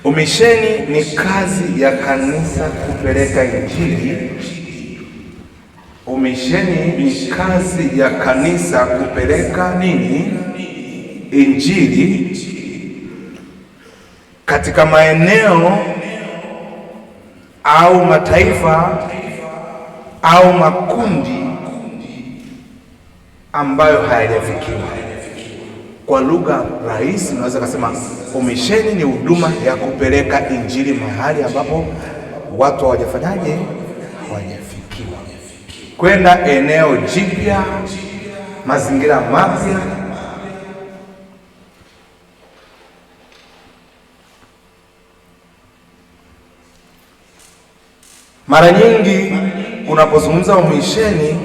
Umisheni ni kazi ya kanisa kupeleka Injili. Umisheni ni kazi ya kanisa kupeleka nini? Injili katika maeneo au mataifa au makundi ambayo hayajafikiwa. Kwa lugha rahisi unaweza kusema umisheni ni huduma ya kupeleka Injili mahali ambapo watu hawajafanyaje? Hawajafikiwa, kwenda eneo jipya, mazingira mapya. Mara nyingi unapozungumza umisheni,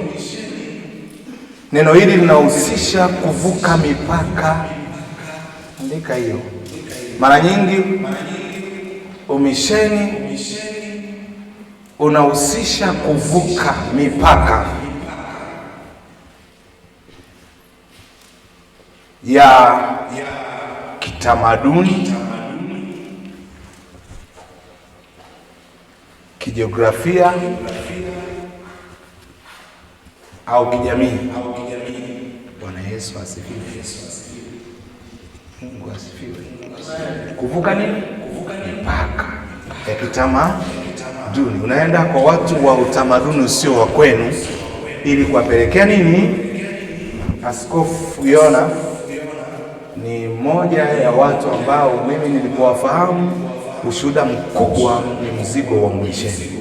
neno hili linahusisha kuvuka mipaka. Andika hiyo. Mara nyingi umisheni unahusisha kuvuka mipaka ya kitamaduni, kijiografia au kijamii. Bwana Yesu asifiwe. Mungu asifiwe. Kuvuka nini? Mipaka ya kitamaduni. Unaenda kwa watu wa utamaduni usio wa kwenu ili kuwapelekea nini? Askofu Yona ni mmoja ya watu ambao mimi nilipowafahamu, ushuhuda mkubwa ni mzigo wa umisheni,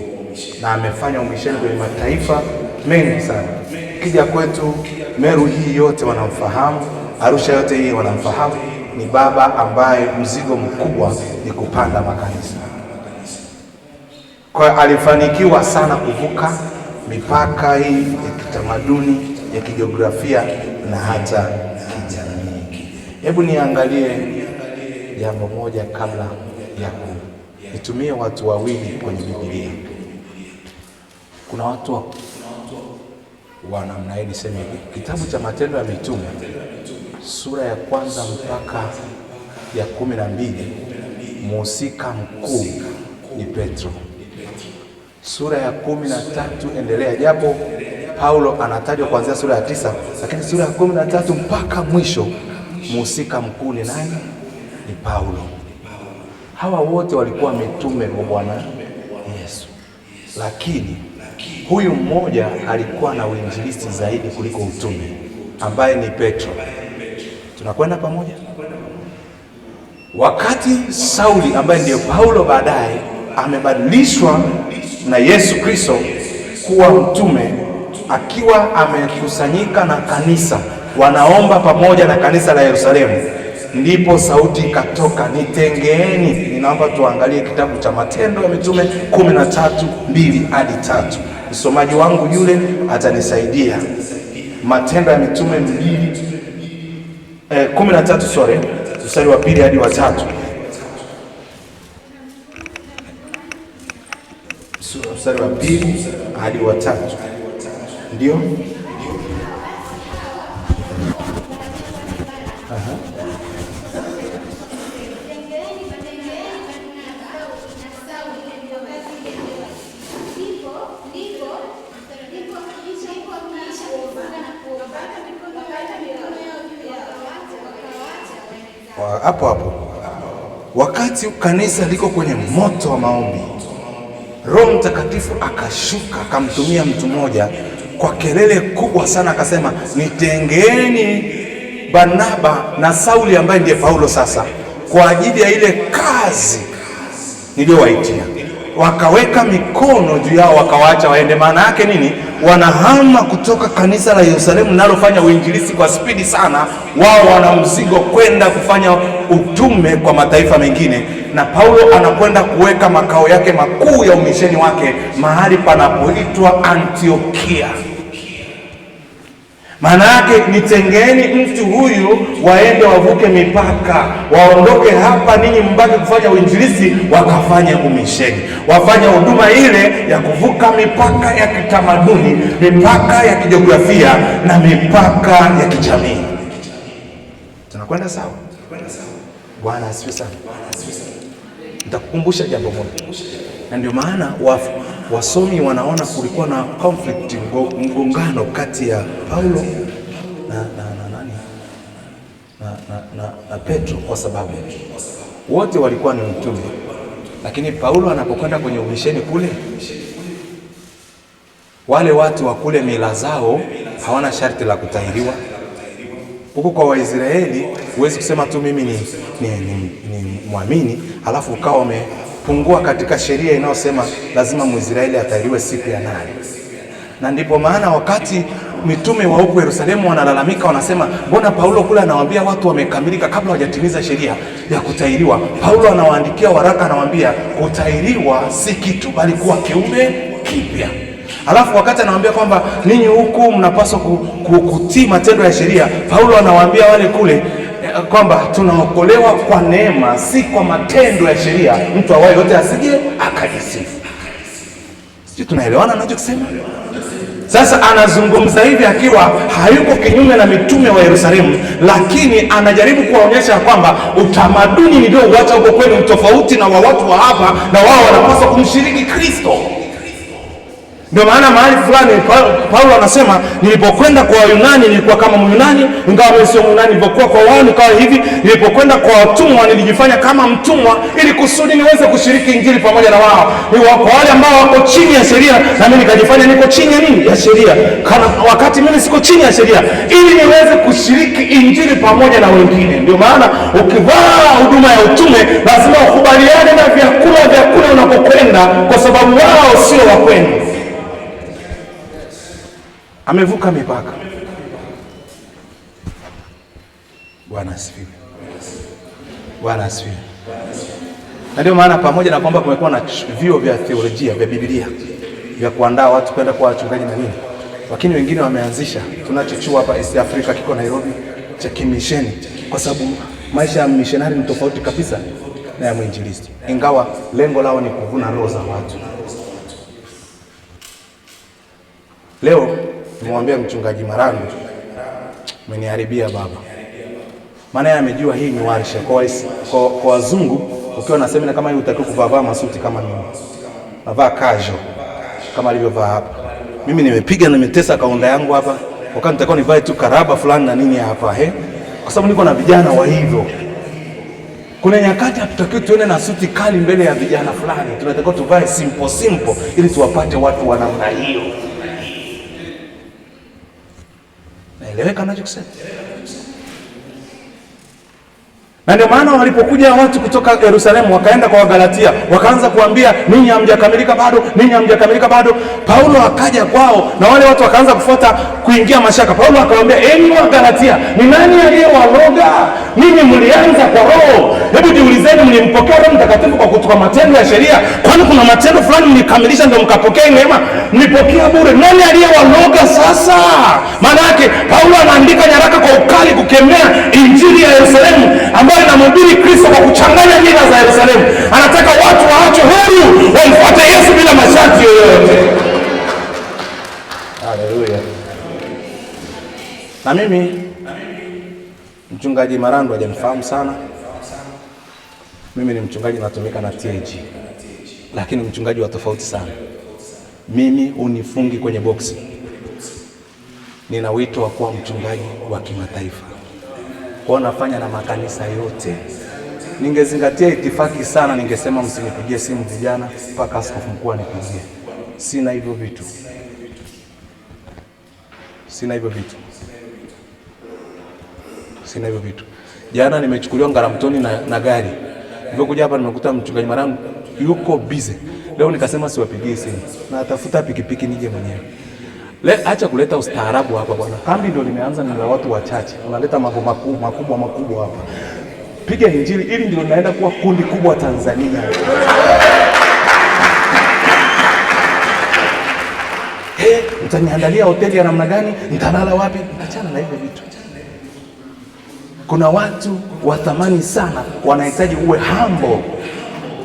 na amefanya umisheni kwenye mataifa mengi sana. Kija kwetu Meru hii yote wanamfahamu, Arusha yote hii wanamfahamu. Ni baba ambaye mzigo mkubwa ni kupanda makanisa. Kwa alifanikiwa sana kuvuka mipaka hii ya kitamaduni, ya kijiografia na hata kijamii. Hebu niangalie jambo moja kabla ya nitumie watu wawili kwenye Biblia. Kuna watu wa namna hii, niseme kitabu cha Matendo ya Mitume sura ya 1 mpaka ya 12, mhusika mkuu ni Petro. Sura ya 13 endelea, japo Paulo anatajwa kuanzia sura ya 9, lakini sura ya 13 mpaka mwisho mhusika mkuu ni nani? Ni Paulo. Hawa wote walikuwa mitume wa Bwana Yesu, lakini huyu mmoja alikuwa na uinjilisti zaidi kuliko utume, ambaye ni Petro. Tunakwenda pamoja? Wakati Sauli ambaye ndiye Paulo baadaye amebadilishwa na Yesu Kristo kuwa mtume, akiwa amekusanyika na kanisa wanaomba pamoja na kanisa la Yerusalemu, ndipo sauti ikatoka, nitengeeni. Ninaomba tuangalie kitabu cha Matendo ya Mitume 13:2-3. Msomaji wangu yule atanisaidia. Matendo ya Mitume 13 mstari wa 2 hadi wa 3. Mstari wa 2 hadi wa 3. Ndio? Hapo wakati kanisa liko kwenye moto wa maombi, Roho Mtakatifu akashuka akamtumia mtu mmoja kwa kelele kubwa sana, akasema nitengeeni Barnaba na Sauli ambaye ndiye Paulo sasa kwa ajili ya ile kazi niliyowaitia. Wakaweka mikono juu yao wakawaacha waende. Maana yake nini? Wanahama kutoka kanisa la Yerusalemu linalofanya uinjilisti kwa spidi sana, wao wana mzigo kwenda kufanya utume kwa mataifa mengine, na Paulo anakwenda kuweka makao yake makuu ya umisheni wake mahali panapoitwa Antiokia. Maana yake nitengeeni mtu huyu, waende wavuke mipaka, waondoke hapa, ninyi mbaki kufanya uinjilisti, wakafanya umisheni, wafanye huduma ile ya kuvuka mipaka ya kitamaduni, mipaka ya kijiografia na mipaka ya kijamii. Tunakwenda sawa? Bwana asifiwe sana. Nitakukumbusha jambo moja, na ndio maana wasomi wanaona kulikuwa na conflict, mgongano kati ya Paulo na Petro, kwa sababu wote walikuwa ni mtume, lakini Paulo anapokwenda kwenye umisheni kule, wale watu wa kule mila zao hawana sharti la kutahiriwa. Huko kwa Waisraeli huwezi kusema tu mimi ni muamini halafu ukawa umepungua katika sheria inayosema lazima Mwisraeli atahiriwe siku ya 8. Na ndipo maana wakati mitume wa huko Yerusalemu wanalalamika, wanasema mbona Paulo kule anawaambia watu wamekamilika kabla hawajatimiza sheria ya kutahiriwa. Paulo anawaandikia waraka, anawaambia kutahiriwa si kitu bali kuwa kiumbe kipya. Alafu wakati anawaambia kwamba ninyi huku mnapaswa kutii matendo ya sheria, Paulo anawaambia wale kule kwamba tunaokolewa kwa neema, si kwa matendo ya sheria, mtu awaye yote asije akajisifu. Sisi tunaelewana anachosema? Sasa anazungumza hivi akiwa hayuko kinyume na mitume wa Yerusalemu, lakini anajaribu kuwaonyesha kwamba utamaduni niliouacha huko kwenu tofauti na wa watu wa hapa, na wao wanapaswa kumshiriki Kristo. Ndio maana mahali fulani Paulo anasema nilipokwenda kwa Wayunani nilikuwa kama Myunani, ingawa mimi sio Myunani. Nilipokuwa kwa wao nikawa hivi, nilipokwenda kwa watumwa nilijifanya kama mtumwa ili kusudi niweze kushiriki injili pamoja na wao. Ni kwa wale ambao wako chini ya sheria, na mimi nikajifanya niko chini ya nini? Ya sheria. Kana wakati mimi siko chini ya sheria, ili niweze kushiriki injili pamoja na wengine. Ndio maana ukivaa huduma ya utume lazima ukubaliane na vyakula unapokwenda, kwa sababu wao sio wa kwenu. Amevuka mipaka. Bwana asifiwe. Bwana asifiwe. Na ndio maana pamoja na kwamba kumekuwa na vyuo vya theolojia vya Biblia vya kuandaa watu kwenda kwa wachungaji na nini, lakini wengine wameanzisha, tunacho chuo hapa East Africa kiko Nairobi cha kimisheni, kwa sababu maisha ya missionary ni tofauti kabisa na ya mwinjilisti, ingawa lengo lao ni kuvuna roho za watu. Leo nimwambia mchungaji Marangu, umeniharibia baba. Maana yeye amejua hii ni warsha kwa wazungu. Ukiwa na semina kama hii utakiwa kuvaa masuti kama mimi. Navaa casual kama alivyovaa hapa. Mimi nimepiga nimetesa kaunda yangu hapa. Wakati nitakuwa nivae tu karaba fulani na nini hapa kwa sababu niko na vijana wa hivyo. Kuna nyakati hatutakiwi tuone na suti kali mbele ya vijana fulani. Tunatakiwa tuvae simple ili tuwapate watu wa namna hiyo. Naeleweka ninachosema? Na ndio maana walipokuja watu kutoka Yerusalemu wakaenda kwa Wagalatia, wakaanza kuambia ninyi hamjakamilika bado, ninyi hamjakamilika bado. Paulo akaja kwao na wale watu wakaanza kufuata kuingia mashaka. Paulo akawaambia, enyi Wagalatia, ni nani aliyewaloga? Ninyi mlianza kwa roho. Hebu jiulizeni, mlimpokea Roho Mtakatifu kwa kutoka matendo ya sheria? Kwani kuna matendo fulani mlikamilisha ndio mkapokea neema? Mlipokea bure. Nani aliyewaloga sasa? Maana yake Paulo anaandika nyaraka kwa ukali kukemea injili ya Yerusalemu ambayo inamhubiri Kristo kwa kuchanganya mila za Yerusalemu. Anataka watu waachwe huru wamfuate Yesu bila masharti yoyote. Haleluya. Na mimi mchungaji Marandu hajanifahamu sana. Mimi ni mchungaji natumika na TAG, lakini mchungaji wa tofauti sana. Mimi unifungi kwenye boksi. Nina wito wa kuwa mchungaji wa kimataifa. Kwa nafanya na makanisa yote. Ningezingatia itifaki sana, ningesema msinipigie simu vijana mpaka askofu mkuu anipigie. Sina hivyo vitu. Sina hivyo vitu. Jana nimechukuliwa Ngaramtoni na gari. Nilipokuja hapa nimekuta mchungaji Marangu yuko busy. Leo nikasema siwapigie simu. Na atafuta pikipiki nije mwenyewe. Acha kuleta ustaarabu hapa bwana. Kambi ndio limeanza na watu wachache. Unaleta mambo makubwa hapa. Piga injili, ili ndio linaenda kuwa kundi kubwa Tanzania. Mtaniandalia hoteli ya namna gani? Nitalala wapi? Achana na hivyo vitu. Kuna watu wa thamani sana wanahitaji uwe humble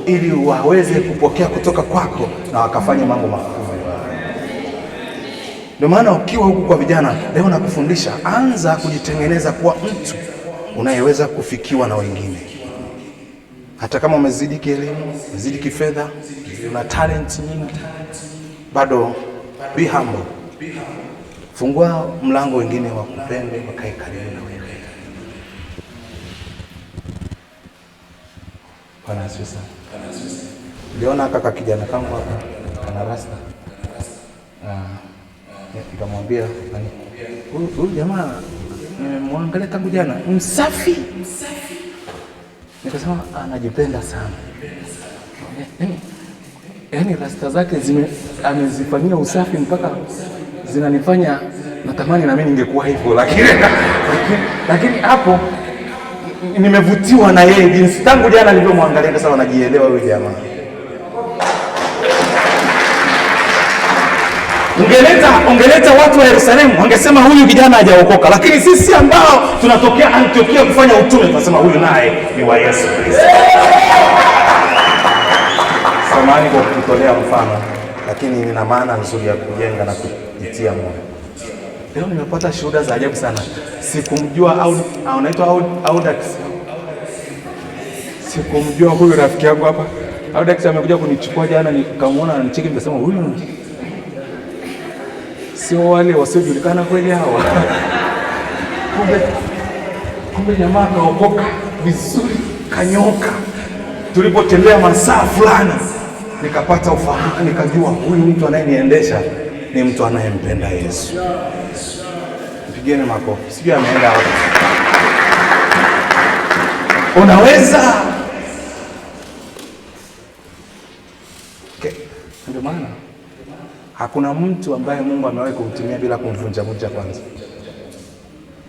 ili waweze kupokea kutoka kwako na wakafanya mambo makubwa. Ndio maana ukiwa huku kwa vijana leo nakufundisha, anza kujitengeneza kuwa mtu unayeweza kufikiwa na wengine. Hata kama umezidi kielimu, umezidi kifedha, una talent nyingi, bado be humble. Fungua mlango wengine wa kupende, wakae karibu na wewe. Bwana asifiwe sana. Niliona kaka kijana kangu hapa ana rasta. Nikamwambia huyu jamaa nimemwangalia tangu jana, msafi. Nikasema anajipenda sana. Yaani rasta zake amezifanyia usafi mpaka zinanifanya natamani na mimi ningekuwa hivyo, lakini hapo nimevutiwa na yeye jinsi tangu jana nilivyomwangalia. Nikasema anajielewa huyu jamaa. Ungeleta watu wa Yerusalemu wangesema huyu kijana hajaokoka, lakini sisi ambao tunatokea Antiokia kufanya utume tunasema huyu naye ni wa Yesu Kristo. Samahani kwa kutolea mfano, lakini nina maana nzuri ya kujenga na kujitia moyo. Leo nimepata shuhuda za ajabu sana. Sikumjua anaitwa Audax. Sikumjua huyu rafiki yangu hapa. Audax amekuja kunichukua jana, nikamwona ananicheki, nikasema huyu sio wale wasiojulikana kweli hawa. Kumbe jamaa kaokoka vizuri, kanyoka. Tulipotembea masaa fulani nikapata ufahamu, nikajua huyu mtu anayeniendesha ni mtu anayempenda Yesu. Mpigeni makofi. Sijui ameenda wapi. Unaweza. Ndio maana hakuna mtu ambaye Mungu amewahi kumtumia bila kumvunja kwanza.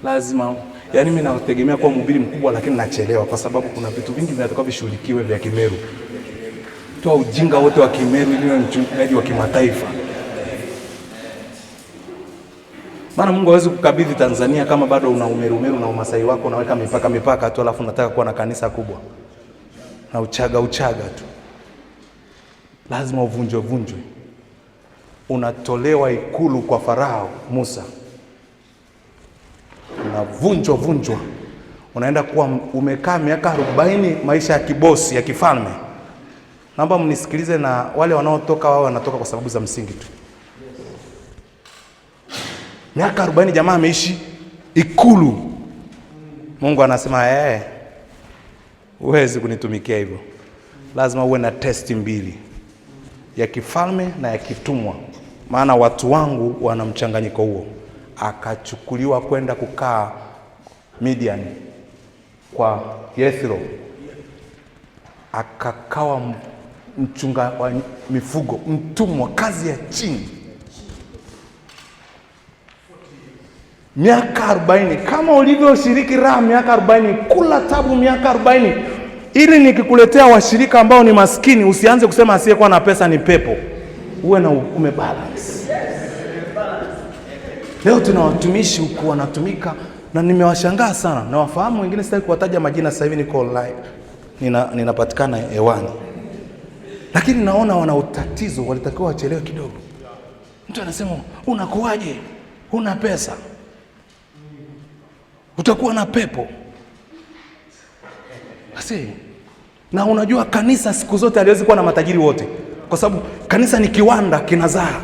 Lazima, yaani mimi nategemea kuwa mhubiri mkubwa lakini nachelewa kwa sababu kuna vitu vingi vinataka vishughulikiwe vya Kimeru. Toa ujinga wote wa Kimeru ili niwe mchungaji wa kimataifa. Maana Mungu hawezi kukabidhi Tanzania kama bado una umeru na umasai wako, unaweka mipaka tu alafu unataka kuwa na kanisa kubwa. Na uchaga tu. Lazima uvunjwe. Unatolewa ikulu kwa Farao Musa. Unavunjwa. Unaenda kuwa umekaa miaka 40 maisha ya kibosi, ya kifalme. Naomba mnisikilize, na wale wanaotoka wao wanatoka kwa sababu za msingi tu. Miaka 40 jamaa ameishi ikulu. Mungu anasema huwezi kunitumikia hivyo. Lazima uwe na testi mbili, ya kifalme na ya kitumwa. Maana watu wangu wana mchanganyiko huo. Akachukuliwa kwenda kukaa Midian kwa Yethro. Akakawa mchunga wa mifugo, mtumwa, kazi ya chini. Miaka 40, kama ulivyoshiriki raha miaka 40, kula tabu miaka 40. Ili nikikuletea washirika ambao ni maskini, usianze kusema asiyekuwa na pesa ni pepo. Uwe na umebalance. Leo tuna watumishi huko wanatumika na nimewashangaa sana. Na wafahamu wengine, sitaki kuwataja majina, sasa hivi niko online. Ninapatikana hewani. Lakini naona wana utatizo, walitakiwa wachelewe kidogo. Mtu anasema, "Unakuaje? Huna pesa. Utakuwa na pepo." Basi, na unajua kanisa siku zote haliwezi kuwa na matajiri wote. Kwa sababu kanisa ni kiwanda kinazaa.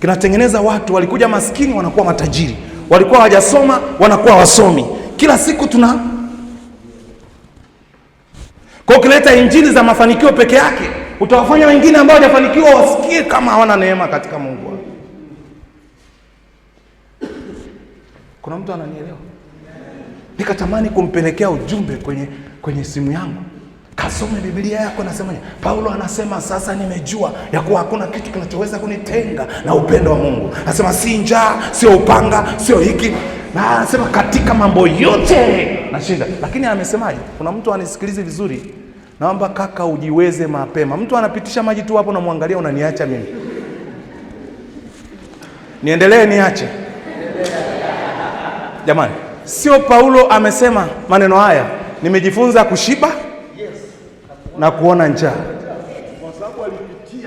Kinatengeneza watu, walikuja maskini wanakuwa matajiri. Walikuwa hawajasoma wanakuwa wasomi. Kila siku kwa ukileta injili za mafanikio peke yake, utawafanya wengine ambao hawajafanikiwa wasikie kama hawana neema katika Mungu. Kuna mtu ananielewa? Nikatamani kumpelekea ujumbe kwenye simu yangu. Kasome Biblia yako, nasema Paulo anasema sasa nimejua ya kuwa hakuna kitu kinachoweza kunitenga na upendo wa Mungu. Anasema si njaa, sio upanga, sio hiki. Na anasema katika mambo yote nashinda. Lakini amesemaje? Kuna mtu anisikilize vizuri. Naomba kaka ujiweze mapema. Mtu anapitisha maji tu hapo na muangalia, unaniacha mimi. Niendelee niache? Jamani, sio Paulo amesema maneno haya, nimejifunza kushiba na kuona njaa.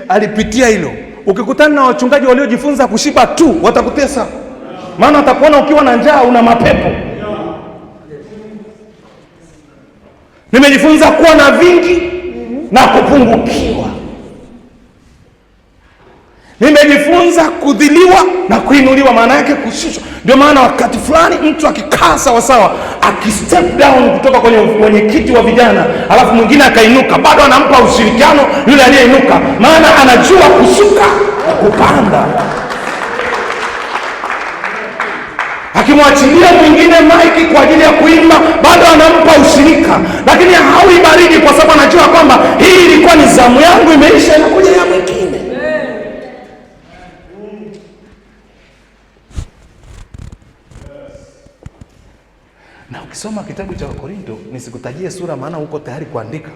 Alipitia hilo. Ukikutana na wachungaji waliojifunza kushiba tu, watakutesa. Maana atakuona ukiwa na njaa una mapepo. Nimejifunza kuwa na vingi na kupungukiwa. Nimejifunza kudhiliwa na kuinuliwa, maana yake kushushwa. Ndio maana wakati fulani mtu akikaa sawa sawa, akistep down kutoka kwenye kiti wa vijana, alafu mwingine akainuka, bado anampa ushirikiano yule aliyeinuka, maana anajua kushuka na kupanda. Akimwachilia mwingine maiki kwa ajili ya kuimba, bado anampa ushirika, lakini haui baridi, kwa sababu anajua kwamba hii ilikuwa ni zamu yangu, imeisha, inakuja ya mwingine. Na ukisoma kitabu cha Wakorintho, nisikutajie sura maana uko tayari kuandika.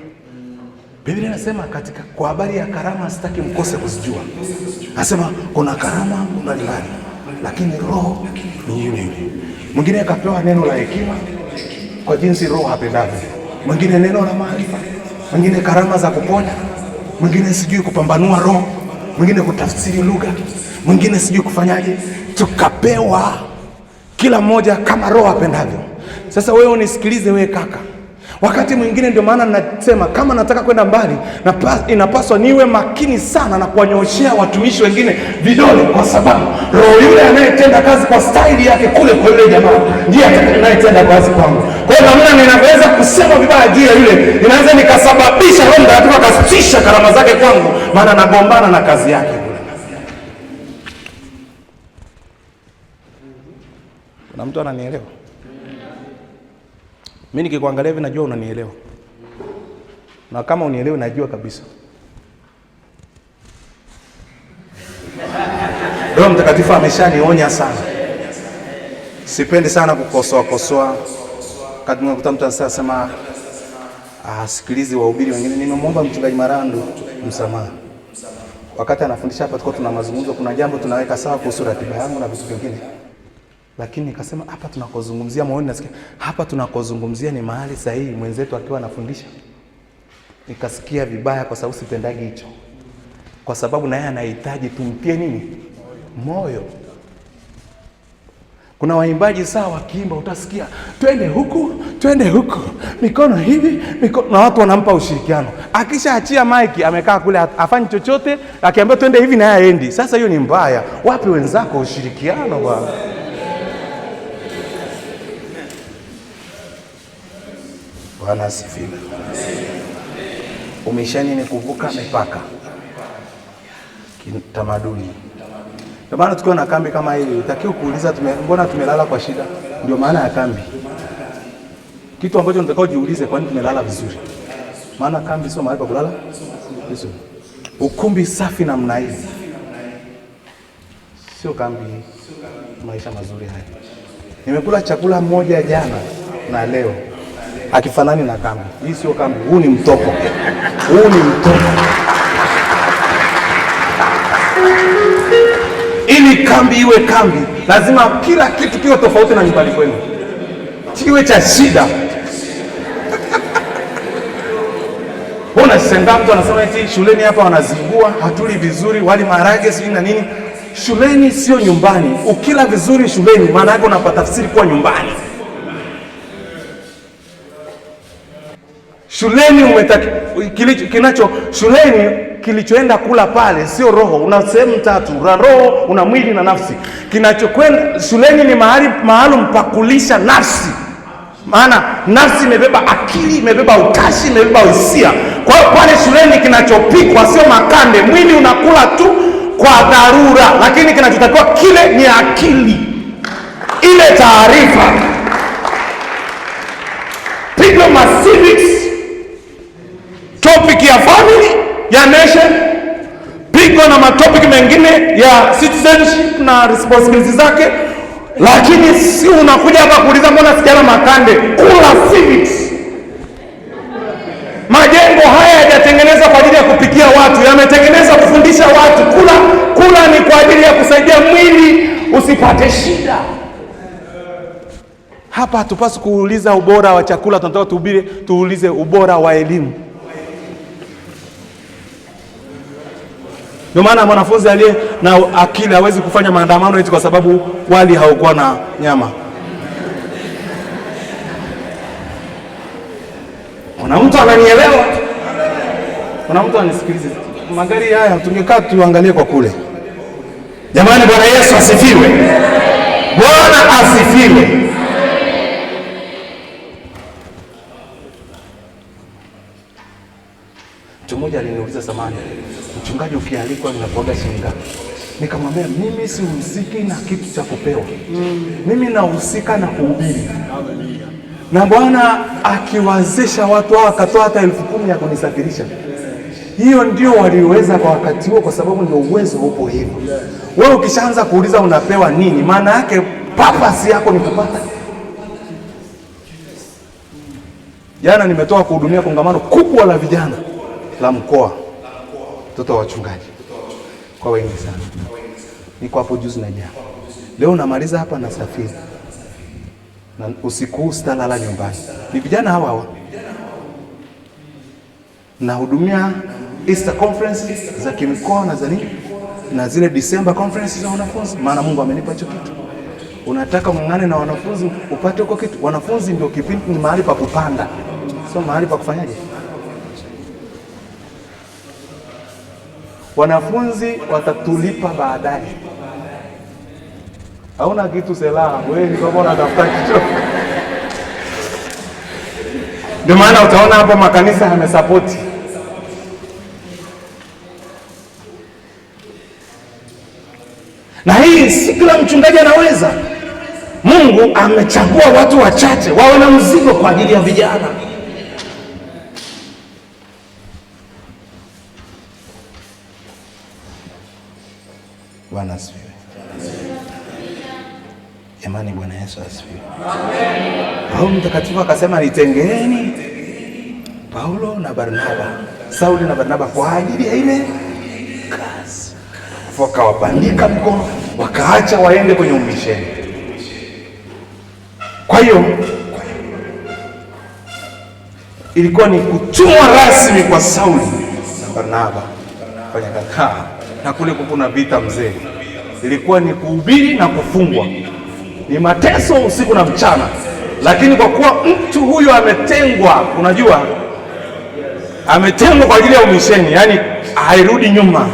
Biblia inasema katika kwa habari ya karama, sitaki mkose kuzijua. Anasema kuna karama mbalimbali, lakini roho ni yule yule. Mwingine akapewa neno la hekima kwa jinsi roho apendavyo, mwingine neno la maarifa, mwingine karama za kuponya, mwingine sijui kupambanua roho, mwingine kutafsiri lugha, mwingine sijui kufanyaje. Tukapewa kila mmoja kama roho apendavyo. Sasa wewe unisikilize, wewe kaka, wakati mwingine ndio maana nasema kama nataka kwenda mbali, inapaswa niwe makini sana na kuwanyooshea watumishi wengine vidole, kwa sababu roho yule anayetenda kazi kwa staili yake kule kwa yule jamaa ndiye anayetenda kazi kwangu. Kwa hiyo namna ninaweza kusema vibaya juu ya yule, inaweza nikasababisha Roho Mtakatifu akasitisha karama zake kwangu, maana nagombana na kazi yake kule. Kuna mtu ananielewa? Mimi nikikuangalia hivi najua unanielewa. Na kama unielewe najua kabisa. Roho Mtakatifu ameshanionya sana. Sipendi sana kukosoa. Wakati mnakuta mtu anasema sikilizi wahubiri wengine. Nimemwomba mchungaji Marandu msamaha. Wakati anafundisha hapa tulikuwa tuna mazungumzo, kuna jambo tunaweka sawa kuhusu ratiba yangu na vitu vingine. Lakini nikasema hapa tunakozungumzia, maoni nasikia hapa tunakozungumzia ni mahali sahihi, mwenzetu akiwa anafundisha. Nikasikia vibaya kwa sababu sipendagi hicho. Kwa sababu na yeye anahitaji tumtie nini? Moyo. Kuna waimbaji sawa wakiimba utasikia twende huku, mikono hivi, na watu wanampa ushirikiano. Akishaachia maiki amekaa kule afanyi chochote, akiambia twende hivi na yeye aendi. Sasa hiyo ni mbaya. Wapi wenzako ushirikiano bwana? Bwana asifiwe. Umeshani ni kuvuka mipaka kitamaduni. Ndio maana tukiwa na kambi kama hili, utakiwa kuuliza mbona tumelala kwa shida? Ndio maana ya kambi. Kitu ambacho unataka ujiulize, kwa nini tumelala vizuri? Maana kambi sio mahali pa kulala vizuri. Ukumbi safi namna hii sio kambi, maisha mazuri haya. Nimekula chakula moja jana na leo, akifanani na kambi. Hii sio kambi, huu ni mtoko. Ili kambi iwe kambi, lazima kila kitu kiwe tofauti na nyumbani kwenu. Kiwe cha shida. Bona senda mtu anasema eti shuleni hapa wanazingua, hatuli vizuri, wali maharage sijui na nini. Shuleni sio nyumbani. Ukila vizuri shuleni, maana yake unapata tafsiri kuwa nyumbani. Shuleni kilichoenda kula pale sio roho. Una sehemu tatu, roho, una mwili na nafsi. Kinachokwenda shuleni ni mahali maalum pa kulisha nafsi. Maana nafsi imebeba akili, imebeba utashi, imebeba hisia. Kwa hiyo pale shuleni kinachopikwa sio makande, mwili unakula tu kwa dharura, lakini kinachotakiwa kile ni akili. Ile taarifa. Pigo civics, topic ya family, ya nation, pigo na matopic mengine ya citizenship na responsibilities zake, lakini si unakuja hapa kuuliza mbona sijala makande. Kula civics. Majengo haya hayajatengenezwa kwa ajili ya kupikia watu, yametengenezwa kufundisha watu. Kula ni kwa ajili ya kusaidia mwili usipate shida. Hapa hatupaswi kuuliza ubora wa chakula, tunataka tuulize ubora wa elimu. Ndio maana mwanafunzi aliye na akili hawezi kufanya maandamano eti kwa sababu wali haukuwa na nyama. Kuna mtu ananielewa? Kuna mtu anisikilize? Magari haya tungekaa tuangalie kwa kule. Jamani, Bwana Yesu asifiwe. Bwana asifiwe. Mtu mmoja aliniuliza samani, mchungaji ukialikwa ninakuaga shilingi ngapi? Nikamwambia mimi sihusiki na kitu cha kupewa. Mimi nahusika na kuhubiri. Na Bwana akiwazesha watu hao akatoa hata 10,000 ya kunisafirisha. Hiyo ndio waliweza kwa wakati huo, kwa sababu ndio uwezo upo hivyo. Wewe ukishaanza kuuliza unapewa nini, maana yake purpose yako ni kupata. Jana nimetoka kuhudumia kongamano kubwa la vijana la mkoa, mtoto wa wachungaji kwa wengi sana. Niko hapo juzi na jana. Leo namaliza hapa na safiri. Na usiku huu sitalala nyumbani. Ni vijana hawa. Nahudumia Easter conference za kimkoa na za nini? Na zile December conference za wanafunzi. Maana Mungu amenipa hicho kitu. Unataka mng'ane na wanafunzi upate huko kitu. Wanafunzi ndio kipindi, ni mahali pa kupanda. Sio mahali pa kufanyaje? Wanafunzi watatulipa baadaye. Hauna kitu sela, wewe ni kama unatafuta kitu. Ndio maana utaona hapo makanisa yamesapoti. Na hii si kila mchungaji anaweza. Mungu amechagua watu wachache wawe na mzigo kwa ajili ya vijana. Bwana asifiwe. Jamani, Bwana Yesu asifiwe. Paulo mtakatifu akasema nitengeeni Paulo na Barnaba, Sauli na Barnaba kwa ajili ya ile kazi. Wakawapandika mkono, wakaacha waende kwenye umisheni. Kwa hiyo ilikuwa ni kutumwa rasmi kwa Sauli na Barnaba kwenye kazi. Na kule kuna vita mzee. Ilikuwa ni kuhubiri na kufungwa. Ni mateso usiku na mchana. Lakini kwa kuwa mtu huyo ametengwa, unajua, ametengwa kwa ajili ya umisheni, yani hairudi nyuma.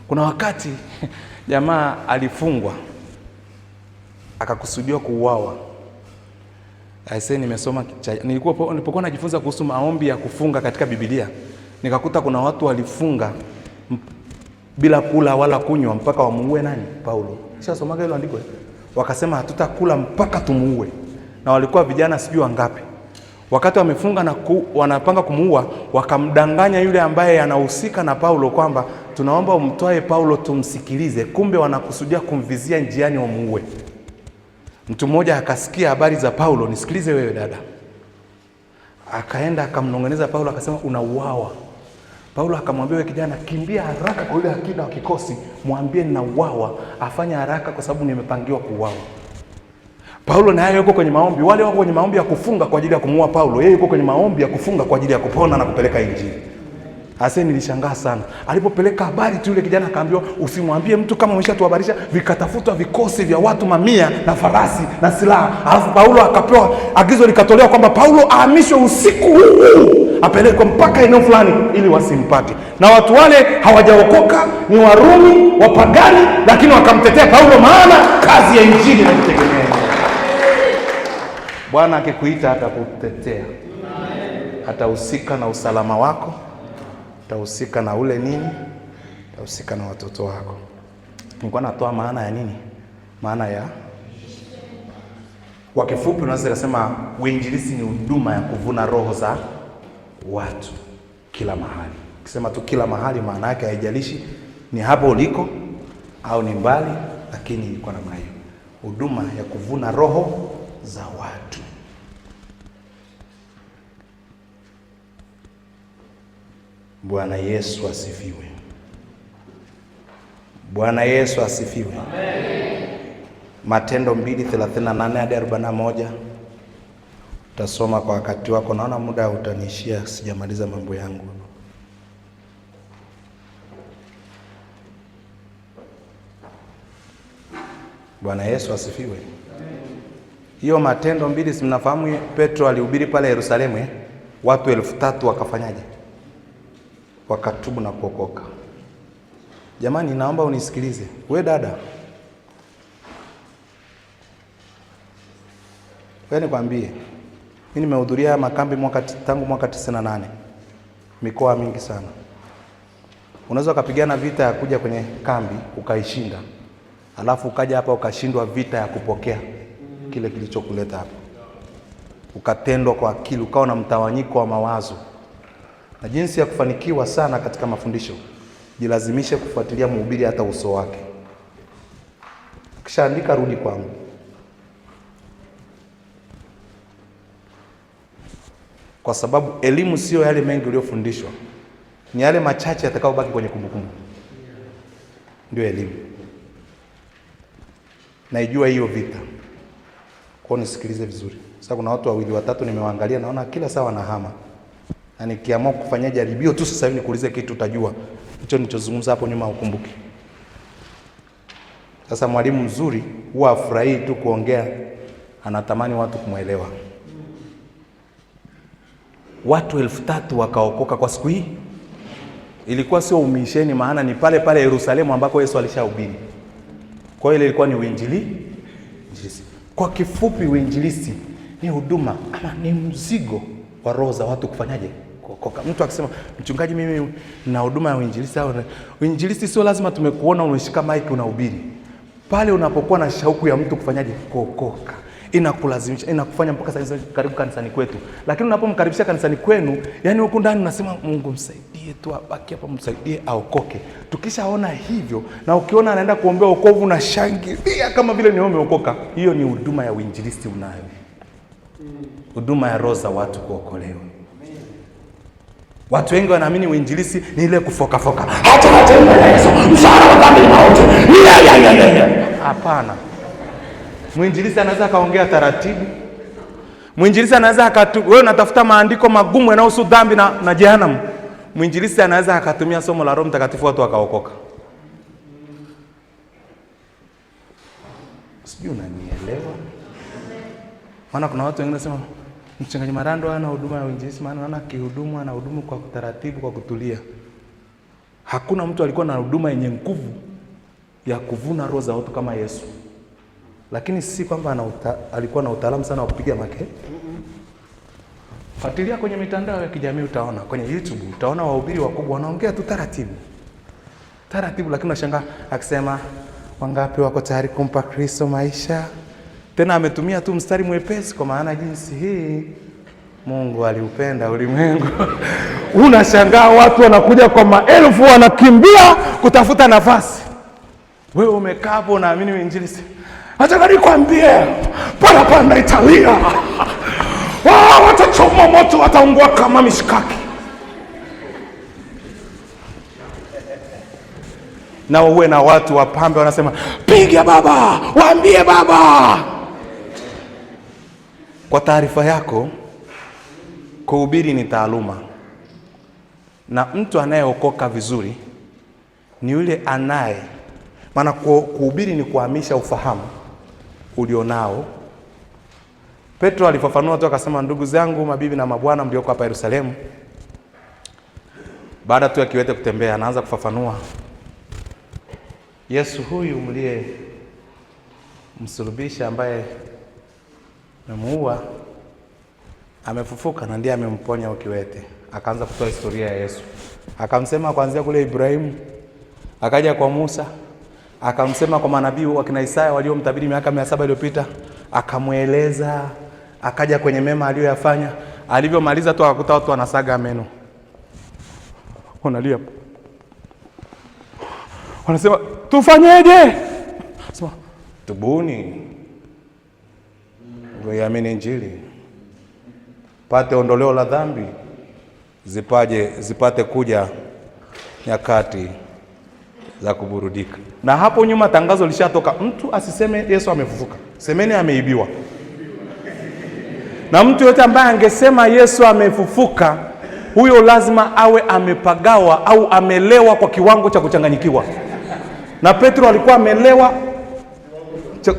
Kuna wakati jamaa alifungwa akakusudiwa kuuawa. Aisee, nimesoma nilipokuwa najifunza kuhusu maombi ya kufunga katika Biblia, nikakuta kuna watu walifunga bila kula wala kunywa mpaka wamuue nani? Paulo. Nishasomaga hilo andiko. Wakasema hatutakula mpaka tumuue. Na walikuwa vijana sijui wangapi. Wakati wamefunga na wanapanga kumuua, wakamdanganya yule ambaye anahusika na Paulo kwamba tunaomba umtoe Paulo tumsikilize. Kumbe wanakusudia kumvizia njiani wamuue. Mtu mmoja akasikia habari za Paulo, nisikilize wewe dada. Akaenda akamnong'oneza Paulo, akasema unauawa. Paulo akamwambia wewe kijana, kimbia haraka kwa yule akida wa kikosi, mwambie ninauawa, afanye haraka kwa sababu nimepangiwa kuuawa. Paulo naye yuko kwenye maombi, wale wako kwenye maombi ya kufunga kwa ajili ya kumuua Paulo, yeye yuko kwenye maombi ya kufunga kwa ajili ya kupona na kupeleka injili. Hasa nilishangaa sana. Alipopeleka habari tu yule kijana akaambiwa usimwambie mtu kama umeshatuhabarisha, vikatafutwa vikosi vya watu mamia na farasi na silaha. Alafu Paulo akapewa agizo likatolewa kwamba Paulo ahamishwe usiku huu apelekwe mpaka eneo fulani ili wasimpate. Na watu wale hawajaokoka, ni Warumi, wapagani, lakini wakamtetea Paulo maana kazi ya injili inajitegemea. Bwana akikuita atakutetea. Atahusika na usalama wako. Atahusika na ule nini? Atahusika na watoto wako. Nilikuwa natoa maana ya nini? Maana ya kwa kifupi unaweza kusema uinjilisti ni huduma ya kuvuna roho za watu kila mahali. Ukisema tu kila mahali maana yake haijalishi ni hapo uliko au ni mbali, lakini kwa namna hiyo. Huduma ya kuvuna roho za watu. Bwana Yesu asifiwe. Bwana Yesu asifiwe. Amen. Matendo 2:38 hadi 41. Utasoma kwa wakati wako, naona muda utanishia, sijamaliza mambo yangu. Bwana Yesu asifiwe. Hiyo Matendo 2, si mnafahamu Petro alihubiri pale Yerusalemu, watu 3,000 wakafanyaje? Wakatubu na kuokoka. Jamani, naomba unisikilize. We dada, wewe nikwambie, mimi nimehudhuria makambi tangu mwaka 98. Mikoa mingi sana. Unaweza ukapigana vita ya kuja kwenye kambi ukaishinda, alafu ukaja hapa ukashindwa vita ya kupokea kile kilichokuleta hapa. Ukatendwa kwa akili, ukawa na mtawanyiko wa mawazo. Na jinsi ya kufanikiwa sana katika mafundisho, jilazimishe kufuatilia mhubiri hata uso wake. Ukishaandika rudi kwangu. Kwa sababu elimu sio yale mengi uliyofundishwa, ni yale machache yatakayobaki kwenye kumbukumbu. Ndio elimu. Naijua hiyo vita. Kwa nisikilize vizuri. Sasa kuna watu 2 watatu nimewaangalia, naona kila saa wanahama. Na nikiamua kufanya jaribio tu sasa hivi nikuulize kitu utajua. Hicho nilichozungumza hapo nyuma ukumbuke. Sasa mwalimu mzuri huwa afurahi tu kuongea, anatamani watu kumuelewa. Watu 3,000 wakaokoka kwa siku hii. Ilikuwa sio umisheni, maana ni pale pale Yerusalemu ambako Yesu alishahubiri. Kwa hiyo ilikuwa ni uinjilisti. Kwa kifupi, uinjilisti ni huduma ama ni mzigo wa roho za watu kufanyaje? Kuokoka. Mtu akisema, mchungaji, mimi na huduma ya uinjilisti, au uinjilisti sio lazima tumekuona umeshika mic unahubiri. Pale unapokuwa na shauku ya mtu kufanyaje? Kuokoka. Inakulazimisha, inakufanya mpaka sasa karibu kanisani kwetu. Lakini unapomkaribisha kanisani kwenu, yani huko ndani unasema Mungu msaidie tu abaki hapa, msaidie aokoke. Tukishaona hivyo na ukiona anaenda kuombea wokovu na shangilia kama vile ni umeokoka, hiyo ni huduma ya uinjilisti unayo. Huduma ya roho za watu kuokolewa. Watu wengi wanaamini uinjilisti ni ile kufoka foka. Hata matendo ya Yesu, msara wa dhambi na mauti. Hapana. Mwinjilisti anaweza kaongea taratibu. Mwinjilisti anaweza wewe unatafuta maandiko magumu yanayohusu dhambi na jehanamu. Mwinjilisti anaweza akatumia somo la Roho Mtakatifu watu wakaokoka. Sijui unanielewa? Maana kuna watu wengine wanasema mchungaji Marando ana huduma ya uinjilisti, maana ana kihudumu, ana hudumu kwa taratibu, kwa kutulia. Hakuna mtu alikuwa na huduma yenye nguvu ya kuvuna roho za watu kama Yesu. Lakini si kwamba alikuwa na utaalamu sana wa kupiga make. Fuatilia kwenye mitandao ya kijamii utaona, kwenye YouTube utaona wahubiri wakubwa wanaongea tu taratibu. Taratibu, lakini unashangaa akisema wangapi wako tayari kumpa Kristo maisha? Tena ametumia tu mstari mwepesi, kwa maana jinsi hii Mungu aliupenda ulimwengu. Unashangaa watu wanakuja kwa maelfu, wanakimbia kutafuta nafasi. Wewe umekaa hapo unaamini uinjilisti. Nataka nikwambie, parapanda Italia. Watachoma moto, wataungua kama mishikaki. Na uwe na watu wapambe wanasema, piga baba, waambie baba. Kwa taarifa yako, kuhubiri ni taaluma. Na mtu anayeokoka vizuri ni yule maana kuhubiri ni kuhamisha ufahamu ulionao. Petro alifafanua tu akasema, ndugu zangu, mabibi na mabwana mlioko hapa Yerusalemu. Baada tu ya kiwete kutembea, anaanza kufafanua. Yesu huyu mlie msulubisha, ambaye memuua, amefufuka na ndiye amemponya ukiwete. Akaanza kutoa historia ya Yesu. Akamsema kuanzia kule Ibrahimu, akaja kwa Musa, akamsema kwa manabii wakina Isaya waliomtabiri miaka 700 iliyopita, akamueleza, akaja kwenye mema aliyoyafanya. Alivyomaliza tu akakuta watu wanasaga meno. Wanalia. Wanasema, tufanyeje? Sema, tubuni. Ngoiamini Injili. Pate ondoleo la dhambi. Zipate kuja nyakati za kuburudika. Na hapo nyuma tangazo lishatoka, mtu asiseme Yesu amefufuka, semeni ameibiwa. Na mtu yote ambaye angesema Yesu amefufuka, huyo lazima awe amepagawa au amelewa kwa kiwango cha kuchanganyikiwa. Na Petro alikuwa amelewa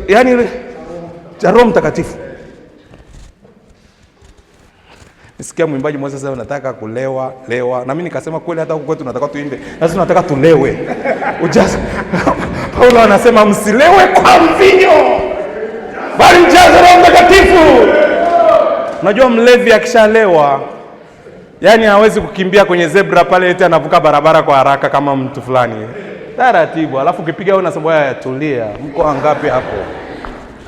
yani cha Roho Mtakatifu. Nisikia mwimbaji mmoja sasa unataka kulewa. Na mimi nikasema kweli hata huko kwetu tunataka tuimbe. Sasa tunataka tulewe. Paulo anasema msilewe kwa mvinyo, bali mjaze Roho Mtakatifu. Unajua mlevi akishalewa, yani hawezi kukimbia kwenye zebra pale eti anavuka barabara kwa haraka kama mtu fulani. Taratibu, alafu ukipiga wewe unasema haya tulia, mko wangapi hapo?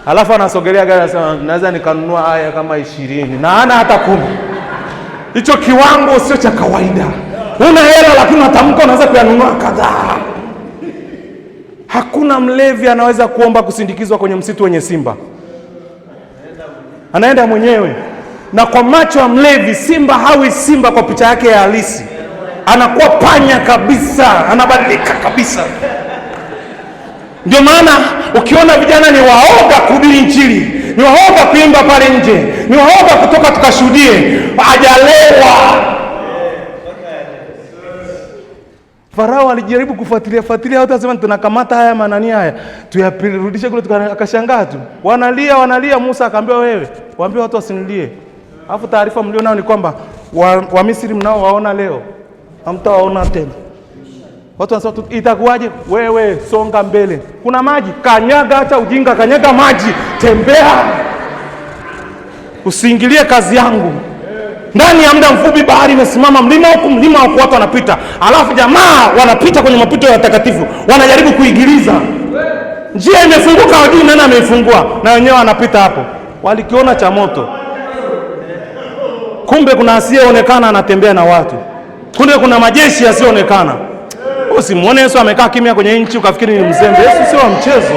Alafu anasogelea gari anasema naweza nikanunua haya kama 20 na hana hata 10. Hicho kiwango sio cha kawaida. Una hela lakini unatamka unaweza kuyanunua kadhaa. Hakuna mlevi anaweza kuomba kusindikizwa kwenye msitu wenye simba. Anaenda mwenyewe. Na kwa macho ya mlevi, simba hawi simba kwa picha yake ya halisi. Anakuwa panya kabisa, anabadilika kabisa. Ndio maana ukiona vijana ni waoga kuhubiri Injili, ni waoga kuimba pale nje, ni waoga kutoka tukashuhudie, hajalewa. Farao alijaribu kufuatilia hata sema tunakamata haya manani haya, tuyarudishe kule, akashangaa tu. Wanalia, Musa akamwambia wewe, waambie watu wasinilie. Alafu taarifa mlio nao ni kwamba wa Misri mnao waona leo, hamtawaona tena. Watu wanasema itakuwaje? Wewe songa mbele. Kuna maji, kanyaga, hata ujinga, kanyaga maji, tembea. Usiingilie kazi yangu. Ndani ya muda mfupi bahari imesimama, mlima huku watu wanapita. Alafu jamaa wanapita kwenye mapito ya watakatifu, wanajaribu kuigiliza. Njia imefunguka, hawajui nani ameifungua, na wenyewe wanapita hapo. Walikiona cha moto. Kumbe kuna asiyeonekana anatembea na watu. Kumbe kuna majeshi yasiyoonekana. Usimuone Yesu amekaa kimya kwenye nchi ukafikiri ni mzembe. Yesu sio mchezo.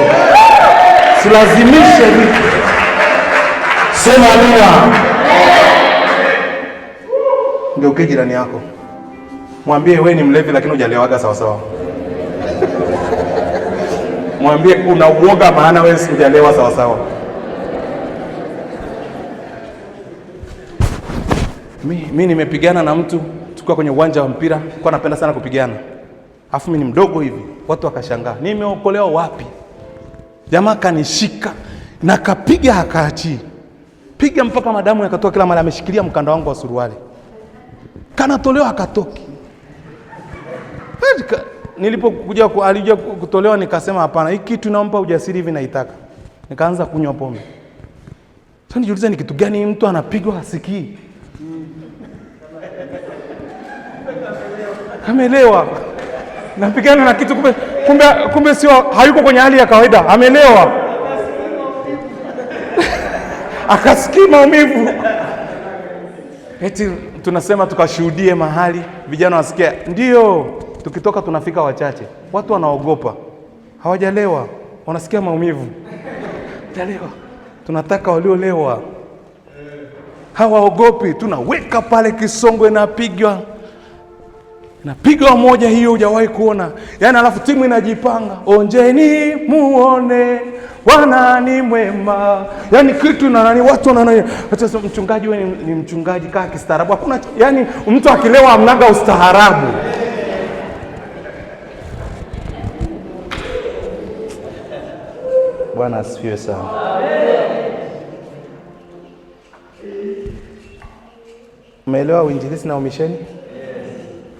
Silazimishe vitu. Sema amina. Ngeuke jirani yako, mwambie wewe ni mlevi lakini hujalewaga sawa sawa. Mwambie una uoga maana wewe hujalewa sawa sawa. Mimi nimepigana na mtu tukua kwenye uwanja wa mpira, kwa napenda sana kupigana. Alafu mimi ni mdogo hivi, watu wakashangaa, nimeokolewa wapi? Jamaa kanishika na kapiga hakaachi. Piga mpaka madamu yakatoka kila mara, ameshikilia mkanda wangu wa suruali. Kanatolewa akatoki. Nilipokuja alija kutolewa nikasema hapana, hiki kitu naomba ujasiri hivi naitaka. Nikaanza kunywa pombe. Sasa nijiuliza ni kitu gani mtu anapigwa hasikii? Amelewa. Napigana na kitu kumbe sio, hayuko kwenye hali ya kawaida, amelewa. Akasikii maumivu. Eti tunasema tukashuhudie mahali, vijana wasikia. Ndio, tukitoka tunafika wachache. Watu wanaogopa. Hawajalewa, wanasikia maumivu. Hawajalewa. Tunataka waliolewa. Hawaogopi, tunaweka pale kisongo inapigwa. Napigwa moja hiyo hujawahi kuona. Yaani alafu timu inajipanga. Onjeni muone Bwana ni mwema. Yaani kitu na nani watu na nani. Sasa mchungaji wewe ni mchungaji kaa kistaarabu. Hakuna yaani mtu akilewa amnaga ustaarabu. Bwana asifiwe sana. Umeelewa uinjilisti na umisheni?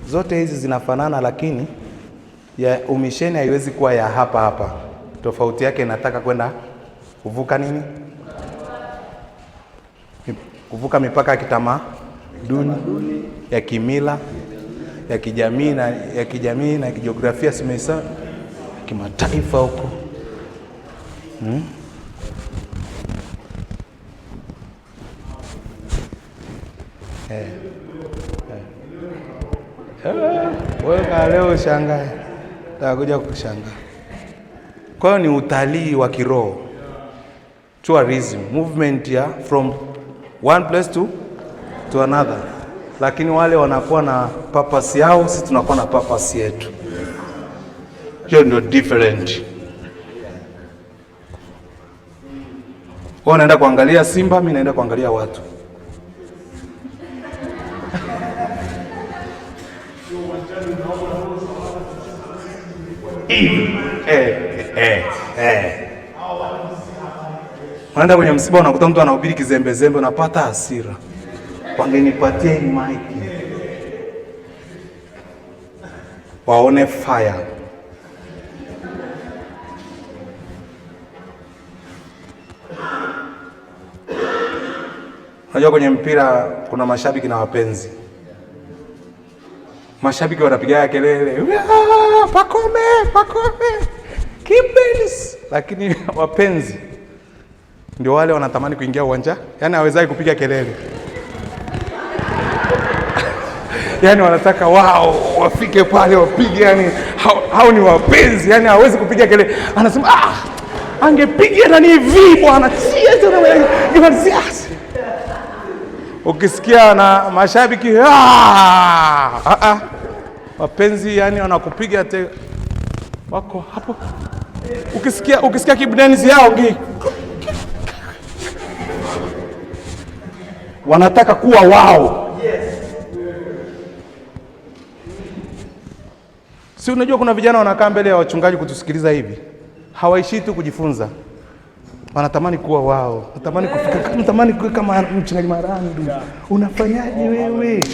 Zote hizi zinafanana, lakini ya umisheni haiwezi kuwa ya hapa. Tofauti yake inataka kwenda kuvuka nini? Kuvuka mipaka ya kitamaduni, ya kimila, ya kijamii na kijiografia, simesa kimataifa huko. Wewe leo shangae, takuja kushangaa. Kwa hiyo ni utalii wa kiroho, tourism, movement ya from one place to another. Lakini wale wanakuwa na purpose yao, sisi tunakuwa na purpose yetu. Hiyo ndio different. Wewe unaenda kuangalia simba, mimi naenda kuangalia watu. Unaenda kwenye msiba unakuta mtu anahubiri kizembe, unapata hasira. wangenipatia hii mic waone fire. Unajua kwenye mpira kuna mashabiki na wapenzi. Mashabiki wanapiga kelele, Pacome, Pacome, Kimbels. Lakini wapenzi ndio wale wanatamani kuingia uwanja, yani hawezai kupiga kelele. Yani wanataka wao wafike pale wapige, yani hao ni wapenzi, yani hawezi kupiga kelele. Anasema angepiga nani hivi bwana, ukisikia na mashabiki wapenzi, yani wanakupiga wako hapo. Ukisikia kibdenzi yao wanataka kuwa wao. Si unajua kuna vijana wanakaa mbele ya wachungaji kutusikiliza hivi, hawaishi tu kujifunza, wanatamani kuwa wao, natamani kuwa kama mchungaji Marandu. Unafanyaje wewe?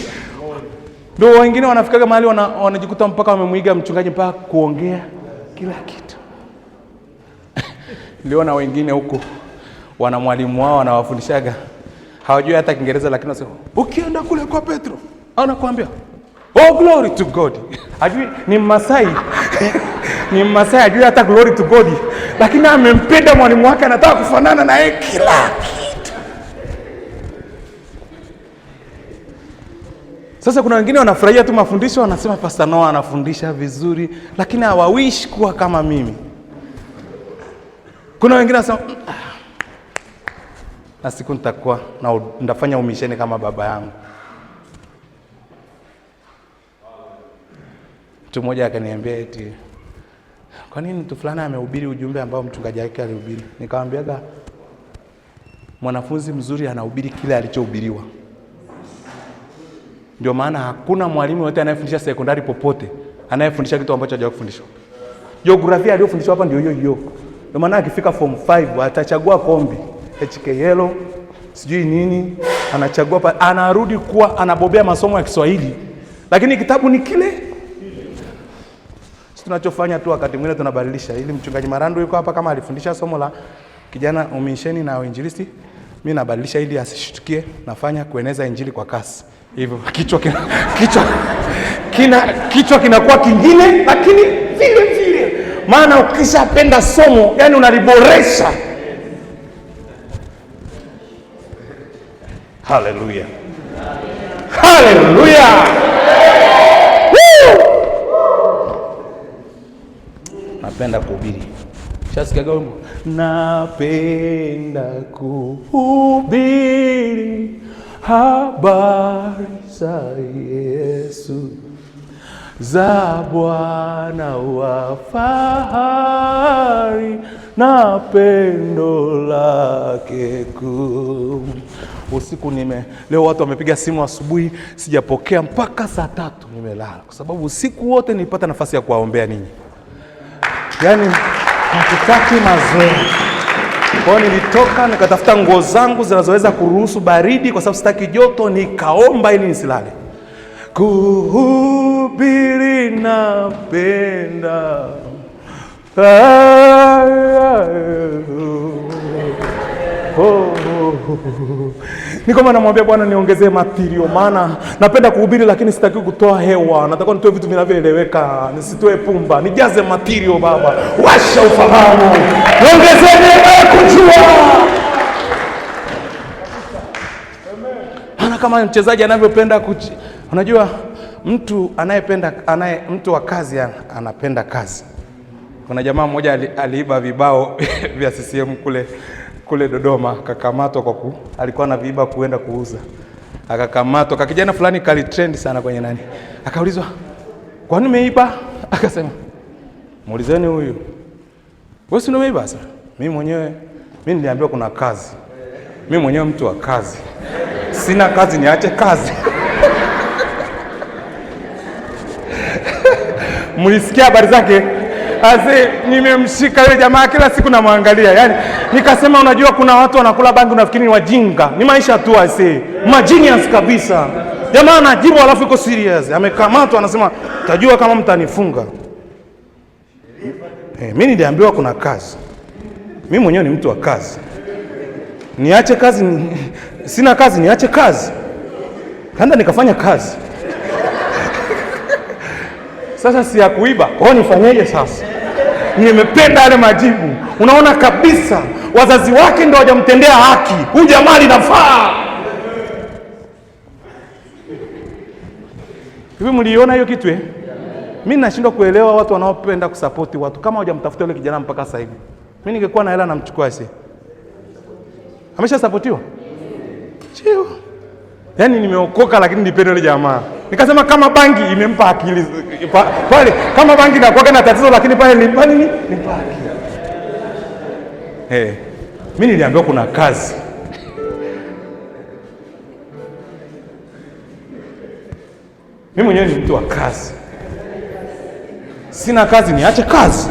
Ndio wengine wanafikaga mahali wanajikuta mpaka wamemuiga mchungaji mpaka kuongea kila kitu. Niliona wengine huko wana mwalimu wao anawafundishaga, hawajui hata Kiingereza, lakini wanasema ukienda kule kwa Petro anakuambia oh glory to God. Hajui ni Masai. Ni Masai, hajui hata glory to God. Lakini amempenda mwalimu wake, anataka kufanana na yeye kila kitu. Sasa kuna wengine wanafurahia tu mafundisho, wanasema Pastor Noah anafundisha vizuri, lakini hawawishi kuwa kama mimi. Kuna wengine wanasema na siku nitakuwa na ndafanya umisheni kama baba yangu. Mtu mmoja akaniambia eti, kwa nini mtu fulani amehubiri ujumbe ambao mchungaji wake alihubiri? Nikamwambiaga mwanafunzi mzuri anahubiri kile alichohubiriwa. Ndio maana hakuna mwalimu yote anayefundisha sekondari popote anayefundisha kitu ambacho hajawahi kufundishwa. Jiografia aliyofundishwa hapa ndio hiyo. Ndio maana akifika form 5 atachagua kombi, HKL, sijui nini, anachagua pa, anarudi kuwa anabobea masomo ya Kiswahili. Lakini kitabu ni kile. Tunachofanya tu wakati mwingine tunabadilisha. Ili mchungaji Marandu yuko hapa, kama alifundisha somo la kijana umisheni na uinjilisti, mimi nabadilisha ili asishtukie, nafanya kueneza injili kwa kasi. Hivyo kichwa kinakuwa kingine, lakini vile maana ukishapenda somo, yani unaliboresha. Hallelujah. Hallelujah. Napenda kuhubiri. Shasikia wimbo? Napenda kuhubiri habari za Yesu, za Bwana wa fahari na pendo lake kuu. Usiku leo watu wamepiga simu asubuhi, sijapokea mpaka saa 3 nimelala, kwa sababu usiku wote nilipata nafasi ya kuwaombea ninyi. Yani hatutaki mazoea. Kwa hiyo nilitoka nikatafuta nguo zangu zinazoweza kuruhusu baridi, kwa sababu sitaki joto, nikaomba ili nisilale. Kuhubiri napenda. Niko maana namwambia Bwana niongezee matirio, maana napenda kuhubiri lakini sitaki kutoa hewa. Nataka nitoe vitu vinavyoeleweka, nisitoe pumba. Nijaze matirio Baba. Washa ufahamu. Niongezee neema kujua. Ana kama mchezaji anavyopenda unajua mtu mtu wa kazi anapenda kazi. Kuna jamaa mmoja aliiba vibao vya CCM kule Dodoma, akakamatwa alikuwa na viiba kuenda kuuza. Akakamatwa, kijana fulani kalitrend sana kwenye nani. Akaulizwa, "Kwa nini umeiba?" Akasema, "Muulizeni huyu." "Wewe si umeiba sasa?" Mimi niliambiwa kuna kazi. Mimi mwenyewe mtu wa kazi. Sina kazi, niache kazi. Mlisikia habari zake? Ase nimemshika yule jamaa kila siku namwangalia. Yaani nikasema unajua kuna watu wanakula bangi unafikiri ni wajinga. Ni maisha tu ase. Genius kabisa. Jamaa anajibu alafu yuko serious. Amekamatwa anasema tajua kama mtanifunga. Mimi niliambiwa kuna kazi. Mimi mwenyewe ni mtu wa kazi. Niache kazi sina kazi niache kazi. Kanda nikafanya kazi. Sasa si ya kuiba. Kwa nifanyeje sasa? Nimependa yale majibu. Unaona kabisa wazazi wake ndio hawajamtendea haki. Huyu jamaa linafaa. Hivi mliona hiyo kitu Mimi nashindwa kuelewa watu wanaopenda kusupport watu kama hawajamtafuta yule kijana mpaka sasa hivi. Mimi ningekuwa na hela namchukua sasa. Amesha supportiwa? Chio. Yaani nimeokoka lakini nipende yule jamaa. Nikasema kama bangi imempa akili pale, kama bangi inakuwa na tatizo lakini pale nimpa nini? Nimpa akili. Mimi niliambiwa kuna kazi. Mimi mwenyewe ni mtu wa kazi. Sina kazi niache kazi.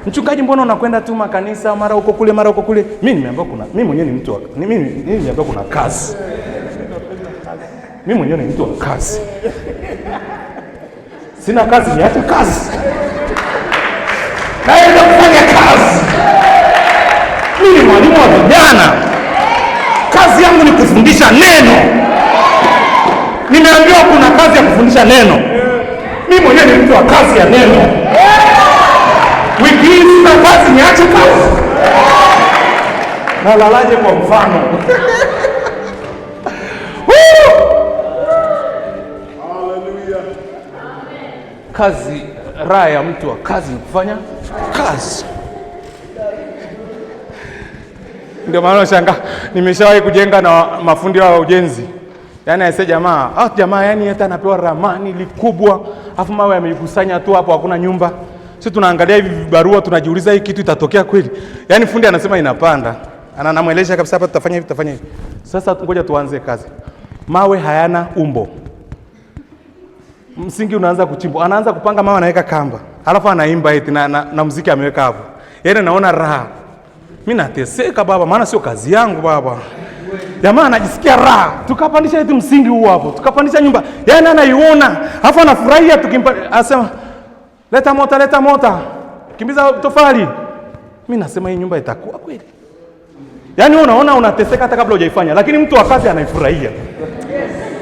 Mchungaji mbona unakwenda tu makanisa mara huko kule mara huko kule? Mimi nimeambiwa mimi mwenyewe ni mtu wa mimi nimeambiwa kuna kazi. Mimi mwenyewe ni mtu wa kazi. Sina kazi niache kazi. Naenda kufanya kazi. Mimi ni mwalimu wa vijana. Kazi yangu ni kufundisha neno. Nimeambiwa kuna kazi ya kufundisha neno. Mimi mwenyewe ni mtu wa kazi ya neno. Wiki hii sina kazi niache kazi. Na lalaje kwa mfano. Kazi, raha ya mtu wa kazi ni kufanya kazi. Ndio maana nashangaa nimeshawahi kujenga na mafundi wa ujenzi. Yaani aise jamaa yani hata anapewa ramani likubwa, afu mawe yamekusanya tu hapo hakuna nyumba. Sisi tunaangalia hivi barua tunajiuliza hii kitu itatokea kweli. Yaani fundi anasema inapanda. Anamweleza kabisa hapa tutafanya hivi tutafanya hivi. Sasa ngoja tuanze kazi. Mawe hayana umbo. Msingi unaanza kuchimbwa. Anaanza kupanga mawe anaweka kamba. Alafu anaimba eti na muziki ameweka hapo. Yaani naona raha. Mimi nateseka baba maana sio kazi yangu baba. Jamaa anajisikia raha. Tukapandisha eti msingi huu hapo. Tukapandisha nyumba. Yaani anaiona. Alafu anafurahia anasema leta mota. Kimbiza tofali. Mimi nasema hii nyumba itakuwa kweli. Yaani unaona unateseka hata kabla hujaifanya, lakini mtu wa kazi anaifurahia.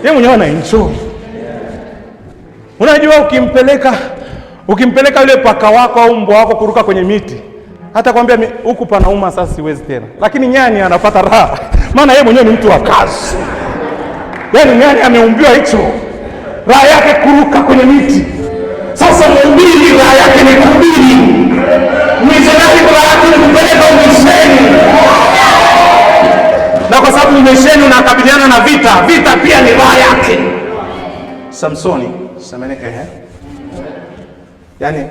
Yeye mwenyewe anaenjoy. Unajua ukimpeleka yule paka wako au mbwa wako kuruka kwenye miti, hata kwambia huku panauma sasa siwezi tena. Lakini nyani anapata raha. Maana yeye mwenyewe ni mtu wa kazi. Yaani nyani ameumbiwa hicho. Raha yake kuruka kwenye miti. Sasa mhubiri raha yake ni kuhubiri. Mishonari raha yake ni kupeleka umisheni. Na kwa sababu umesheni unakabiliana na vita pia ni raha yake. Samsoni, yaani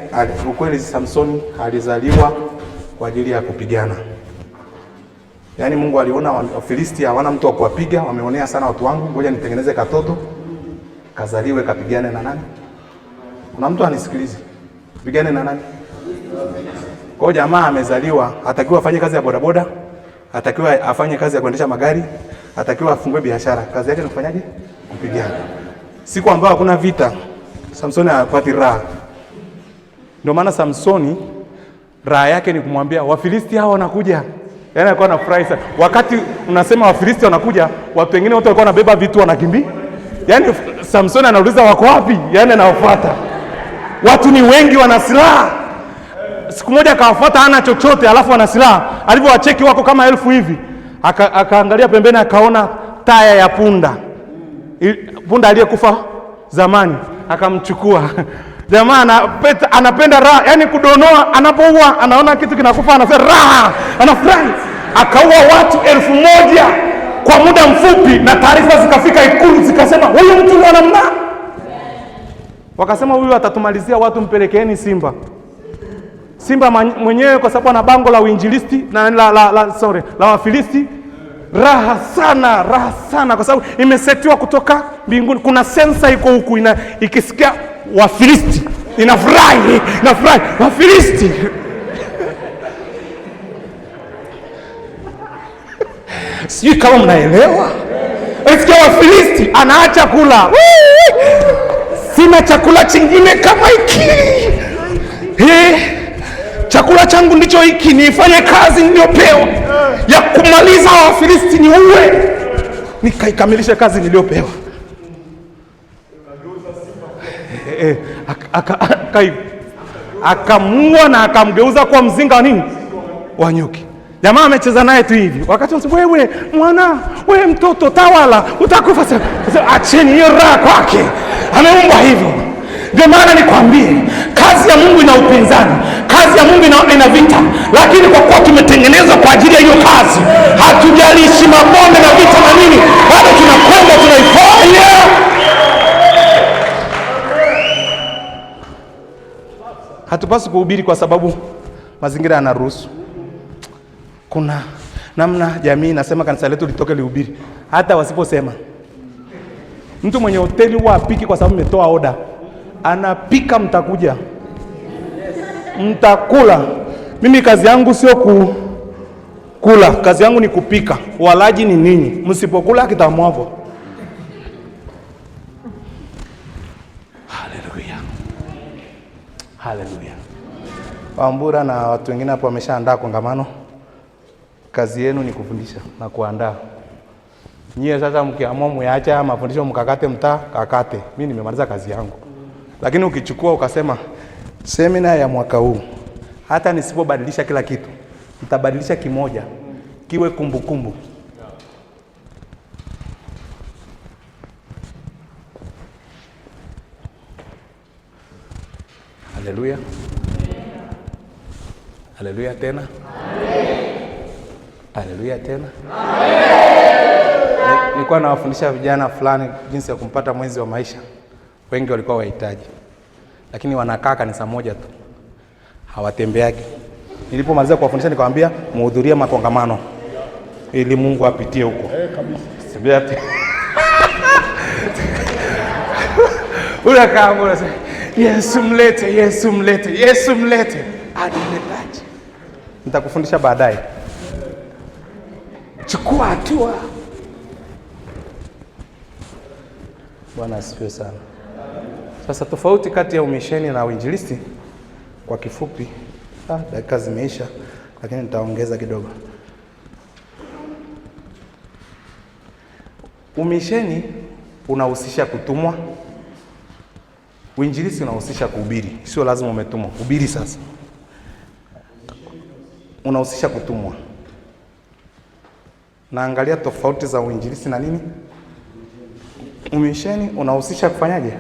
ukweli Samsoni alizaliwa kwa ajili ya kupigana. Yaani Mungu aliona Wafilisti hawana mtu wa kuwapiga, wameonea sana watu wangu, ngoja nitengeneze katoto kazaliwe kapigane na nani? Kuna mtu anisikilize. Pigane na nani? Kwa jamaa amezaliwa, atakiwa afanye kazi ya bodaboda, atakiwa afanye kazi ya kuendesha magari, atakiwa afungue biashara. Kazi yake ni kufanyaje? Kupigana. Siku ambayo hakuna vita, Samsoni hapati raha. Ndio maana Samsoni raha yake ni kumwambia Wafilisti hao wanakuja. Yaani alikuwa anafurahi sana. Wakati unasema Wafilisti wanakuja, watu wengine wote walikuwa wanabeba vitu wanakimbia. Yaani Samsoni anauliza wako wapi? Yaani anawafuata. Watu ni wengi wana silaha. Siku moja akawafuata hana chochote alafu ana silaha. Alipowacheki wako kama 1000 hivi. Akaangalia pembeni akaona taya ya punda. Punda aliyekufa zamani akamchukua. Jamaa anapenda raha, yani kudonoa, anapoua anaona kitu kinakufa anasema raha, anafurahi. Akaua watu 1000 kwa muda mfupi na taarifa zikafika Ikulu zikasema huyu mtu ni namna. Wakasema huyu atatumalizia watu, mpelekeeni Simba. Simba mwenyewe kwa sababu ana bango la uinjilisti na la Wafilisti. Raha sana kwa sababu imesetiwa kutoka mbinguni. Kuna sensa iko huku ikisikia Wafilisti inafurahi. Wafilisti sijui kama mnaelewa. Sikia, Wafilisti anaacha kula. Sina chakula chingine kama hiki. Chakula changu ndicho hiki, nifanye kazi niliyopewa ya kumaliza Wafilisti, niue, nikaikamilisha kazi niliyopewa. Akamua na akamgeuza kuwa mzinga wa nini? Wa nyuki. Jamaa amecheza naye tu hivi. Wakati wewe mwana, wewe mtoto tawala, utakufa sasa. Acheni hiyo raha kwake. Ameumbwa hivyo. Ndio maana nikwambie, kazi ya Mungu ina upinzani. Kazi ya Mungu ina vita. Lakini kwa kuwa tumetengenezwa kwa ajili ya hiyo kazi, hatujalishi mabonde na vita na nini, bado tunakwenda tunaifanya. Hatupaswi kuhubiri kwa sababu mazingira yanaruhusu. Kuna namna jamii inasema kanisa letu litoke lihubiri. Hata wasiposema. Mtu mwenye hoteli huwa apiki kwa sababu umetoa oda. Anapika, mtakuja. Mtakula. Mimi kazi yangu sio kula. Kazi yangu ni kupika. Walaji ni ninyi. Msipokula kitamwavo. Haleluya. Wambura na watu wengine hapo wameshaandaa kongamano. Kazi yenu ni kufundisha na kuandaa. Nyie sasa mkiamua muacha mafundisho mkakate mtaa, kakate. Mimi nimemaliza kazi yangu. Lakini ukichukua ukasema semina ya mwaka huu, hata nisipobadilisha kila kitu, nitabadilisha kimoja kiwe kumbukumbu. Haleluya. Haleluya tena. Haleluya tena. Nilikuwa nawafundisha vijana fulani jinsi ya kumpata mwenzi wa maisha. Wengi walikuwa wahitaji. Lakini wanakaa kanisa moja tu. Hawatembeagi. Nilipomaliza kuwafundisha nikamwambia muhudhurie makongamano ili Mungu apitie huko. Kabisa. Ule kama unasema Yesu mlete, Yesu mlete, Yesu mlete. Adiletaje? Nitakufundisha baadaye. Chukua hatua. Bwana asifiwe sana. Sasa tofauti kati ya umisheni na uinjilisti kwa kifupi, dakika zimeisha lakini nitaongeza kidogo. Umisheni unahusisha kutumwa. Uinjilisti unahusisha kuhubiri. Sio lazima umetumwa. Hubiri sasa. Unahusisha kutumwa. Naangalia tofauti za uinjilisti na nini? Umisheni unahusisha kufanyaje?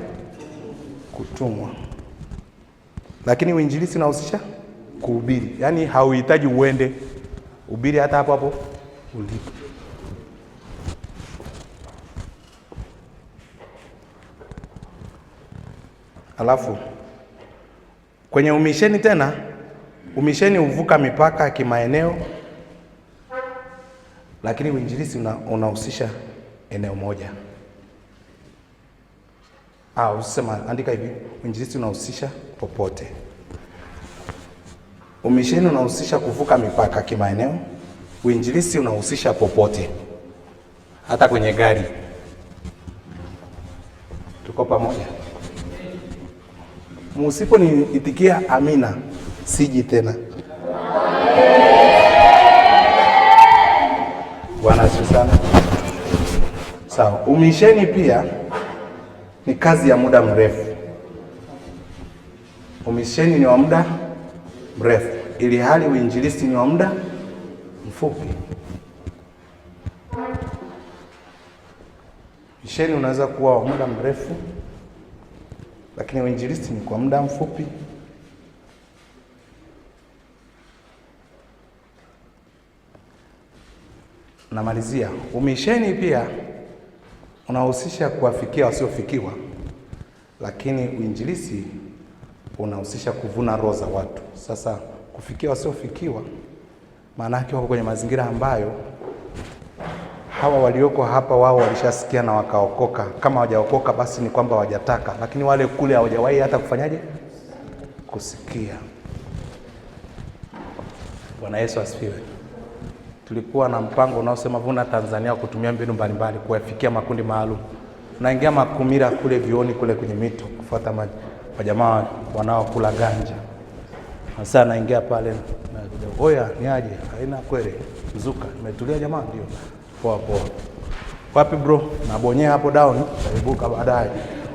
Kutumwa. Lakini uinjilisti unahusisha kuhubiri. Yaani hauhitaji uende. Hubiri hata hapo hapo ulipo. Alafu kwenye umisheni tena, umisheni huvuka mipaka ya kimaeneo, lakini uinjilisti unahusisha eneo moja. Usisema, andika hivi, uinjilisti unahusisha popote. Umisheni unahusisha kuvuka mipaka kimaeneo, uinjilisti unahusisha popote. Hata kwenye gari. Tuko pamoja? Musipo niitikia amina, siji tena. Bwana asifiwe sana. Sawa, umisheni pia ni kazi ya muda mrefu. Umisheni ni wa muda mrefu, ili hali uinjilisti ni wa muda mfupi. Misheni unaweza kuwa wa muda mrefu, lakini uinjilisti ni kwa muda mfupi. Namalizia, umisheni pia unahusisha kuwafikia wasiofikiwa, lakini uinjilisti unahusisha kuvuna roho za watu. Sasa kufikia wasiofikiwa, maana yake wako kwenye mazingira ambayo hawa walioko hapa wao walishasikia na wakaokoka. Kama hawajaokoka basi ni kwamba hawajataka, lakini wale kule hawajawahi hata kufanyaje? kusikia. Bwana Yesu asifiwe. Tulikuwa na mpango unaosema Vuna Tanzania kutumia mbinu mbalimbali kuwafikia makundi maalum. Naingia Makumira kule vioni kule kwenye mito kufuata majamaa wanaokula ganja. Sasa naingia pale na oya ni aje? Haina kweli. Mzuka. Nimetulia jamaa ndio. Poa. Wapi bro? Nabonyea hapo down, utaibuka baadaye.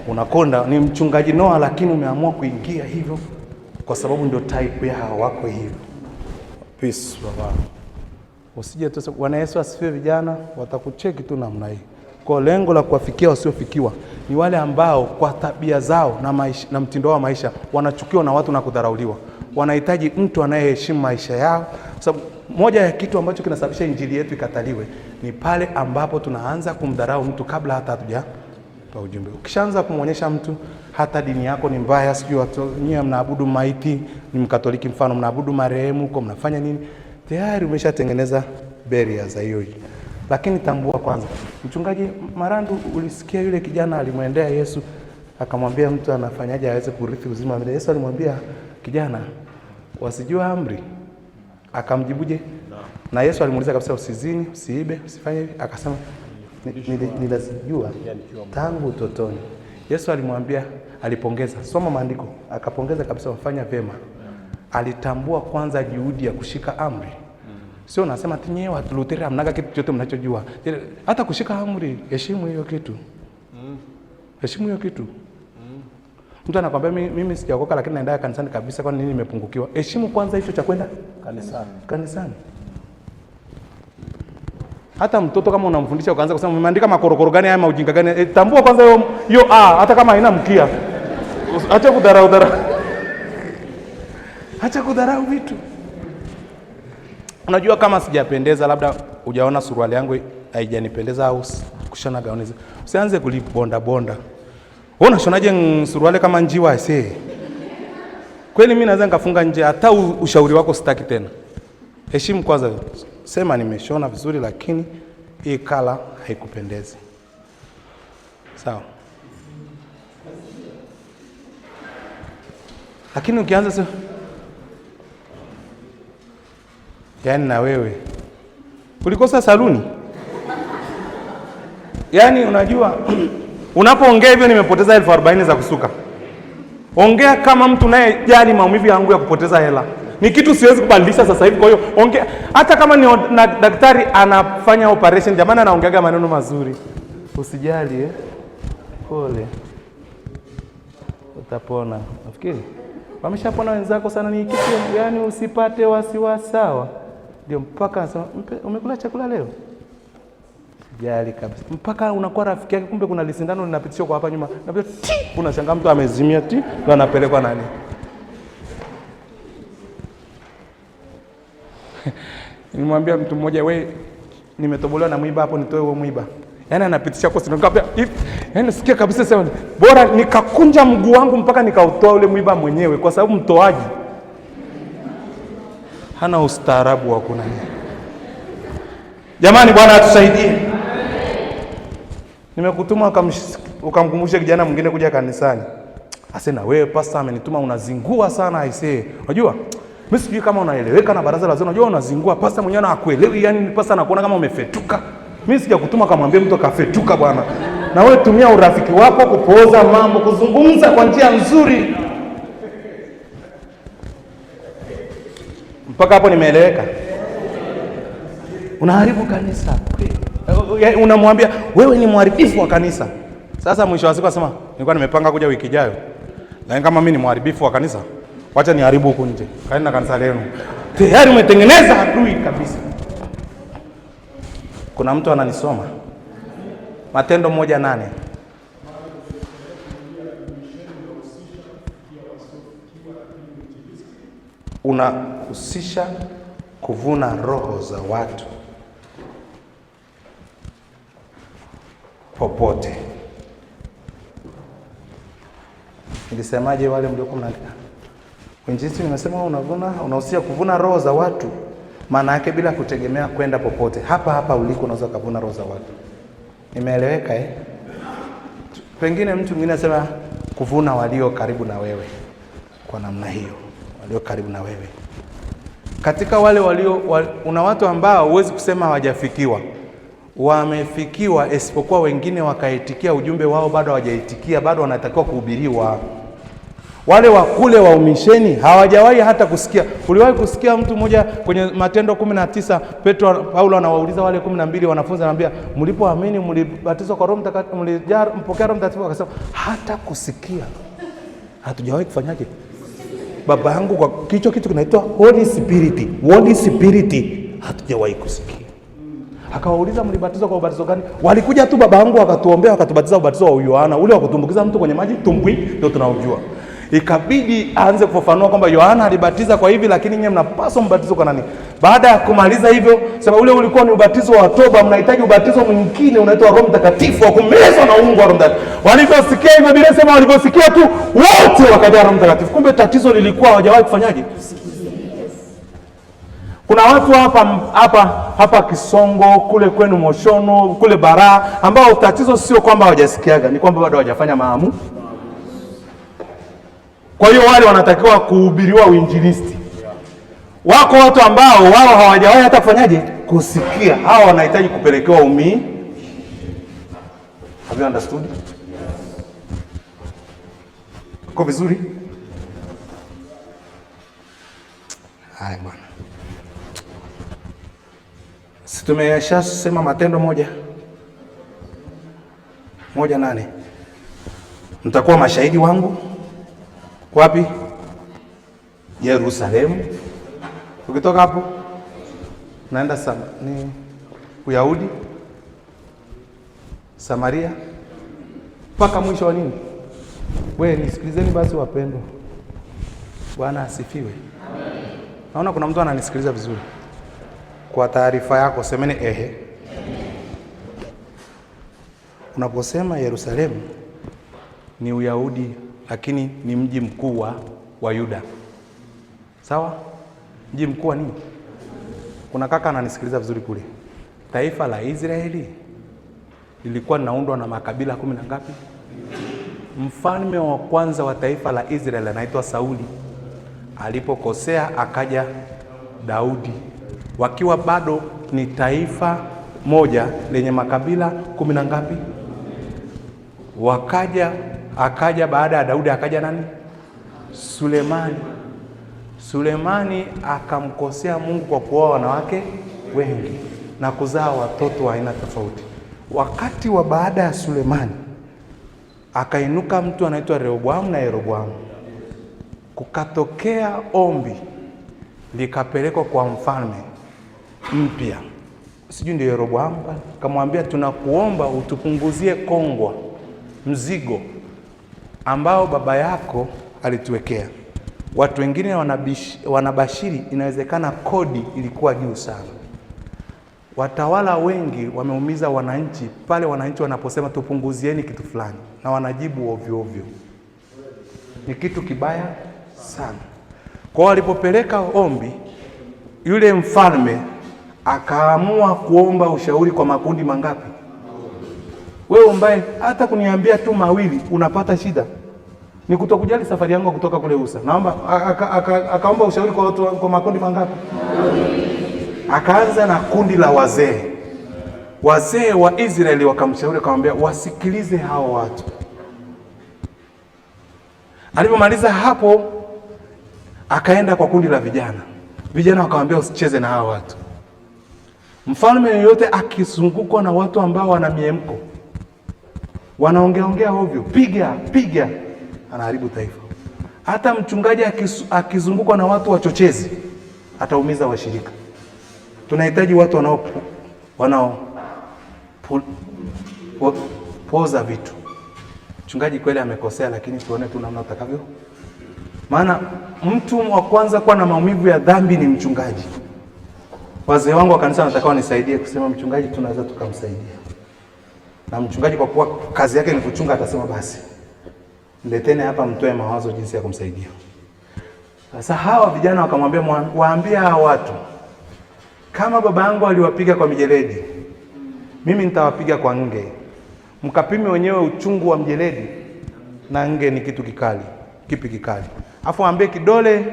Unakonda ni mchungaji Noah lakini umeamua kuingia hivyo kwa sababu ndio type yao wako hivyo. Peace baba. Usije tu Bwana Yesu asifiwe. Vijana watakucheki tu namna hii. Kwa lengo la kuwafikia wasiofikiwa ni wale ambao kwa tabia zao na maisha, na mtindo wa maisha wanachukiwa na watu na kudharauliwa. Wanahitaji mtu anayeheshimu maisha yao. Sababu moja ya kitu ambacho kinasababisha injili yetu ikataliwe ni pale ambapo tunaanza kumdharau mtu kabla hata hatujapa ujumbe. Ukishaanza kumwonyesha mtu hata dini yako ni mbaya, sijui watu nyinyi mnaabudu maiti, ni Mkatoliki mfano, mnaabudu marehemu huko, mnafanya nini? Tayari umeshatengeneza barriers za hiyo. Lakini tambua kwanza, mchungaji Marandu, ulisikia yule kijana alimwendea Yesu akamwambia mtu anafanyaje aweze kurithi uzima wa milele. Yesu alimwambia kijana, wasijua amri? Akamjibuje? Na Yesu alimuuliza kabisa, usizini, usiibe, usifanye hivi. Akasema nilazijua tangu utotoni. Yesu alimwambia, alipongeza, soma maandiko, akapongeza kabisa, wafanya vyema. Alitambua kwanza juhudi ya kushika amri. Sio nasema tinyewe watu Luteri hamnaga kitu chote mnachojua. Hata kushika amri, heshimu hiyo kitu. Heshimu hiyo kitu. Mtu anakuambia mimi sijaokoka lakini naenda kanisani kabisa, kwa nini nimepungukiwa? Heshimu kwanza hicho cha kwenda kanisani. Hata mtoto kama unamfundisha ukaanza kusema umeandika makorokoro gani haya maujinga gani, tambua kwanza hiyo hata kama haina mkia. Acha kudharau. Acha kudharau vitu. Unajua kama sijapendeza, labda hujaona suruali yangu haijanipendeza au kushona gauni, usianze kulibonda. Wewe unashonaje suruali kama njiwa ese? Kweli mimi naweza nikafunga nje, hata ushauri wako sitaki tena. Heshimu kwanza. Sema nimeshona vizuri lakini hii kala haikupendezi. Sawa? Lakini ukianza sasa, yaani na wewe ulikosa saluni. Yaani unajua unapoongea hivyo nimepoteza 40,000 za kusuka. Ongea kama mtu naye jali maumivu yangu ya kupoteza hela. Ni kitu siwezi kubadilisha sasa hivi, kwa hiyo ongea hata kama ni na daktari anafanya operation, jamani anaongeaga maneno mazuri. Usijali pole. Utapona. Nafikiri wameshapona wenzako sana, ni kitu yani usipate wasiwasi. Sawa? Ndio mpaka anasema umekula chakula leo? Jali kabisa. Mpaka unakuwa rafiki yake, kumbe kuna lisindano linapitishwa kwa hapa nyuma. Na unashangaa mtu amezimia na anapelekwa nani? Nilimwambia mtu mmoja, wewe nimetobolewa na mwiba hapo, nitoe huo mwiba. Yaani anapitisha kwa sindano kabla. Yaani sikia kabisa sema bora nikakunja mguu wangu mpaka nikautoa ule mwiba mwenyewe, kwa sababu mtoaji hana ustaarabu wa kuna nini. Jamani, Bwana atusaidie. Nimekutuma ukamkumbushe kijana mwingine kuja kanisani. Asema wewe pastor amenituma, unazingua sana aisee. Unajua? Mimi sijui kama unaeleweka na baraza la zao. Unajua unazingua, pastor mwenyewe anakuelewi, yani pastor anakuona kama umefetuka. Mimi sijakutuma kamwambia mtu kafetuka bwana. Na wewe tumia urafiki wako kupooza mambo, kuzungumza kwa njia nzuri. Mpaka hapo nimeeleweka? Unaharibu kanisa. Unamwambia wewe ni mharibifu wa kanisa. Sasa mwisho wa siku asema nilikuwa nimepanga kuja wiki ijayo, lakini kama mimi ni mharibifu wa kanisa, wacha niharibu huko nje. Kaeni na kanisa lenu. Tayari umetengeneza adui kabisa. Kuna mtu ananisoma Matendo 1:8. Unahusisha kuvuna roho za watu popote. Nilisemaje wale mlioko mnaandika? Injili nimesema unahusisha kuvuna roho za watu, maana yake bila kutegemea kwenda popote. Hapa uliko unaweza kuvuna roho za watu. Nimeeleweka Pengine mtu mwingine anasema kuvuna walio karibu na wewe. kwa namna hiyo, walio karibu na wewe. Katika wale una watu ambao huwezi kusema hawajafikiwa, wamefikiwa, isipokuwa wengine wakaitikia ujumbe wao, bado hawajaitikia, bado wanatakiwa kuhubiriwa. Wale wa kule wa umisheni hawajawahi hata kusikia. Uliwahi kusikia mtu mmoja kwenye Matendo 19, Paulo anawauliza wale 12 wanafunzi, anamwambia, mlipoamini mlibatizwa kwa Roho Mtakatifu, mpokea Roho Mtakatifu? Akasema hata kusikia hatujawahi kufanyaje? Baba yangu kwa kicho kitu kinaitwa Holy Spirit hatujawahi kusikia. Akawauliza, mlibatizwa kwa ubatizo gani? Walikuja tu baba yangu akatuombea, akatubatiza ubatizo wa Yohana, ule wa kutumbukiza mtu kwenye maji tumbwi, ndio tunaujua. Ikabidi aanze kufafanua kwamba Yohana alibatiza kwa hivi, lakini nyinyi mnapaswa mbatizo kwa nani? Baada ya kumaliza hivyo, sababu ule ulikuwa ni ubatizo wa toba, mnahitaji ubatizo mwingine unaitwa Roho Mtakatifu, wa kumezwa na ungu wa Roho Mtakatifu. Waliposikia hivyo, Biblia inasema waliposikia tu wote wakajaa Roho Mtakatifu. Kumbe tatizo lilikuwa hawajawahi kufanyaje? Kuna watu hapa Kisongo, kule kwenu Moshono, kule Bara, ambao tatizo sio kwamba hawajasikiaga, ni kwamba bado hawajafanya maamuzi. Kwa hiyo wale wanatakiwa kuhubiriwa uinjilisti. Wako watu ambao wao hawajawahi hata kufanyaje? Kusikia. Hao wanahitaji kupelekewa umii. Have you understood? Kwa vizuri? Haya bwana. Si tumeshasema Matendo 1:8. Mtakuwa mashahidi wangu. Wapi? Yerusalemu. Ukitoka hapo naenda ni Uyahudi, Samaria, mpaka mwisho wa nini? Nisikilizeni basi wapendwa. Bwana asifiwe. Amen. Naona kuna mtu ananisikiliza vizuri. Kwa taarifa yako semeni ehe. Unaposema Yerusalemu ni Uyahudi, lakini ni mji mkuu wa Yuda. Sawa? Mji mkuu wa nini? Kuna kaka ananisikiliza vizuri kule. Taifa la Israeli lilikuwa linaundwa na makabila 10 na ngapi? Mfalme wa kwanza wa taifa la Israeli anaitwa Sauli. Alipokosea akaja Daudi. Wakiwa bado ni taifa moja lenye makabila 10 na ngapi? Akaja baada ya Daudi akaja nani? Sulemani akamkosea Mungu kwa kuoa wanawake wengi na kuzaa watoto wa aina tofauti. Wakati wa baada ya Sulemani akainuka mtu anaitwa Rehoboamu na Yeroboamu. Kukatokea ombi likapelekwa kwa mfalme mpya. Sijui ndio Yeroboamu, akamwambia tunakuomba utupunguzie kongwa, mzigo ambao baba yako alituwekea. Watu wengine wanabashiri inawezekana kodi ilikuwa juu sana. Watawala wengi wameumiza wananchi pale wananchi wanaposema tupunguzieni kitu fulani, na wanajibu ovyo ovyo. Ni kitu kibaya sana. Kwa walipopeleka ombi, yule mfalme akaamua kuomba ushauri kwa makundi mangapi? Wewe ambaye hata kuniambia tu mawili unapata shida. Ni kutokujali safari yangu kutoka kule Usa. Naomba akaomba ushauri kwa makundi mangapi? Akaanza na kundi la wazee. Wazee wa Israeli wakamshauri, akamwambia wasikilize hao watu. Alipomaliza hapo akaenda kwa kundi la vijana. Vijana wakamwambia usicheze na hao watu. Mfalme yoyote akizungukwa na watu ambao wana miemko, wanaongea ovyo, piga, anaharibu taifa. Hata mchungaji akizungukwa na watu wachochezi ataumiza washirika. Tunahitaji watu poza vitu. Mchungaji kweli amekosea, lakini tuone tu namna utakavyo. Maana mtu wa kwanza kuwa na maumivu ya dhambi ni mchungaji. Wazee wangu wa kanisa wanataka wanisaidie kusema mchungaji tunaweza tukamsaidia. Na mchungaji kwa kuwa kazi yake ni kuchunga atasema basi leteni hapa mtoe mawazo jinsi ya kumsaidia. Sasa hawa vijana wakamwambia waambie hawa watu kama baba yangu aliwapiga kwa mijeledi, mimi nitawapiga kwa nge. Mkapime wenyewe uchungu wa mjeledi na nge ni kitu kikali. Kipi kikali? Afu ambie kidole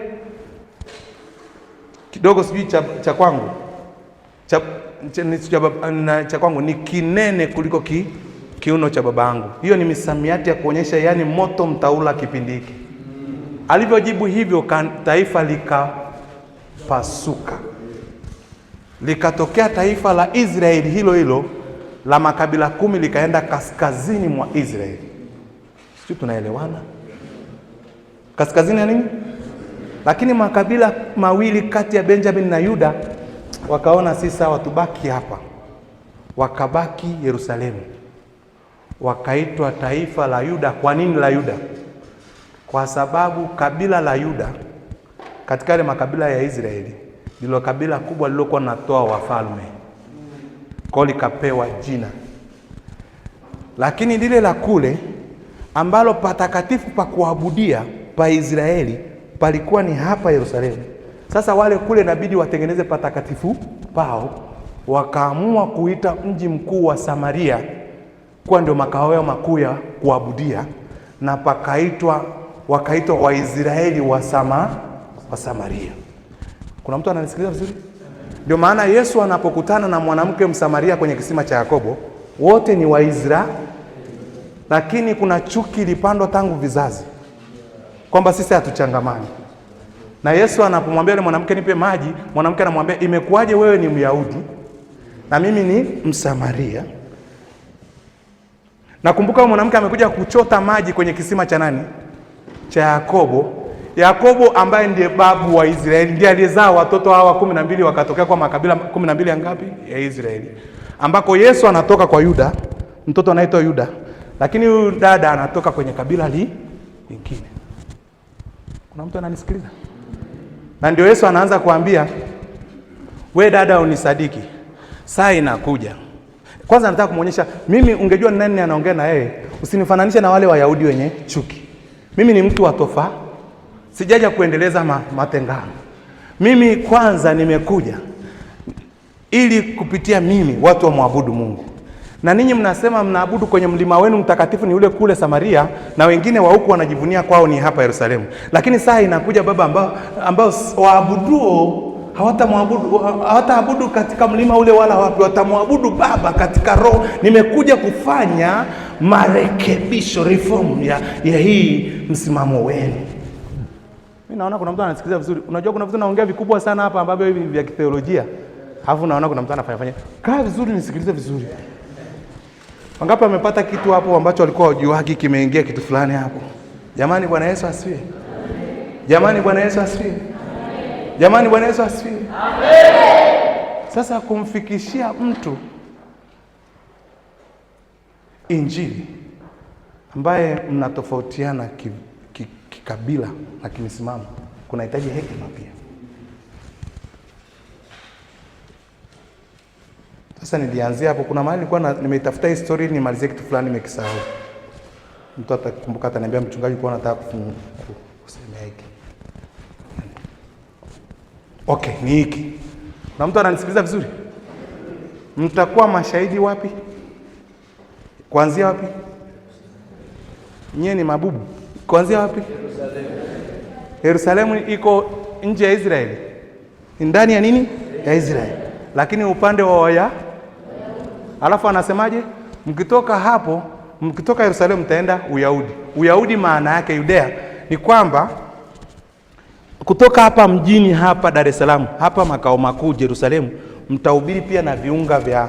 kidogo sijui cha kwangu cha kwangu ni kinene kuliko kiuno cha babangu. Hiyo ni misamiati ya kuonyesha yani moto mtaula kipindi hiki. Alivyojibu hivyo, taifa likapasuka. Likatokea taifa la Israeli hilo la makabila 10 likaenda kaskazini mwa Israeli. Sisi tunaelewana? Kaskazini ya nini? Lakini makabila mawili kati ya Benjamin na Yuda wakaona si sawa, tubaki hapa. Wakabaki Yerusalemu. Wakaitwa taifa la Yuda. Kwa nini la Yuda? Kwa sababu kabila la Yuda katika yale makabila ya Israeli ndilo kabila kubwa lilokuwa natoa wafalme. Kwa likapewa jina. Lakini lile la kule ambalo patakatifu pa kuabudia pa Israeli palikuwa ni hapa Yerusalemu. Sasa wale kule inabidi watengeneze patakatifu pao, wakaamua kuita mji mkuu wa Samaria kuwa ndio makao yao makuu ya kuabudia, na wakaitwa Waisraeli wa Samaria. Kuna mtu ananisikiliza vizuri? Ndio maana Yesu anapokutana na mwanamke Msamaria kwenye kisima cha Yakobo, wote ni Waisraeli, lakini kuna chuki ilipandwa tangu vizazi kwamba sisi hatuchangamani. Na Yesu anapomwambia yule mwanamke nipe maji, mwanamke anamwambia imekuwaje wewe ni Myahudi na mimi ni Msamaria? Nakumbuka mwanamke amekuja kuchota maji kwenye kisima cha nani? Cha Yakobo. Yakobo ambaye ndiye babu wa Israeli, ndiye aliyezaa watoto hawa 12 wakatokea kwa makabila 12 ya ngapi? Ya Israeli. Ambako Yesu anatoka kwa Yuda, mtoto anaitwa Yuda, lakini huyu dada anatoka kwenye kabila lingine. Kuna mtu ananisikiliza? Na ndio Yesu anaanza kuambia, we dada unisadiki, saa inakuja. Kwanza nataka kumuonyesha mimi, ungejua nani anaongea na yeye, usinifananishe na wale Wayahudi wenye chuki. Mimi ni mtu wa tofauti. Sijaja kuendeleza matengano. Mimi kwanza nimekuja ili kupitia mimi watu wamwabudu Mungu. Na ninyi mnasema mnaabudu kwenye mlima wenu mtakatifu ni ule kule Samaria, na wengine wa huku wanajivunia kwao ni hapa Yerusalemu. Lakini saa inakuja Baba ambao waabuduo hawataabudu katika mlima ule wala wapi, watamwabudu Baba katika roho. Nimekuja kufanya marekebisho, reform ya hii msimamo wenu. Mimi naona kuna mtu anasikiliza vizuri. Unajua kuna vitu naongea vikubwa sana hapa ambavyo hivi vya kitheolojia. Alafu naona kuna mtu anafanya. Kaa vizuri nisikilize vizuri. Wangapi wamepata kitu hapo ambacho walikuwa wajuagi kimeingia kitu fulani hapo? Jamani Bwana Yesu asifiwe. Jamani Bwana Yesu asifiwe. Jamani Bwana Yesu asifiwe. Amen. Sasa kumfikishia mtu Injili ambaye mnatofautiana kikabila na kimisimamo, kunahitaji hekima pia. Sasa nilianzia hapo. Kuna mahali nilikuwa nimeitafuta historia nimalizie kitu fulani nimekisahau. Mtu atakumbuka ataniambia mchungaji kwa nataka kusema hiki. Okay, ni hiki. Na mtu ananisikiliza vizuri? Mtakuwa mashahidi wapi? Kuanzia wapi? Nyie ni mabubu. Kuanzia wapi? Yerusalemu iko nje ya Israeli. Ndani ya nini? Ya Israeli. Lakini upande wa Waya. Alafu anasemaje? Mkitoka hapo, mkitoka Yerusalemu mtaenda Uyahudi. Uyahudi maana yake Yudea ni kwamba kutoka hapa mjini hapa Dar es Salaam, hapa makao makuu Yerusalemu, mtahubiri pia na viunga vya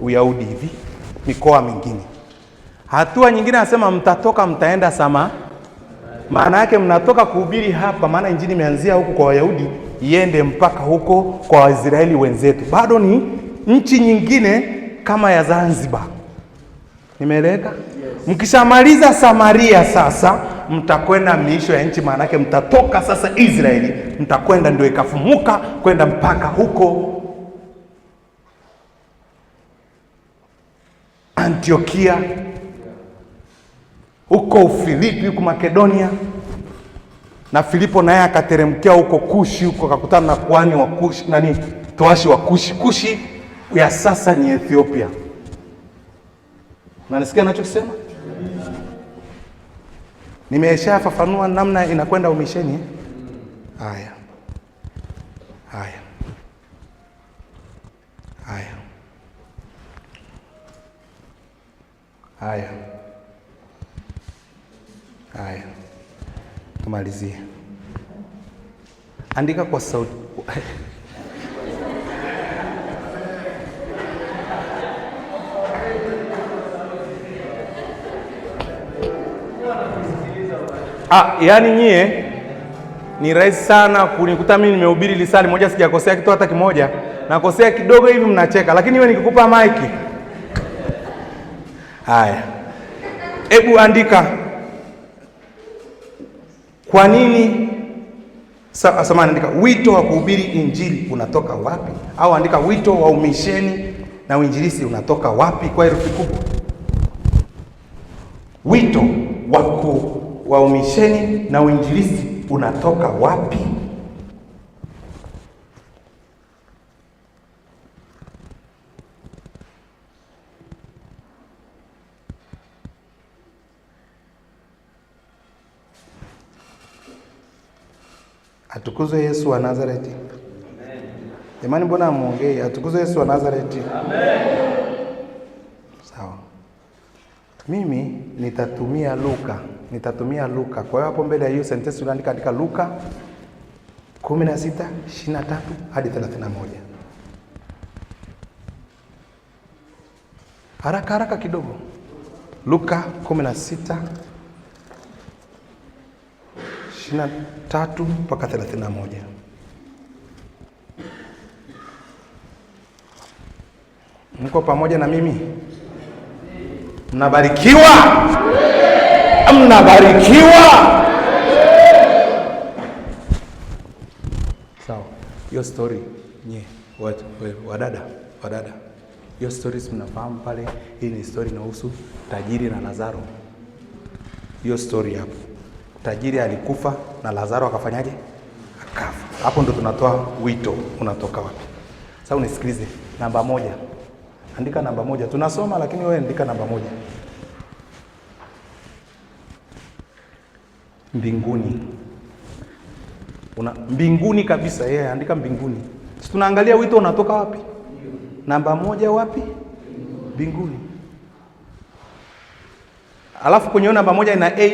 Uyahudi hivi, mikoa mingine. Hatua nyingine anasema mtatoka mtaenda maana yake mnatoka kuhubiri hapa, maana injili imeanzia huku kwa Wayahudi iende mpaka huko kwa Waisraeli wenzetu. Bado ni nchi nyingine kama ya Zanzibar. Nimeeleka? Yes. Mkishamaliza Samaria sasa mtakwenda miisho ya nchi, maana yake mtatoka sasa Israeli, mtakwenda ndio ikafumuka kwenda mpaka huko Antiokia, huko Ufilipi, huko Makedonia. Na Filipo naye akateremkia huko Kushi, huko akakutana na kuhani wa Kushi, towashi wa Kushi. Kushi ya sasa ni Ethiopia. Unanisikia ninachosema? Nimeshafafanua namna inakwenda umisheni. Haya. Tumalizie. Andika kwa sauti. Yaani nyie ni rahisi sana kunikuta mimi nimehubiri lisali moja sijakosea kitu hata kimoja. Nakosea kidogo hivi mnacheka, lakini wewe nikikupa maiki. Haya. Hebu andika. Kwa nini andika wito wa kuhubiri injili unatoka wapi? Au andika wito wa umisheni na uinjilisti unatoka wapi kwa herufi kubwa. Wito wa umisheni na uinjilisti unatoka wapi? Atukuzwe Yesu wa Nazareti. Amen. Jamani, mbona muongee? Atukuzwe Yesu wa Nazareti. Amen. Sawa. Mimi nitatumia Luka. Kwa hiyo hapo mbele ya hiyo sentence unaandika katika Luka 16:23 hadi 31. Haraka kidogo. Luka 16:23 mpaka 31. Mko pamoja na mimi? Mnabarikiwa? Sawa. Hiyo story wadada. Hiyo stories mnafahamu pale, hii ni story inahusu tajiri na Lazaro. Hiyo story hapo. Tajiri alikufa na Lazaro akafanyaje? Akafa. Hapo ndo tunatoa wito unatoka wapi. Sasa unisikilize. Namba 1. Andika namba 1. Tunasoma lakini wewe andika namba 1. Mbinguni. Mbinguni kabisa, yeye andika mbinguni. Sisi tunaangalia wito unatoka wapi? Namba 1 wapi? Mbinguni. Alafu kwenye namba 1 ina A,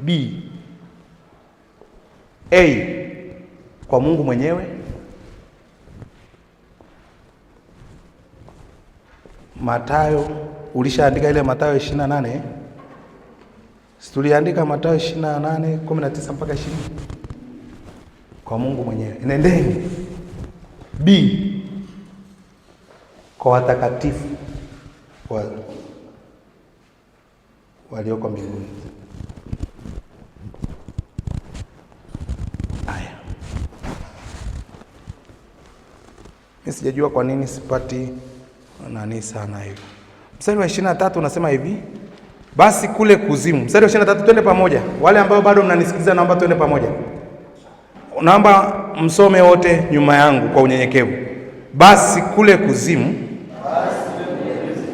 B. A kwa Mungu mwenyewe. Mathayo, ulishaandika ile Mathayo 28? Tuliandika Mathayo 28:19 mpaka 20. Kwa Mungu mwenyewe. Nendeni. B kwa watakatifu walioko mbinguni. Haya. Mimi sijajua kwa nini sipati nani sana hivi. Mstari wa 23 unasema hivi, basi kule kuzimu. Mstari wa 23, twende pamoja. Wale ambao bado mnanisikiliza naomba twende pamoja. Naomba msome wote nyuma yangu kwa unyenyekevu. Basi kule kuzimu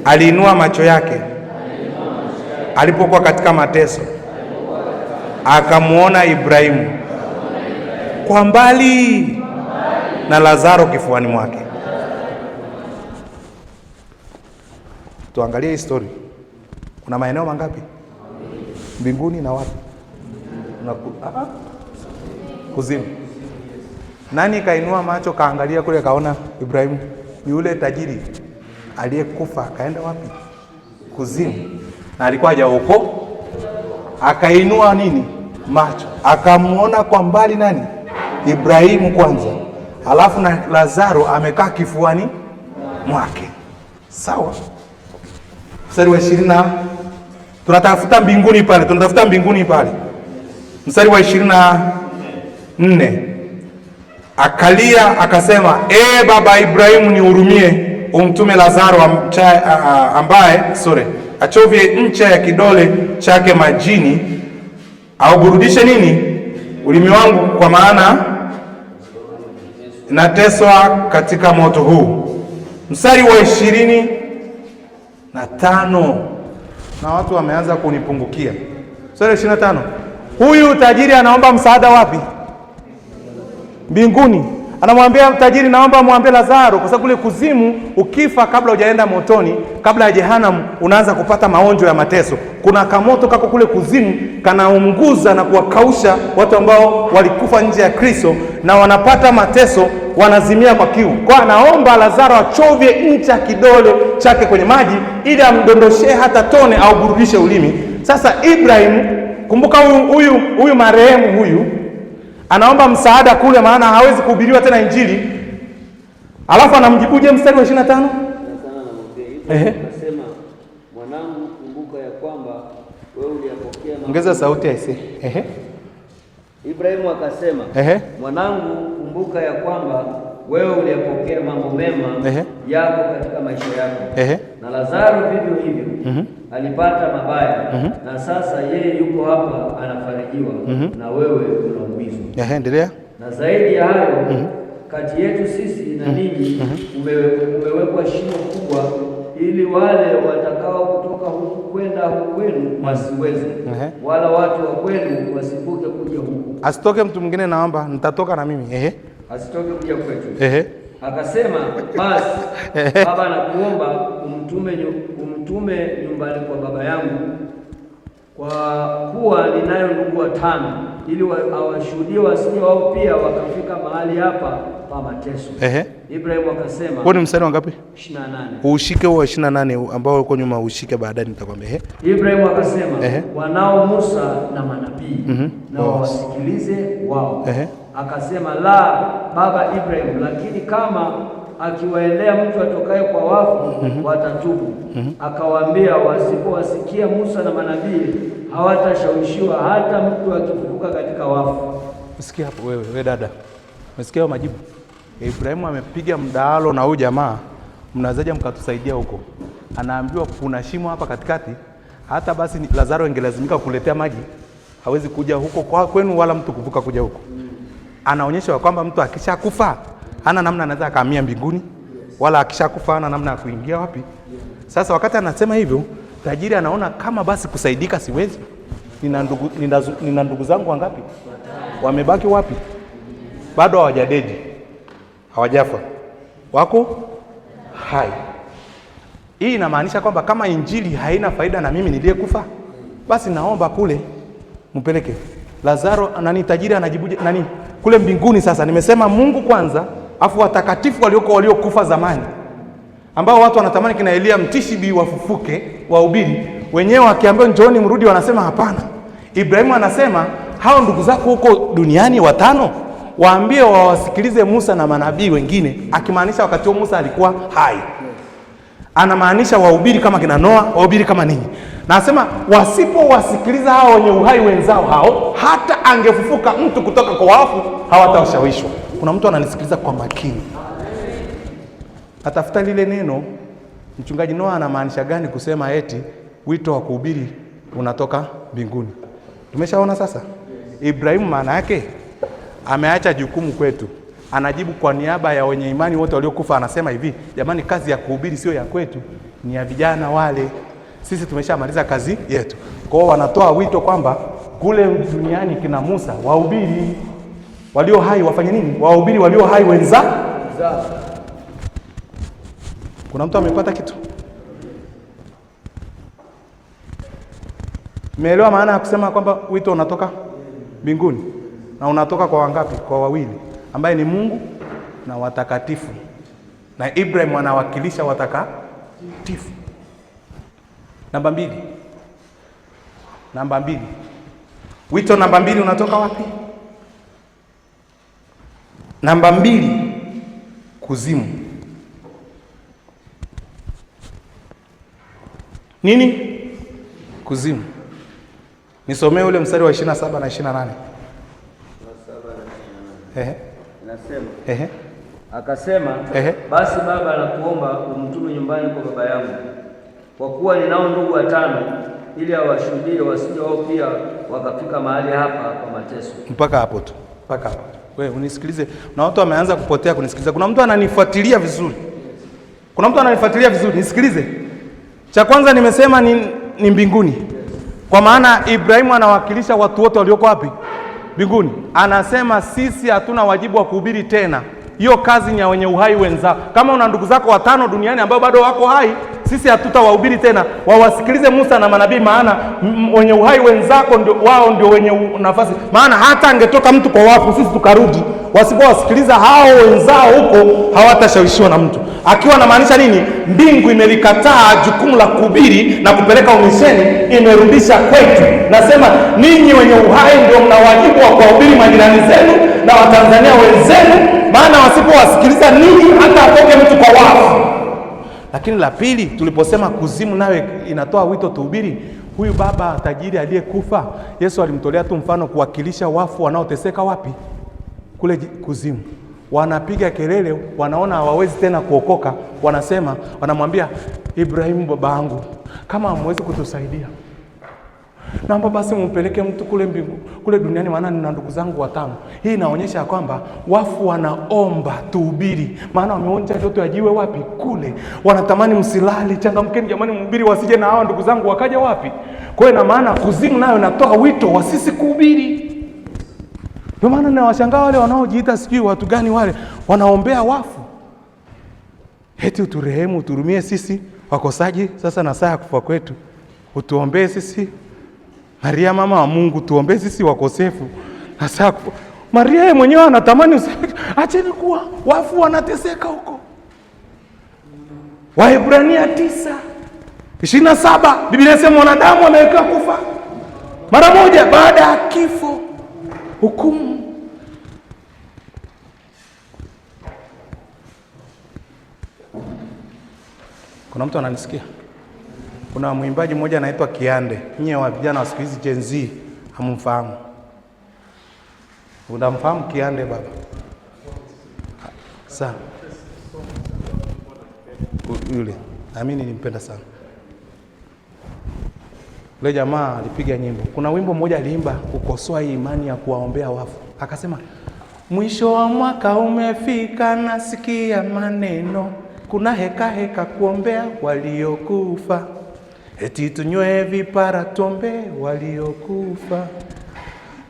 aliinua macho yake alipokuwa katika mateso, akamuona Ibrahimu kwa mbali na Lazaro kifuani mwake. Tuangalie hii story. Kuna maeneo mangapi? Mbinguni na wapi? Kuzimu. Nani kainua macho kaangalia kule kaona Ibrahimu? Yule tajiri aliyekufa kaenda wapi? Kuzimu. Na alikuwa hajaokoka. Akainua nini? Macho. Akamuona kwa mbali nani? Ibrahimu kwanza. Alafu na Lazaro amekaa kifuani mwake. Sawa? Mstari wa 20 tunatafuta mbinguni pale. Mstari wa 24. Akalia akasema, baba Ibrahimu nihurumie, umtume Lazaro achovye ncha ya kidole chake majini, au burudishe nini? Ulimi wangu, kwa maana nateswa katika moto huu. Mstari wa 25 na watu wameanza kunipungukia. Mstari wa 25. Huyu tajiri anaomba msaada wapi? Mbinguni. Anamwambia tajiri, naomba muambie Lazaro, kwa sababu kule kuzimu ukifa kabla hujaenda motoni, kabla ya jehanamu, unaanza kupata maonjo ya mateso. Kuna kamoto kako kule kuzimu kanaunguza na kuwakausha watu ambao walikufa nje ya Kristo, na wanapata mateso, wanazimia kwa kiu. Kwa anaomba Lazaro achovye ncha kidole chake kwenye maji ili amdondoshee hata tone au burudishe ulimi. Sasa Ibrahim, kumbuka huyu marehemu huyu anaomba msaada kule, maana hawezi kuhubiriwa tena Injili. Alafu anamjibuje mstari wa 25? Akasema, mwanangu, kumbuka ya kwamba wewe uliyapokea. Ongeza sauti aise. Ibrahimu akasema, mwanangu, kumbuka ya kwamba wewe uliyapokea mambo mema yako katika maisha yako. Na Lazaro vivyo hivyo alipata mabaya, na sasa yeye yuko hapa anafarijiwa, na wewe unaumizwa. Endelea. Na zaidi ya hayo, kati yetu sisi na ninyi umewekwa shimo kubwa, ili wale watakao kutoka huku kwenda huku kwenu wasiweze, wala watu wa kwenu wasivuke kuja huku. Asitoke mtu mwingine, naomba nitatoka na mimi. Asitoke kuja kwetu. Akasema, basi baba, nakuomba umtume nyumbani kwa baba yangu, kwa kuwa ninayo ndugu 5, ili awashuhudie, wasije wao pia wakafika mahali hapa pa mateso. Ibrahimu akasema, huo ni mstari wangapi? 28. Ushike huo 28 ambao uko nyuma, ushike baadaye nitakwambia. Ibrahimu akasema, wanao Musa na manabii, na wasikilize wao. Akasema, la baba Ibrahimu, lakini kama akiwaendea mtu atokaye kwa wafu watatubu. Akawaambia, wasipowasikia Musa na manabii hawatashawishiwa, hata mtu akifufuka katika wafu. Usikia hapo wewe dada, umesikia majibu? Ibrahimu amepiga mdahalo na huyu jamaa, mnawezaje mkatusaidia huko? Anaambiwa kuna shimo hapa katikati, hata basi Lazaro ingelazimika kuletea maji, hawezi kuja huko kwa kwenu, wala mtu kuvuka kuja huko. Anaonyesha kwamba mtu akishakufa hana namna anaweza akahamia mbinguni, wala akishakufa hana namna ya kuingia wapi. Sasa wakati anasema hivyo, tajiri anaona kama basi kusaidika siwezi. Nina ndugu zangu wangapi? Wamebaki wapi? Bado hawajadedi, hawajafa, wako hai. Hii inamaanisha kwamba kama Injili haina faida na mimi niliyekufa, basi naomba kule mpeleke Lazaro. Tajiri anajibuje kule mbinguni? Sasa nimesema Mungu kwanza, afu watakatifu waliokufa zamani, ambao watu wanatamani kina Elia Mtishibi wafufuke wahubiri, wenyewe wakiambiwa njooni mrudi wanasema hapana. Ibrahimu anasema hao ndugu zako huko duniani 5 waambie wawasikilize Musa na manabii wengine, akimaanisha wakati huo Musa alikuwa hai. Anamaanisha wahubiri kama kina Noa, wahubiri kama ninyi. Na anasema wasipowasikiliza hao wenye uhai wenzao hao, hata angefufuka mtu kutoka kwa wafu hawatashawishwa. Kuna mtu ananisikiliza kwa makini. Atafuta lile neno mchungaji Noa anamaanisha gani kusema eti wito wa kuhubiri unatoka mbinguni. Tumeshaona sasa. Ibrahimu maana yake ameacha jukumu kwetu. Anajibu kwa niaba ya wenye imani wote waliokufa, anasema hivi, jamani, kazi ya kuhubiri sio ya kwetu, ni ya vijana wale. Sisi tumeshamaliza kazi yetu. Kwa hiyo wanatoa wito kwamba kule duniani kina Musa wahubiri walio hai wafanye nini? Wahubiri walio hai wenzao. Kuna mtu amepata kitu? Umeelewa maana ya kusema kwamba wito unatoka mbinguni? Na unatoka kwa wangapi? Kwa wawili, ambaye ni Mungu na watakatifu. Na Ibrahim anawakilisha watakatifu. Namba 2. Wito namba 2 unatoka wapi? Namba 2, kuzimu. Nini? Kuzimu. Nisomee ule mstari wa 27 na 28. Inasema, akasema, basi baba, nakuomba umtume nyumbani kwa baba yangu, kwa kuwa ninao ndugu 5, ili awashuhudie, wasije wao pia wakafika mahali hapa kwa mateso. Mpaka hapo tu. Wewe unisikilize. Na watu wameanza kupotea kunisikiliza. Kuna mtu ananifuatilia vizuri. Nisikilize. Cha kwanza nimesema ni mbinguni. Kwa maana Ibrahimu anawakilisha watu wote walioko wapi? Mbinguni. Anasema sisi hatuna wajibu wa kuhubiri tena. Hiyo kazi ni ya wenye uhai wenzao. Kama una ndugu zako 5 duniani ambao bado wako hai, sisi hatutawahubiri tena. Wawasikilize Musa na manabii, maana wenye uhai wenzako ndio wao ndio wenye nafasi. Maana hata angetoka mtu kwa wafu sisi tukarudi, wasipowasikiliza hao wenzao huko hawatashawishiwa na mtu. Akiwa anamaanisha nini? Mbingu imelikataa jukumu la kuhubiri na kupeleka umisheni, imerudisha kwetu. Nasema ninyi wenye uhai ndio mna wajibu wa kuhubiri majirani zenu na Watanzania wenzenu, maana wasipowasikiliza ninyi hata atoke mtu kwa wafu. Lakini la pili, tuliposema kuzimu nawe inatoa wito tuhubiri, huyu baba tajiri aliyekufa, Yesu alimtolea tu mfano kuwakilisha wafu wanaoteseka wapi? Kule kuzimu. Wanapiga kelele, wanaona hawawezi tena kuokoka, wanamwambia Ibrahimu babangu, kama hamwezi kutusaidia, naomba basi mumpeleke mtu kule duniani, maana nina ndugu zangu 5. Hii inaonyesha kwamba wafu wanaomba tuhubiri, maana wameonja joto ya jiwe wapi? Kule. Wanatamani msilali, changamkeni jamani, mhubiri, wasije na hao ndugu zangu wakaja wapi? Kwa hiyo na maana kuzimu nayo inatoa wito wa sisi kuhubiri. Ndio maana ninawashangaa wale wanaojiita sijui watu gani wale wanaombea wafu. Eti uturehemu, uturumie sisi wakosaji sasa na saa ya kufa kwetu. Utuombee sisi Maria mama wa Mungu, tuombee sisi wakosefu na saa kufa. Maria yeye mwenyewe anatamani acheni kuwa wafu wanateseka huko. Waebrania 9:27 Biblia inasema wanadamu wamewekwa kufa mara moja, baada ya kifo hukumu. Kuna mtu ananisikia? Kuna mwimbaji mmoja anaitwa Kiande. Nyie wa vijana wa siku hizi Gen Z hamumfahamu. Unamfahamu Kiande baba? Sawa. Yule. Naamini nilimpenda sana. Yule jamaa alipiga nyimbo. Kuna wimbo mmoja aliimba kukosoa hii imani ya kuwaombea wafu. Akasema, mwisho wa mwaka umefika, nasikia maneno, kuna heka kuombea waliokufa. Eti tunywe vipara tuombe waliokufa.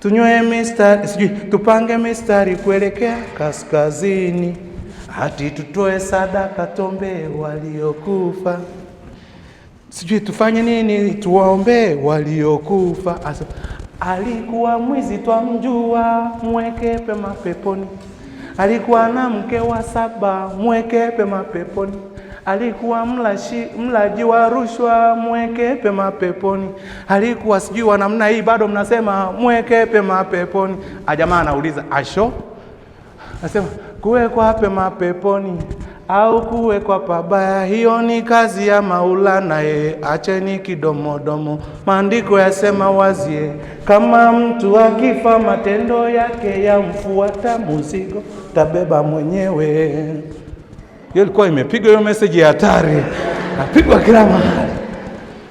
Tunywe mistari, tupange mistari kuelekea kaskazini. Hati tutoe sadaka tuombe waliokufa. Tufanye nini tuwaombe waliokufa. Alikuwa mwizi twamjua, mweke pema peponi. Alikuwa na mke wa 7, mweke pema peponi. Alikuwa mlaji wa rushwa, mweke pema peponi. Alikuwa sijui wa namna hii, bado mnasema mweke pema peponi. Jamaa anauliza, asho? Anasema kuwekwa pema peponi au kuwekwa pabaya, hiyo ni kazi ya Maulana, acheni kidomodomo. Maandiko yasema wazi, kama mtu akifa matendo yake yamfuata, mzigo tabeba mwenyewe. Hiyo ilikuwa imepigwa hiyo message ya hatari. Napigwa kila mahali.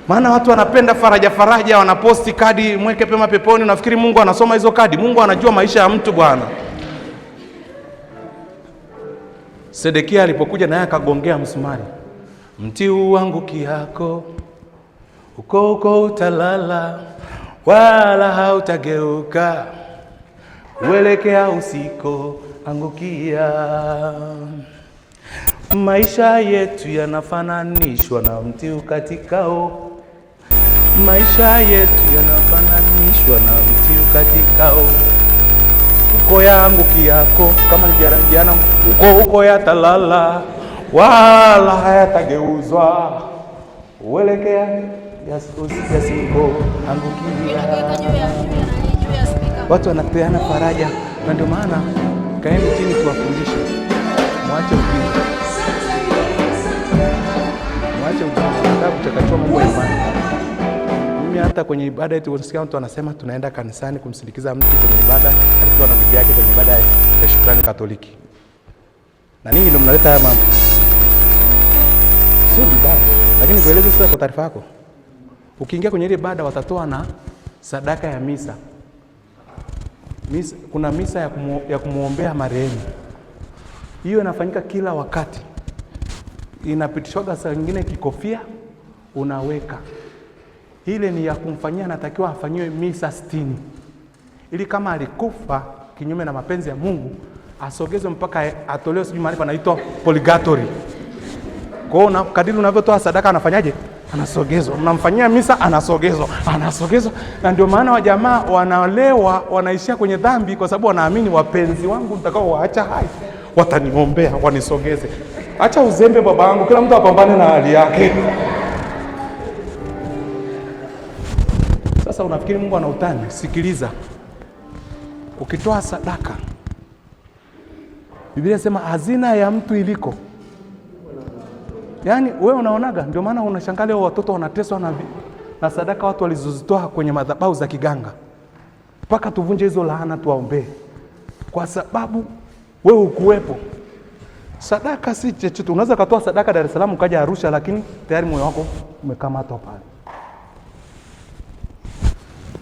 Maana watu wanapenda faraja, wanaposti kadi mweke pema peponi. Nafikiri Mungu anasoma hizo kadi. Mungu anajua maisha ya mtu bwana. Sedekia alipokuja naye akagongea msumari. Mti uangukiako, uko utalala, wala hautageuka, uelekea usiko angukia. Maisha yetu yanafananishwa na mti ukatikao. Maisha yetu yanafananishwa na mti ukatikao. Uko yaangukiako, kama jana uko yatalala, wala hayatageuzwa, uelekea yasiko angukia. Watu wanapeana faraja, na ndio maana kaeni chini tuwafundishe. Mwache ujinga. Nataka kuchakachua mambo ya imani. Mimi hata kwenye ibada yetu unasikia mtu anasema tunaenda kanisani kumsindikiza mtu kwenye ibada, alikuwa na bibi yake kwenye ibada ya shukrani Katoliki. Na ninyi ndio mnaleta haya mambo. Sio vibaya, lakini kueleza sasa kwa taarifa yako. Ukiingia kwenye ile ibada watatoa na sadaka ya misa. Kuna misa ya kumuombea marehemu. Hiyo inafanyika kila wakati. Inapitishwaga saa nyingine kikofia unaweka. ile ni ya kumfanyia, anatakiwa afanyiwe misa 60. Ili kama alikufa kinyume na mapenzi ya Mungu, asogezwe mpaka atolewe sijui mahali panaitwa purgatory. Kwa hiyo kadiri unavyotoa sadaka anafanyaje? Anasogezwa. Mnamfanyia misa, anasogezwa. Na ndio maana wajamaa wanalewa, wanaishia kwenye dhambi, kwa sababu wanaamini wapenzi wangu nitakao waacha hai wataniombea, wanisogeze. Acha uzembe baba yangu, kila mtu apambane na hali yake. Sasa unafikiri Mungu ana utani? Sikiliza. Ukitoa sadaka, Biblia inasema hazina ya mtu iliko. Yaani wewe unaonaga, ndio maana unashangaa watoto wanateswa na sadaka watu walizozitoa kwenye madhabahu za kiganga. Mpaka tuvunje hizo laana, tuwaombee. Kwa sababu wewe ukuwepo. Sadaka si chochote. Unaweza kutoa sadaka Dar es Salaam ukaja Arusha, lakini tayari moyo wako umekamatwa pale.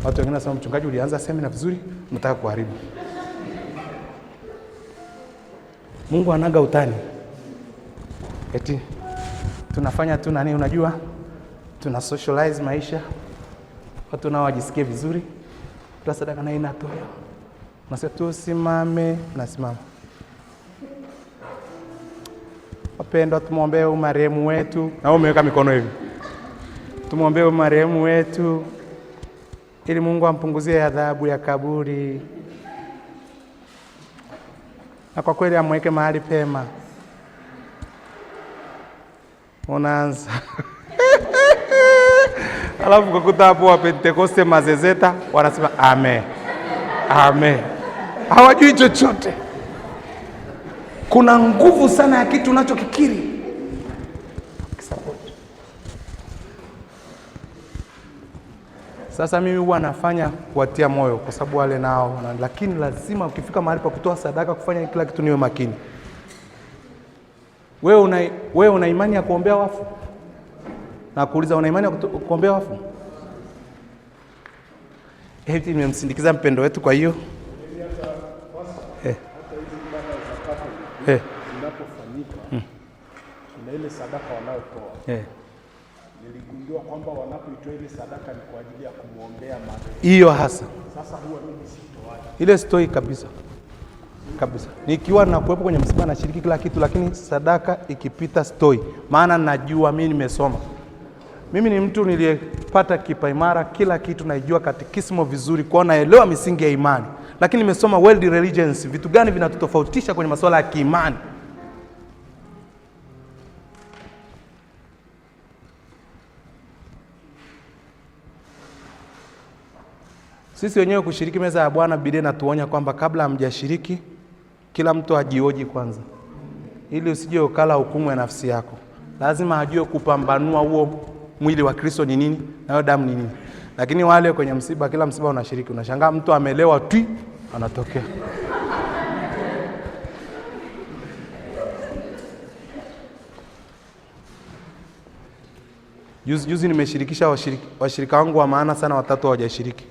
Watu wengine wanasema mchungaji ulianza semina vizuri, unataka kuharibu. Mungu anaga utani. Eti tunafanya tu nani, unajua? Tuna socialize maisha. Watu nao wajisikie vizuri. Toa sadaka na inatolewa. Nasema tusimame, nasimama. Wapendwa, tumuombee marehemu wetu. Na umeweka mikono hivi. Tumuombee marehemu wetu ili Mungu ampunguzie adhabu ya kaburi. Na kwa kweli amweke mahali pema. Unaanza. Alafu kukuta hapo wa Pentekoste mazezeta wanasema amen. Amen. Hawajui chochote. Kuna nguvu sana ya kitu unachokikiri. Sasa mimi huwa nafanya kuwatia moyo kwa sababu wale nao, lakini lazima ukifika mahali pa kutoa sadaka kufanya kila kitu niwe makini. Wewe una imani ya kuombea wafu? Na kuuliza, una imani ya kuombea wafu? Eti nimemsindikiza mpendo wetu, kwa hiyo zinapofanyika kuna ile sadaka wanayotoa. Niligundua kwamba wanapoitoa ile sadaka ni kwa ajili ya kumuombea marehemu. Hiyo hasa. Sasa huwa mimi sitoaje. Ile stoi kabisa. Nikiwa na kuwepo kwenye msiba na shiriki kila kitu, lakini sadaka ikipita stoi. Maana najua mimi nimesoma. Mimi ni mtu niliyepata kipaimara, kila kitu naijua katekismo vizuri, kwa naelewa misingi ya imani. Lakini nimesoma world religions, vitu gani vinatutofautisha kwenye masuala ya kiimani. Sisi wenyewe kushiriki meza ya Bwana, Biblia inatuonya kwamba kabla hamjashiriki kila mtu ajioji kwanza, ili usije ukala hukumu ya nafsi yako. Lazima ajue kupambanua huo mwili wa Kristo ni nini na hiyo damu ni nini. Lakini wale kwenye msiba, kila msiba unashiriki, unashangaa mtu amelewa tu anatokea. Juzi nimeshirikisha washirika wangu wa maana sana, 3 hawajashiriki.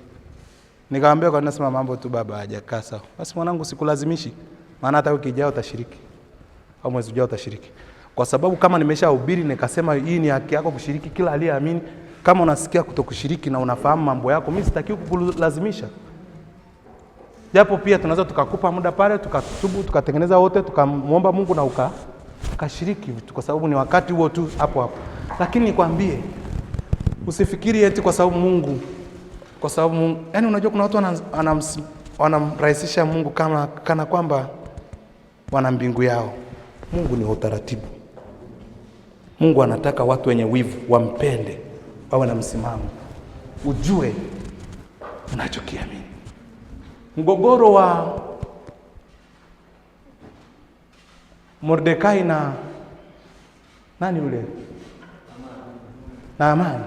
Nikamwambia kwa nini nasema mambo tu baba hajakaa sawa. Basi mwanangu, sikulazimishi. Maana hata wiki ijayo utashiriki. Au mwezi ujao utashiriki. Kwa sababu kama nimeshahubiri nikasema hii ni haki yako kushiriki, kila aliyeamini. Kama unasikia kutokushiriki na unafahamu mambo yako, mimi sitaki kukulazimisha. Japo pia tunaweza tukakupa muda pale, tukatubu, tukatengeneza wote, tukamwomba Mungu na ukashiriki, kwa sababu ni wakati huo tu hapo. Lakini nikwambie, usifikiri eti kwa sababu Mungu, yani unajua kuna watu wanamrahisisha Mungu kana kwamba wana mbingu yao. Mungu ni utaratibu. Mungu anataka watu wenye wivu wampende, wawe na msimamo, ujue unachokiamini. Mgogoro wa Mordekai na nani yule? Na Amani.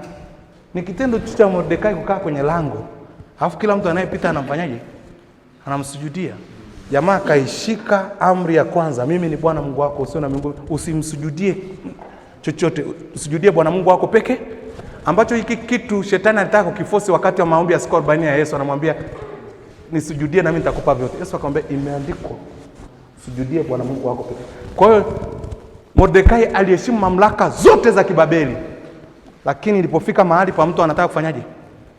Ni kitendo cha Mordekai kukaa kwenye lango, alafu kila mtu anayepita anamfanyaje? Anamsujudia. Jamaa kaishika amri ya kwanza, mimi ni Bwana Mungu wako, usio na Mungu, usimsujudie chochote, usujudie Bwana Mungu wako peke. Ambacho hiki kitu shetani alitaka kukiforce wakati wa maombi ya siku 40 ya Yesu, anamwambia nisujudie na mimi nitakupa vyote. Yesu akamwambia imeandikwa, sujudie Bwana Mungu wako peke. Kwa hiyo Mordekai aliheshimu mamlaka zote za Kibabeli. Lakini ilipofika mahali pa mtu anataka kufanyaje?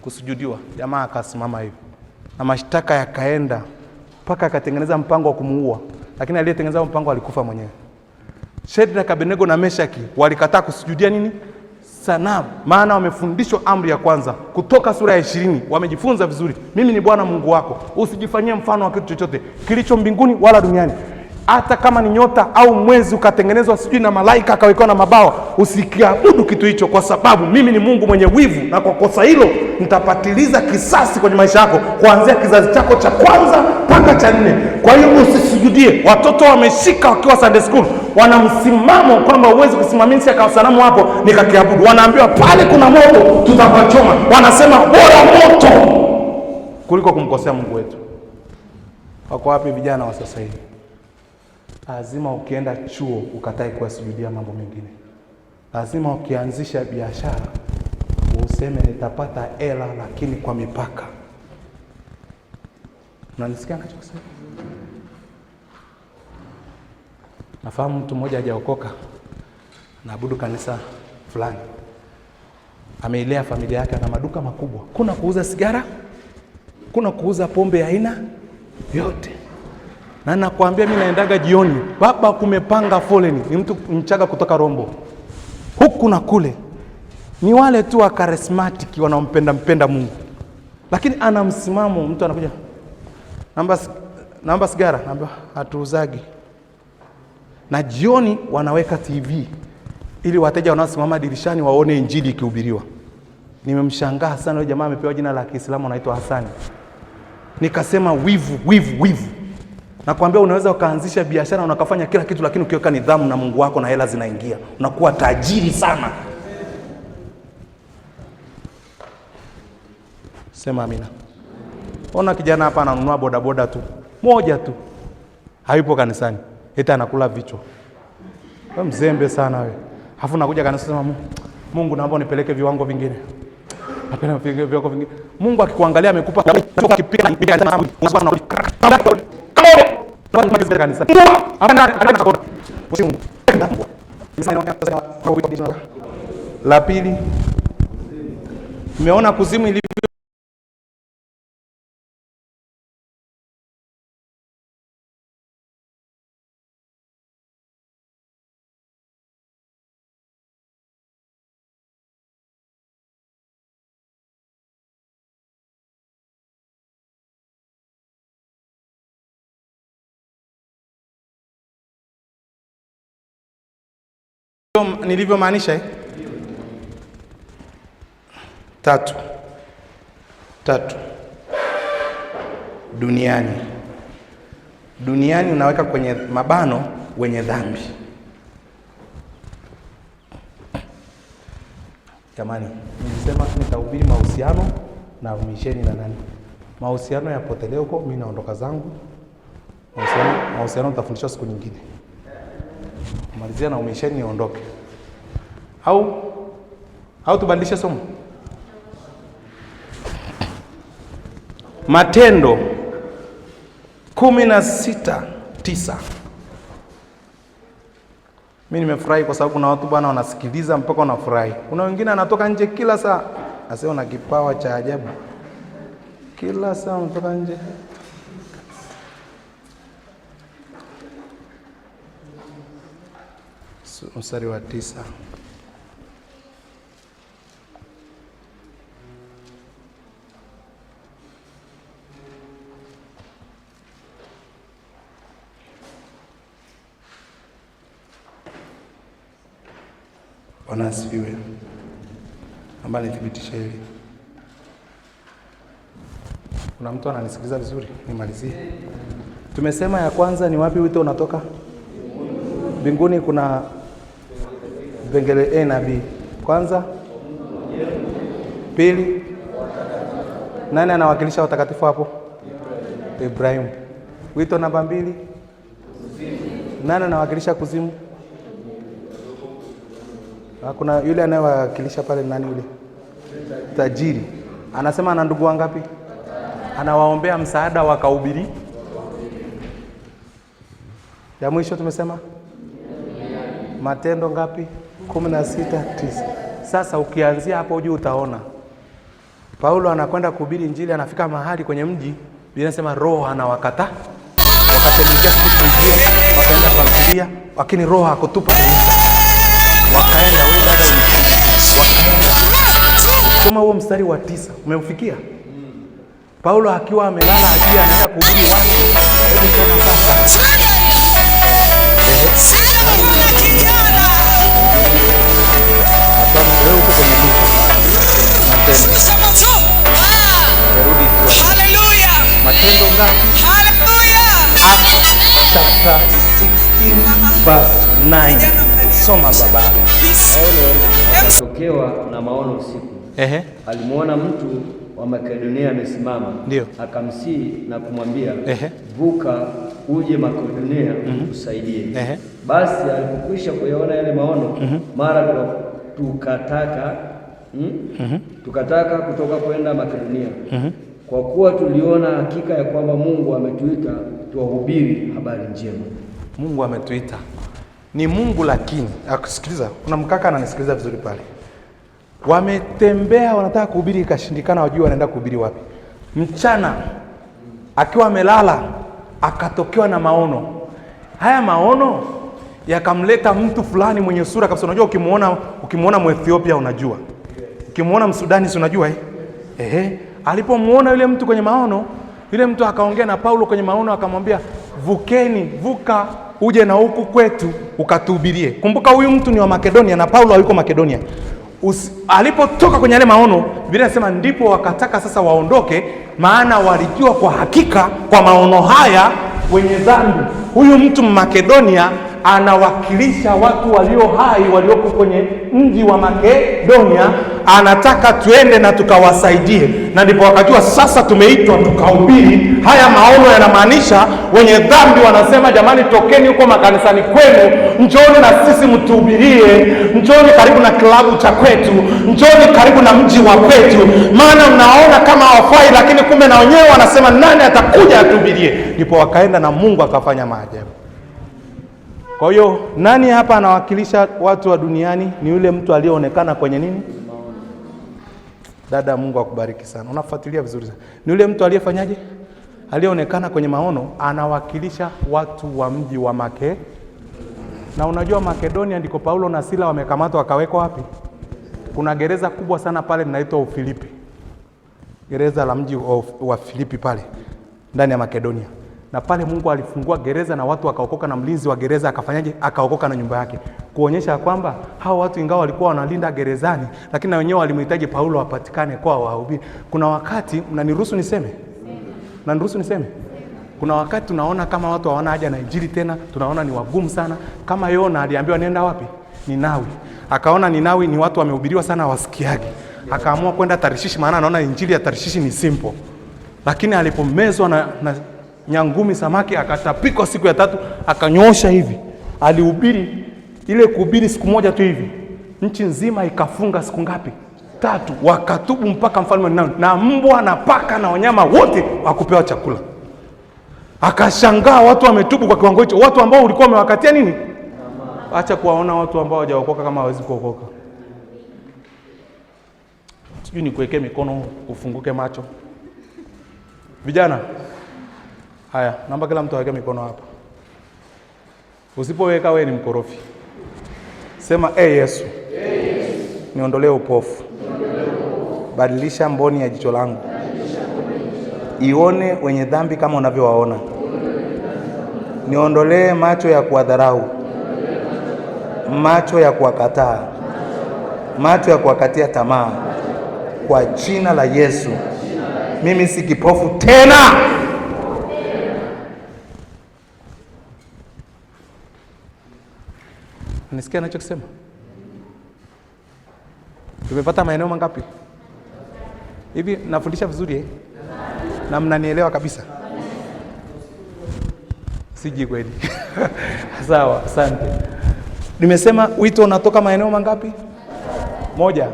Kusujudiwa, jamaa akasimama hivi. Na mashtaka yakaenda mpaka akatengeneza mpango wa kumuua. Lakini aliyetengeneza mpango alikufa mwenyewe. Shadraka, Abednego na Meshaki walikataa kusujudia nini? Sanamu. Maana wamefundishwa amri ya kwanza Kutoka sura ya 20. Wamejifunza vizuri. Mimi ni Bwana Mungu wako. Usijifanyie mfano wa kitu chochote kilicho mbinguni wala duniani. Hata kama ni nyota au mwezi ukatengenezwa sijui na malaika akawekewa na mabawa, usikiabudu kitu hicho, kwa sababu mimi ni Mungu mwenye wivu, na kwa kosa hilo nitapatiliza kisasi kwenye maisha yako kuanzia kizazi chako cha kwanza mpaka cha 4. Kwa hiyo usisujudie. Watoto wameshika wakiwa Sunday school, wana msimamo kwamba huwezi kusimamisha kwa sanamu hapo nikakiabudu. Wanaambiwa pale kuna moto tutapachoma. Wanasema bora moto kuliko kumkosea Mungu wetu. Wako wapi vijana wa sasa hivi? Lazima ukienda chuo ukatae kusujudia mambo mengine. Lazima ukianzisha biashara useme nitapata hela lakini kwa mipaka. Unanisikia ninachosema? Nafahamu mtu mmoja hajaokoka, anaabudu kanisa fulani. Ameilea familia yake na maduka makubwa. Kuna kuuza sigara, kuna kuuza pombe ya aina yote. Na nakwambia mimi naendaga jioni, baba kumepanga foleni, ni mtu Mchaga kutoka Rombo. Huku na kule. Ni wale tu wa charismatic wanaompenda Mungu. Lakini ana msimamo. Mtu anakuja, namba sigara, namba hatuuzagi. Na jioni wanaweka TV ili wateja wanaosimama dirishani waone injili ikihubiriwa. Nimemshangaa sana yule jamaa, amepewa jina la Kiislamu anaitwa Hasani. Nikasema wivu. Nakwambia unaweza ukaanzisha biashara na unakafanya kila kitu, lakini ukiweka nidhamu na Mungu wako na hela zinaingia, unakuwa tajiri sana. Sema amina. Ona kijana hapa ananunua bodaboda tu, moja tu. Hayupo kanisani. Eti anakula vichwa. Wewe mzembe sana wewe. Alafu nakuja kanisa sema Mungu naomba unipeleke viwango vingine. Napenda viwango vingine. Mungu akikuangalia amekupa kipiga na la pili, umeona kuzimu ilivyo. Nilivyomaanisha Tatu. Duniani unaweka kwenye mabano wenye dhambi. Jamani, nilisema nitahubiri mahusiano na misheni na nani. Mahusiano yapotelea huko, mimi naondoka zangu. Mahusiano tutafundishwa siku nyingine. Malizia na umisheni niondoke. Au tubadilishe somo. Matendo 16:9. Mimi nimefurahi kwa sababu kuna watu bwana wanasikiliza mpaka wanafurahi. Kuna wengine anatoka nje kila saa. Asema na kipawa cha ajabu. Kila saa unatoka nje. Mstari wa 9. Bwana asifiwe. Amba nithibitishe hili. Kuna mtu ananisikiliza vizuri? Nimalizie. Tumesema ya kwanza ni wapi wito unatoka? Mbinguni. Kuna vipengele A na B. Kwanza, pili, nani anawakilisha watakatifu hapo? Ibrahim. Wito namba 2, nani anawakilisha kuzimu? Kuna yule anayewakilisha pale, nani yule? Tajiri. Anasema ana ndugu wangapi? Anawaombea msaada wakahubiri. Ya mwisho tumesema Matendo ngapi? 16:9. Sasa ukianzia hapo juu utaona Paulo anakwenda kuhubiri Injili, anafika mahali kwenye mji, Biblia inasema Roho anawakataa. Wakatembea kuingia, wakaenda Pamfilia, lakini Roho hakutupa kanisa. Wakaenda wewe dada wakaenda. Soma huo mstari wa 9. Umeufikia? Paulo akiwa amelala akiwa anaenda kuhubiri watu. Hebu soma sasa. Leo uko kwenye Luka. Haleluya. Matendo ngapi? Haleluya. Chapter 16 verse 9. Soma baba. Akatokewa na maono usiku. Alimuona mtu wa Makedonia amesimama. Akamsihi na kumwambia, vuka uje Makedonia usaidie. Basi alipokwisha kuyaona yale maono, mara tukataka kutoka kwenda Makedonia. Kwa kuwa tuliona hakika ya kwamba Mungu ametuita tuwahubiri habari njema. Mungu ametuita. Ni Mungu, lakini akusikiliza. Kuna mkaka ananisikiliza vizuri pale. Wametembea wanataka kuhubiri, ikashindikana, wajui wanaenda kuhubiri wapi. Mchana akiwa amelala akatokewa na maono. Haya maono yakamleta mtu fulani mwenye sura kabisa. Unajua ukimuona Mwethiopia unajua. Ukimuona Msudani si unajua alipomuona yule mtu kwenye maono, yule mtu akaongea na Paulo kwenye maono, akamwambia vuka uje na huku kwetu ukatuhubirie. Kumbuka huyu mtu ni wa Makedonia na Paulo hayuko Makedonia. Alipotoka kwenye yale maono, Biblia inasema ndipo wakataka sasa waondoke, maana walijua kwa hakika kwa maono haya wenye dhambi. Huyu mtu Makedonia anawakilisha watu walio hai walioko kwenye mji wa Makedonia, anataka tuende na tukawasaidie. Na ndipo wakajua sasa tumeitwa tukahubiri. Haya maono yanamaanisha wenye dhambi wanasema, jamani, tokeni huko makanisani kwenu, njoni na sisi mtuhubirie, njoni karibu na klabu cha kwetu, njoni karibu na mji wa kwetu, maana mnaona kama hawafai, lakini kumbe na wenyewe wanasema nani atakuja atuhubirie. Ndipo wakaenda na Mungu akafanya maajabu. Kwa hiyo nani hapa anawakilisha watu wa duniani? Ni yule mtu aliyeonekana kwenye nini? Dada, Mungu akubariki sana. Unafuatilia vizuri sana. Ni yule mtu aliyefanyaje? Aliyeonekana kwenye maono, anawakilisha watu wa mji wa Makedonia. Na unajua Makedonia ndiko Paulo na Sila wamekamatwa wakawekwa wapi? Kuna gereza kubwa sana pale linaitwa Ufilipi. Gereza la mji wa Filipi pale ndani ya Makedonia. Na pale Mungu alifungua gereza na watu wakaokoka, na mlinzi wa gereza akafanyaje? Akaokoka na nyumba yake. Kuonyesha kwamba hao watu ingawa walikuwa wanalinda gerezani, lakini na wenyewe walimhitaji Paulo apatikane kwa wahubiri. Kuna wakati, mnaniruhusu niseme? Mnaniruhusu niseme? Kuna wakati tunaona kama watu hawana haja na Injili tena, tunaona ni wagumu sana. Kama Yona aliambiwa nenda wapi? Ninawi. Akaona Ninawi ni watu wamehubiriwa sana wasikiaje. Akaamua kwenda Tarishishi, maana anaona Injili ya Tarishishi ni simple. Lakini alipomezwa na nyangumi samaki, akatapikwa siku ya 3, akanyoosha hivi. Alihubiri ile kuhubiri siku moja tu hivi, nchi nzima ikafunga siku ngapi? 3. Wakatubu mpaka mfalme na mbwa na paka na wanyama wote wakupewa chakula. Akashangaa watu wametubu kwa kiwango hicho, watu ambao ulikuwa umewakatia nini? Acha kuwaona watu ambao hawajaokoka kama hawezi kuokoka. Sijui nikuwekee mikono ufunguke macho. Vijana, haya, naomba kila mtu aweke mikono hapa. Usipoweka wewe ni mkorofi. Sema Yesu. Niondolee upofu. Badilisha mboni ya jicho langu. Ione wenye dhambi kama unavyowaona. Niondolee macho ya kuwadharau. Macho ya kuwakataa. Macho ya kuwakatia tamaa. Kwa jina la Yesu. Mimi si kipofu tena. Nisikia anachokisema? Tumepata maeneo mangapi? Hivi nafundisha vizuri na mnanielewa kabisa? Siji kweli. Sawa, asante. Nimesema wito unatoka maeneo mangapi? 1.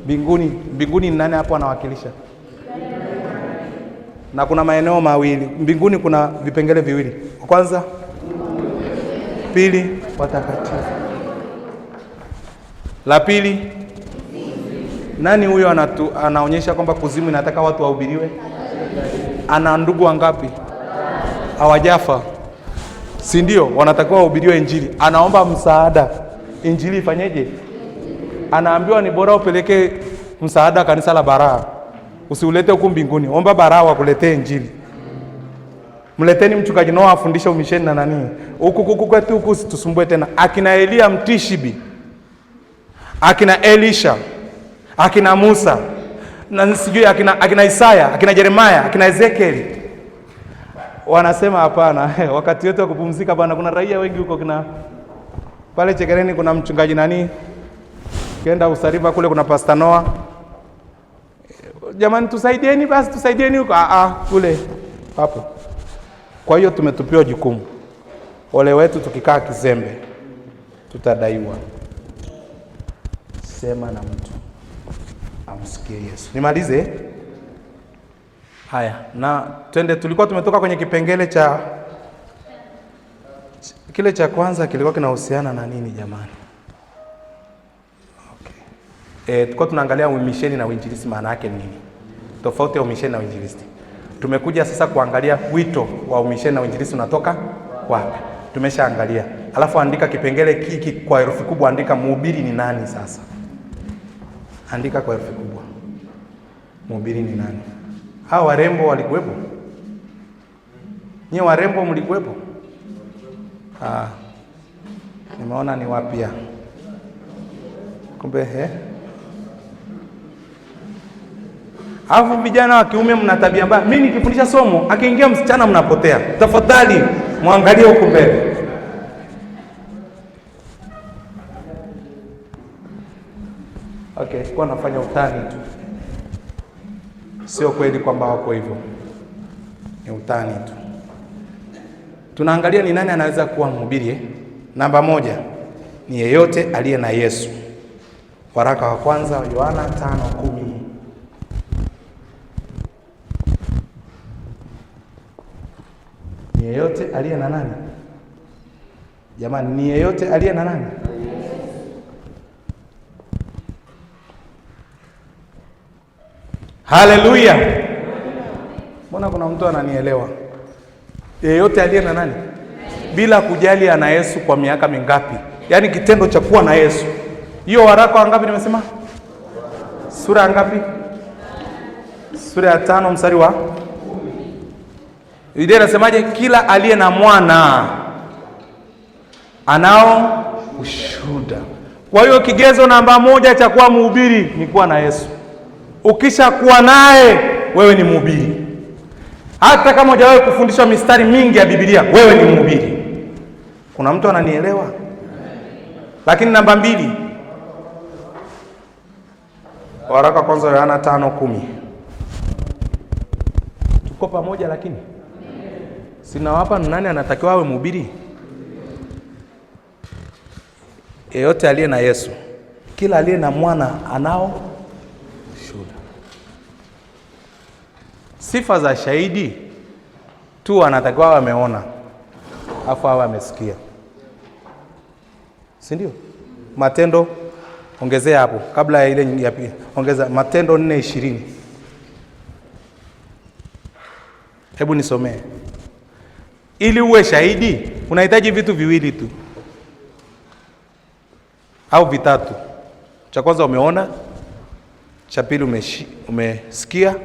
Mbinguni. Mbinguni ni nani hapo anawakilisha? Na kuna maeneo 2. Mbinguni kuna vipengele viwili. Kwanza, pili, watakatifu. La pili, nani huyo anaonyesha kwamba kuzimu inataka watu wahubiriwe? Ana ndugu wangapi? Hawajafa, si ndio? Wanatakiwa wahubiriwe Injili. Anaomba msaada, Injili ifanyeje? Anaambiwa ni bora upeleke msaada kanisa la Baraa, usiulete huku mbinguni. Omba Baraa wakuletee Injili. Mleteni mchungaji Noah afundishe umisheni na nani. Huku kwetu huku situsumbue tena. Akina Elia Mtishibi, akina Elisha, akina Musa, na sijui akina Isaya, akina Jeremiah, akina Ezekieli. Wanasema hapana, wakati wetu wa kupumzika bwana. Kuna raia wengi huko, kina pale Chekereni kuna mchungaji nani, kenda Usariva kule kuna Pastor Noah. Jamani tusaidieni basi, tusaidieni huko. Kule hapo. Kwa hiyo tumetupiwa jukumu. Ole wetu tukikaa kizembe, tutadaiwa. Sema na mtu amsikie Yesu. Nimalize haya na twende. Tulikuwa tumetoka kwenye kipengele cha kile cha kwanza, kilikuwa kinahusiana na nini jamani? Okay. Tulikuwa tunaangalia umisheni na uinjilisti, maana yake nini? Tofauti ya umisheni na uinjilisti. Tumekuja sasa kuangalia wito wa umisheni na uinjilisti unatoka wapi. Tumeshaangalia. Alafu andika kipengele hiki kwa herufi kubwa, andika mhubiri ni nani sasa. Andika kwa herufi kubwa. Mhubiri ni nani? Hao warembo walikuwepo? Nyie warembo mlikuwepo? Nimeona ni wapya. Kumbe Alafu vijana wa kiume mna tabia mbaya. Mimi nikifundisha somo, akiingia msichana mnapotea. Tafadhali muangalie huko mbele. Okay, kwa nafanya utani tu. Sio kweli kwamba wako hivyo. Ni utani tu. Tunaangalia ni nani anaweza kuwa mhubiri. Namba 1 ni yeyote aliye na Yesu. Waraka wa kwanza wa Yohana 5:10. Ni yeyote aliye na nani? Jamani, ni yeyote aliye na nani? Haleluya. Mbona kuna mtu ananielewa? Yeyote aliye na nani? Bila kujali ana Yesu kwa miaka mingapi. Yaani kitendo cha kuwa na Yesu. Hiyo waraka wa ngapi nimesema? Sura ngapi? Sura ya 5 mstari wa 10. Biblia inasemaje? Kila aliye na mwana anao ushuhuda. Kwa hiyo kigezo namba 1 cha kuwa mhubiri ni kuwa na Yesu. Ukisha kuwa naye, wewe ni mhubiri. Hata kama hujawahi kufundishwa mistari mingi ya Biblia, wewe ni mhubiri. Kuna mtu ananielewa? Lakini namba 2, waraka kwanza Yohana 5:10. Tuko pamoja lakini? Sinawapa nani anatakiwa awe mhubiri? Yeyote aliye na Yesu. Kila aliye na mwana anao ushuhuda. Sifa za shahidi tu anatakiwa awe ameona, afu awe amesikia. Si ndio? Matendo ongezea hapo kabla ya ile ya pili. Ongeza Matendo 4:20. Hebu nisomee. Ili uwe shahidi unahitaji vitu viwili tu au vitatu. Cha kwanza umeona, cha pili umesikia,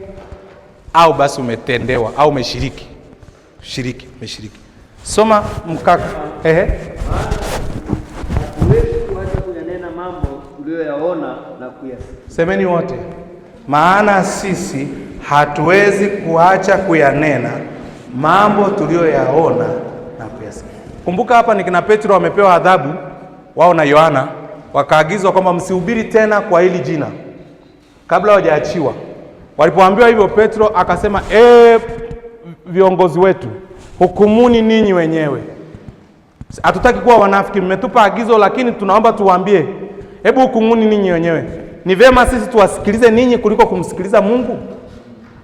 au basi umetendewa au umeshiriki. Umeshiriki. Soma mkaka. Huwezi kuacha kuyanena mambo uliyoyaona na kuyasikia. Semeni wote. Maana sisi hatuwezi kuacha kuyanena mambo tuliyoyaona na kuyasikia. Kumbuka hapa ni kina Petro wamepewa adhabu, wao na Yohana, wakaagizwa kwamba msihubiri tena kwa hili jina kabla hawajaachiwa. Walipoambiwa hivyo, Petro akasema, viongozi wetu, hukumuni ninyi wenyewe. Hatutaki kuwa wanafiki, mmetupa agizo, lakini tunaomba tuwaambie, hebu hukumuni ninyi wenyewe. Ni vema sisi tuwasikilize ninyi kuliko kumsikiliza Mungu?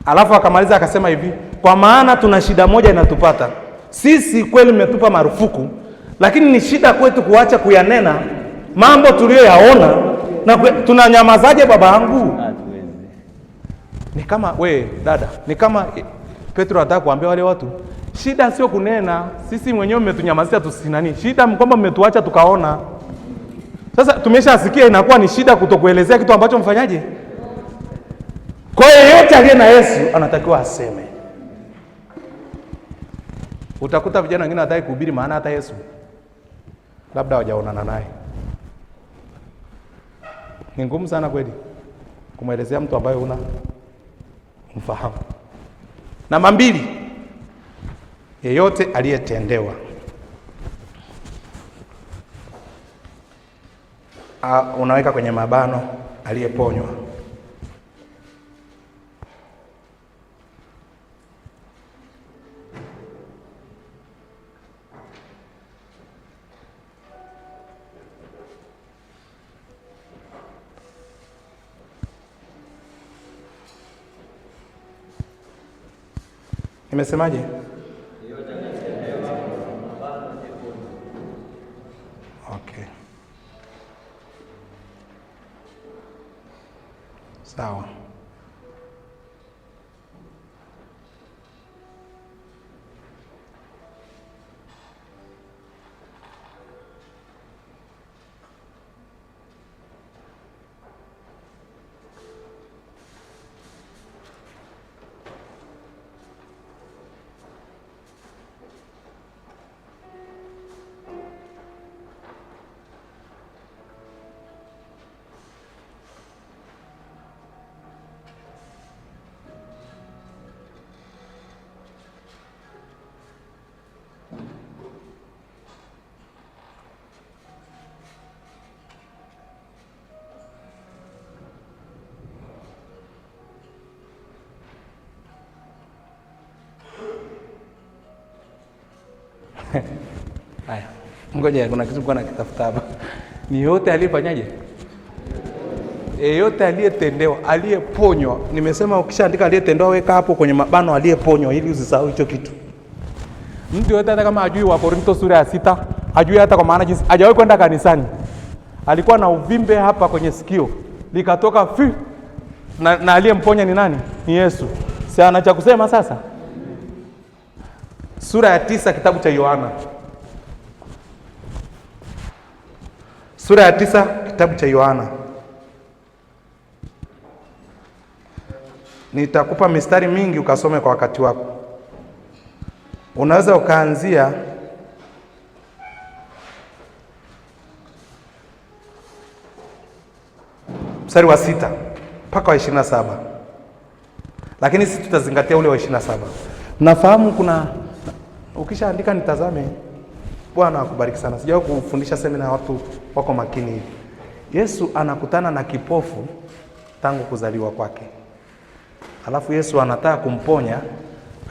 Alafu akamaliza akasema hivi, kwa maana tuna shida moja inatupata. Sisi kweli mmetupa marufuku, lakini ni shida kwetu kuacha kuyanena mambo tuliyoyaona Na tunanyamazaje baba yangu? Ni kama we dada, ni kama Petro anataka kuambia wale watu, shida sio kunena, sisi mwenyewe mmetunyamazia tusinani. Shida kwamba mmetuacha tukaona. Sasa tumeshasikia inakuwa ni shida kutokuelezea kitu ambacho mfanyaje? Kwa hiyo yeyote aliye na Yesu anatakiwa aseme. Utakuta vijana wengine hataki kuhubiri maana hata Yesu labda hawajaonana naye. Ni ngumu sana kweli kumwelezea mtu ambaye una mfahamu. Namba 2, yeyote aliyetendewa. Unaweka kwenye mabano aliyeponywa. Nimesemaje? Okay. Sawa. Haya, ngoja kuna kitu kwa nakitafuta hapa. Ni yote aliyefanyaje? Yote aliyetendewa, aliyeponywa. Nimesema ukishaandika aliyetendewa weka hapo kwenye mabano aliyeponywa ili usisahau hicho kitu. Mtu yote hata kama hajui wa Korinto sura ya 6, hajui hata kwa maana jinsi, hajawahi kwenda kanisani. Alikuwa na uvimbe hapa kwenye sikio, likatoka na aliyemponya ni nani? Ni Yesu. Si ana cha kusema sasa? Sura ya 9 kitabu cha Yohana. Sura ya 9 kitabu cha Yohana. Nitakupa mistari mingi ukasome kwa wakati wako. Unaweza ukaanzia mstari wa 6 mpaka wa 27. Lakini sisi tutazingatia ule wa 27. Nafahamu kuna ukishaandika nitazame. Bwana akubariki sana. Sijawahi kufundisha semina watu wako makini hivi. Yesu anakutana na kipofu tangu kuzaliwa kwake. Alafu Yesu anataka kumponya,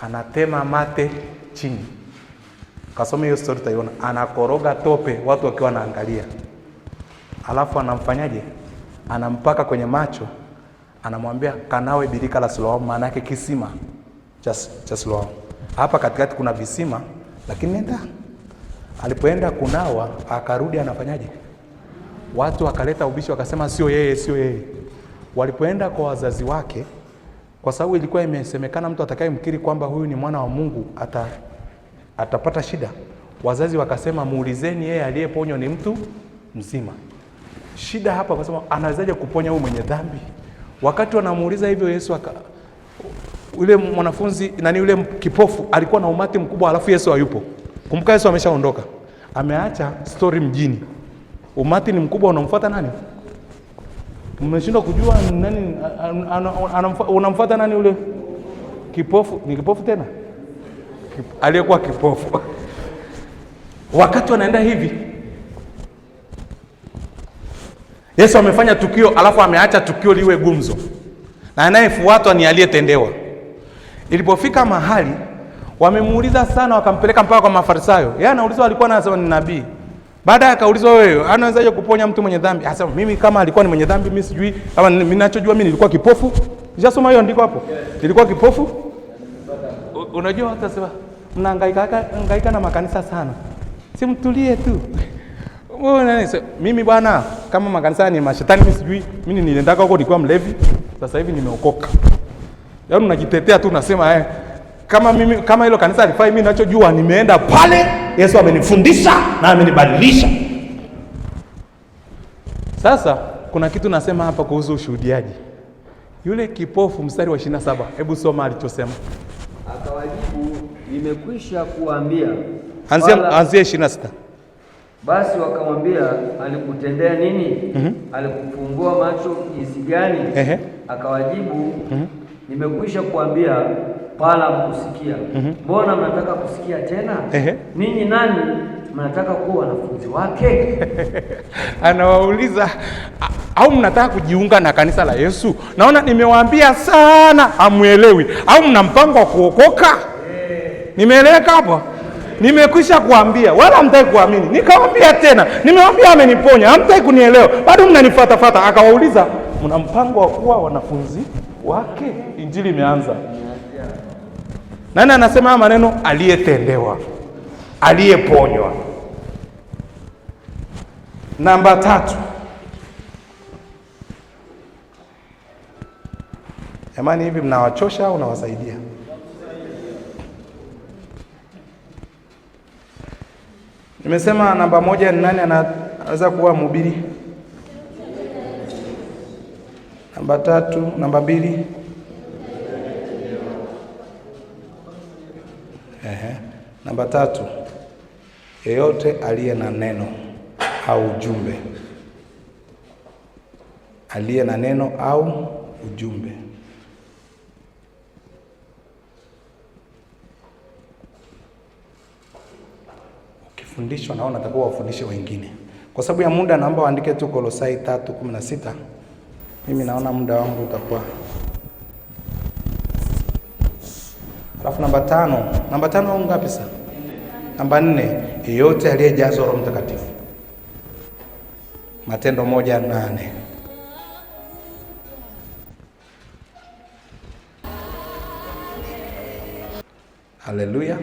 anatema mate chini. Kasome hiyo story utaiona. Anakoroga tope watu wakiwa wanaangalia. Alafu anamfanyaje? Anampaka kwenye macho. Anamwambia kanawe birika la Siloamu, maana yake kisima cha Siloamu. Hapa katikati kuna visima, lakini nenda. Alipoenda kunawa, akarudi anafanyaje? Watu wakaleta ubishi, wakasema sio yeye, sio yeye. Walipoenda kwa wazazi wake, kwa sababu ilikuwa imesemekana mtu atakayemkiri kwamba huyu ni mwana wa Mungu atapata shida. Wazazi wakasema muulizeni yeye aliyeponywa ni mtu mzima. Shida hapa kwa sababu anawezaje kuponya huyu mwenye dhambi? Wakati wanamuuliza hivyo Yesu yule mwanafunzi yule kipofu alikuwa na umati mkubwa, alafu Yesu hayupo. Kumbuka Yesu ameshaondoka. Ameacha story mjini. Umati ni mkubwa, unamfuata nani? Mmeshindwa kujua nani unamfuata nani yule kipofu? Ni kipofu tena? Aliyekuwa kipofu. Wakati wanaenda hivi, Yesu amefanya tukio, alafu ameacha tukio liwe gumzo. Na anayefuatwa ni aliyetendewa. Ilipofika mahali wamemuuliza sana, wakampeleka mpaka kwa Mafarisayo. Yeye anaulizwa, alikuwa anasema ni nabii. Baadaye akaulizwa, wewe anawezaje kuponya mtu mwenye dhambi? Akasema mimi kama alikuwa ni mwenye dhambi mimi sijui, kama mimi ninachojua mimi nilikuwa kipofu. Nishasoma hiyo andiko hapo. Nilikuwa kipofu. Unajua hata sema mnahangaika na makanisa sana. Si mtulie tu. Mimi bwana, kama makanisa ni mashetani mimi sijui. Mimi niliendaka huko nilikuwa mlevi. Sasa hivi nimeokoka. Yaani unajitetea tu unasema kama hilo kanisa alifai, mimi ninachojua nimeenda pale, Yesu amenifundisha na amenibadilisha. Sasa kuna kitu nasema hapa kuhusu ushuhudiaji. Yule kipofu mstari wa 27, hebu soma alichosema. Akawajibu, nimekwisha kuambia. Anzia 26. Basi wakamwambia, alikutendea nini? Alikufungua macho jinsi gani? Akawajibu, nimekwisha kuambia pala mkusikia. Mbona mnataka kusikia tena? Ninyi nani mnataka kuwa wanafunzi wake? Anawauliza, au mnataka kujiunga na kanisa la Yesu? Naona nimewaambia sana, hamuelewi. Au mna mpango wa kuokoka? Nimeeleweka hapo? Nimekwisha kuambia, wala hamtaki kuamini. Nikamwambia tena, nimewaambia ameniponya, hamtaki kunielewa. Bado mnanifuata. Akawauliza, mna mpango wa kuwa wanafunzi wake? Injili imeanza. Nani anasema maneno? Aliyetendewa, aliyeponywa. Namba 3. Jamani, hivi mnawachosha au unawasaidia? Nimesema namba 1 ni nani anaweza kuwa mhubiri? Namba 3, namba 2. Namba 3. Yeyote aliye na neno au ujumbe. Aliye na neno au ujumbe. Ukifundishwa naona natakuwa wafundishe wengine. Kwa sababu ya muda naomba waandike tu Kolosai 3:16. Mimi naona muda wangu utakuwa. Alafu namba 5. Namba 5 au ngapi sasa? Namba 4. Yeyote aliyejazwa Roho Mtakatifu. Matendo 1:8. Haleluya.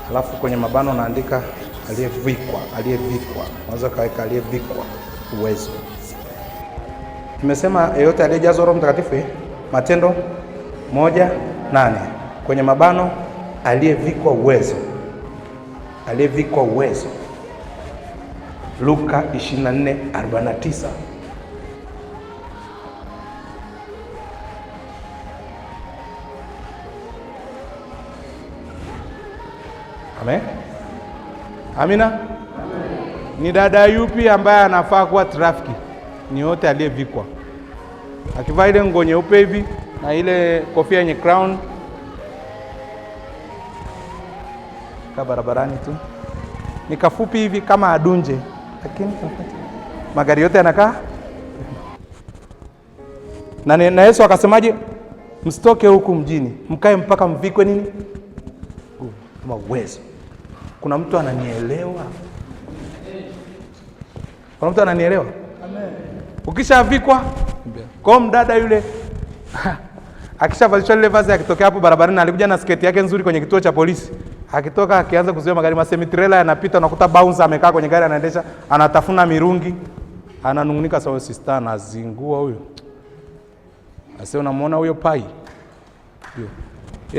Alafu kwenye mabano naandika aliyevikwa. Unaweza kaweka aliyevikwa uwezo. Nimesema yeyote aliyejazwa Roho Mtakatifu, Matendo 1:8. Kwenye mabano aliyevikwa uwezo. Luka 24:49. Amen. Amina. Amen. Ni dada yupi ambaye anafaa kuwa trafiki? Ni yote aliyevikwa. Akivaa ile nguo nyeupe hivi na ile kofia yenye crown, ka barabarani tu. Ni kafupi hivi kama adunje. Lakini magari yote yanakaa. Na Yesu akasemaje? Msitoke huku mjini, mkae mpaka mvikwe nini? Kama uwezo. Kuna mtu ananielewa? Kuna mtu ananielewa? Amen. Ukishavikwa, kwa mdada yule akishavalishwa ile vazi, akitokea hapo barabarani, alikuja na sketi yake nzuri kwenye kituo cha polisi. Akitoka akianza kuzuia magari, masemi-trailer yanapita, unakuta bouncer amekaa kwenye gari anaendesha, anatafuna mirungi, ananungunika. Sawa, sister anazingua huyo. Ase unamuona huyo pai?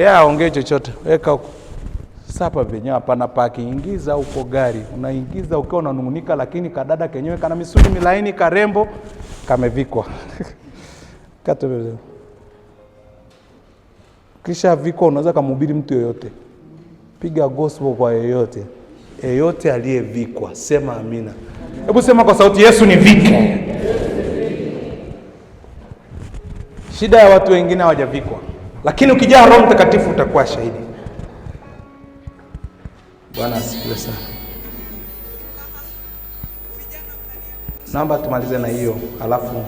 Aongee chochote. Weka huko. Sapa venyewe hapana paki, ingiza huko gari. Unaingiza ukiwa unanungunika, lakini kadada kenyewe kana misuli milaini, karembo, kamevikwa. Kisha vikwa, unaweza kumhubiri mtu yoyote. Piga gospel kwa yoyote. Yeyote aliyevikwa, sema amina. Hebu sema kwa sauti, Yesu nivike. Shida ya watu wengine hawajavikwa. Lakini ukijaa Roho Mtakatifu utakuwa shahidi. Bwana asifiwe sana. Naomba tumalize na hiyo, alafu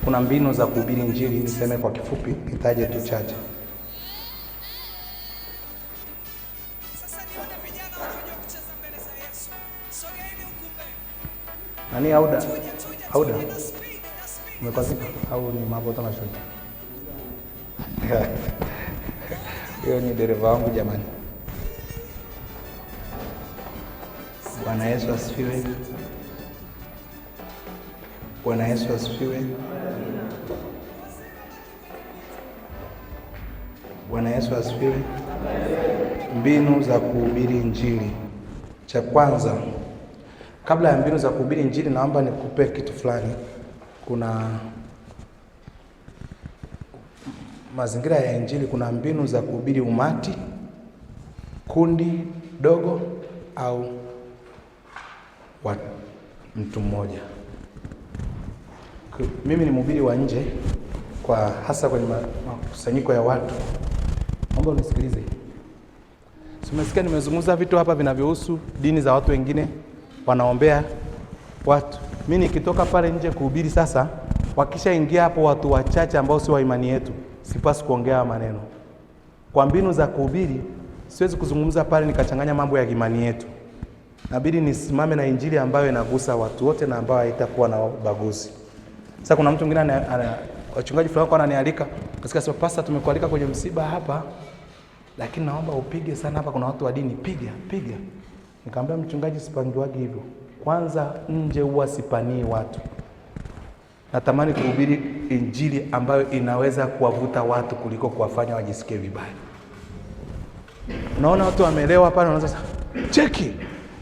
kuna mbinu za kuhubiri Injili, niseme kwa kifupi, nitaje tu chache. Nani Auda? Umekwazika au ni mambo tunashuhudia? Hiyo ni dereva wangu jamani. Bwana Yesu asifiwe. Bwana Yesu asifiwe. Bwana Yesu asifiwe. Mbinu za kuhubiri Injili. Cha kwanza, kabla ya mbinu za kuhubiri Injili, naomba nikupe kitu fulani. Kuna mazingira ya Injili, kuna mbinu za kuhubiri umati, kundi dogo au mtu mmoja. Mimi ni mhubiri wa nje, kwa hasa kwenye makusanyiko ya watu. Naomba unisikilize. Umesikia nimezungumza vitu hapa vinavyohusu dini za watu wengine, wanaombea watu. Mimi nikitoka pale nje kuhubiri sasa, wakishaingia hapo watu wachache ambao si wa imani yetu, sipaswi kuongea maneno. Kwa mbinu za kuhubiri, siwezi kuzungumza pale nikachanganya mambo ya imani yetu. Inabidi nisimame na Injili ambayo inagusa watu wote na ambayo haitakuwa na ubaguzi. Sasa kuna mtu mwingine wachungaji fulani wananialika, kasikia sema, "Pastor, tumekualika kwenye msiba hapa, lakini naomba upige sana hapa, kuna watu wa dini, piga." Nikamwambia mchungaji, sipangiwagi hivyo. Kwanza nje huwa sipanii watu. Natamani kuhubiri Injili ambayo inaweza kuwavuta watu kuliko kuwafanya wajisikie vibaya. Unaona watu wamelewa pale, wanaanza cheki,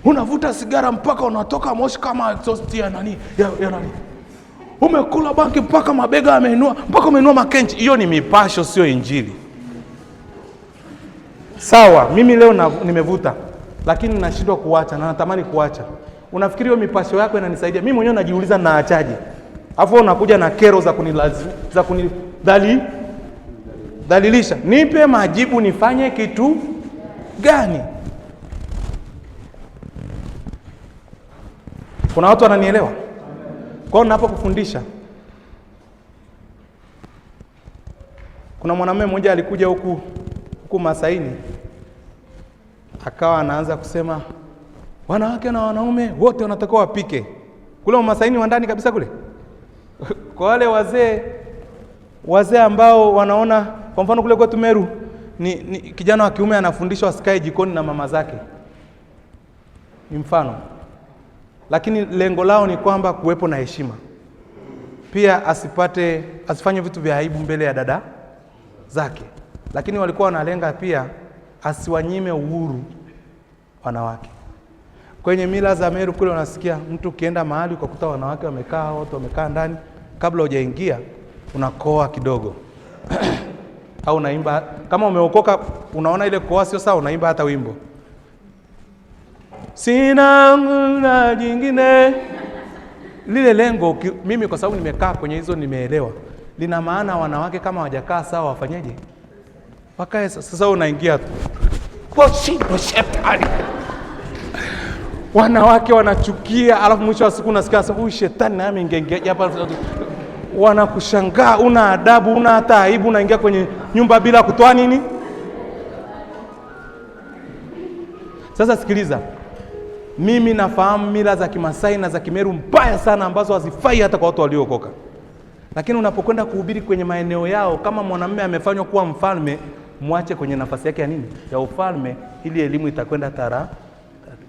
unavuta sigara mpaka unatoka moshi kama exhaust ya nani? Ya nani? Umekula banki mpaka mabega yameinua, mpaka umeinua makenchi. Hiyo ni mipasho, sio Injili. Sawa, mimi leo nimevuta, lakini nashindwa kuacha na natamani kuacha. Unafikiri hiyo mipasho yako inanisaidia? Mimi mwenyewe najiuliza naachaje. Alafu unakuja na kero za kunidhalilisha. Nipe majibu, nifanye kitu gani? Kuna watu wananielewa? Kwa hiyo ninapokufundisha, kuna mwanamume mmoja alikuja huku Masaini, akawa anaanza kusema wanawake na wanaume wote wanatakiwa wapike. Kule Masaini wa ndani kabisa kule. Kwa wale wazee ambao wanaona, kwa mfano kule kwetu Meru, ni kijana wa kiume anafundishwa asikae jikoni na mama zake. Ni mfano. Lakini lengo lao ni kwamba kuwepo na heshima. Pia asifanye vitu vya aibu mbele ya dada zake. Lakini walikuwa wanalenga pia asiwanyime uhuru wanawake. Kwenye mila za Meru kule unasikia mtu ukienda mahali ukakuta wanawake wamekaa, watu wamekaa ndani, kabla hujaingia unakoa kidogo. Au unaimba, kama umeokoka unaona ile koa sio sawa, unaimba hata wimbo. Sina nguna jingine. Lile lengo, mimi kwa sababu nimekaa kwenye hizo nimeelewa. Lina maana wanawake kama hawajakaa sawa wafanyeje? Wakae. Sasa unaingia tu. Kwa shindo shetani. Wanawake wanachukia, alafu mwisho wa siku unasikia sasa huyu shetani na ameingia hapa, wanakushangaa, una adabu, una hata aibu, unaingia kwenye nyumba bila kutoa nini? Sasa sikiliza. Mimi nafahamu mila za Kimasai na za Kimeru mbaya sana ambazo hazifai hata kwa watu waliookoka. Lakini unapokwenda kuhubiri kwenye maeneo yao, kama mwanamume amefanywa kuwa mfalme, muache kwenye nafasi yake ya nini? Ya ufalme, ili elimu itakwenda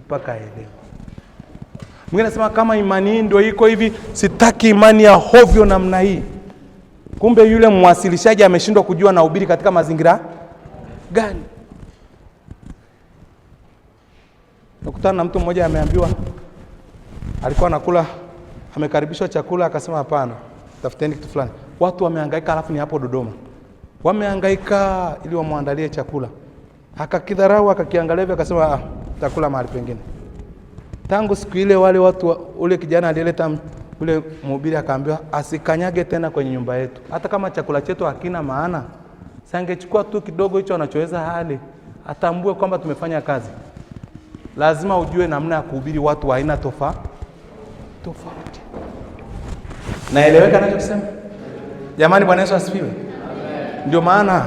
mpaka elewe. Mwingine anasema kama imani hii ndio iko hivi, sitaki imani ya hovyo namna hii. Kumbe yule mwasilishaji ameshindwa kujua na hubiri katika mazingira gani. Nakutana na mtu mmoja ameambiwa, alikuwa anakula, amekaribishwa chakula, akasema hapana, tafuteni kitu fulani. Watu wamehangaika, alafu ni hapo Dodoma. Wamehangaika ili wamwandalie chakula. Akakidharau, akakiangalia hivi, akasema takula mahali pengine. Tangu siku ile wale watu, ule kijana alileta ule mhubiri akaambiwa asikanyage tena kwenye nyumba yetu. Hata kama chakula chetu hakina maana, sangechukua tu kidogo hicho anachoweza hali, atambue kwamba tumefanya kazi. Lazima ujue namna ya kuhubiri watu wa aina tofauti. Naeleweka ninachosema? Jamani, Bwana Yesu asifiwe. Amen. Ndio maana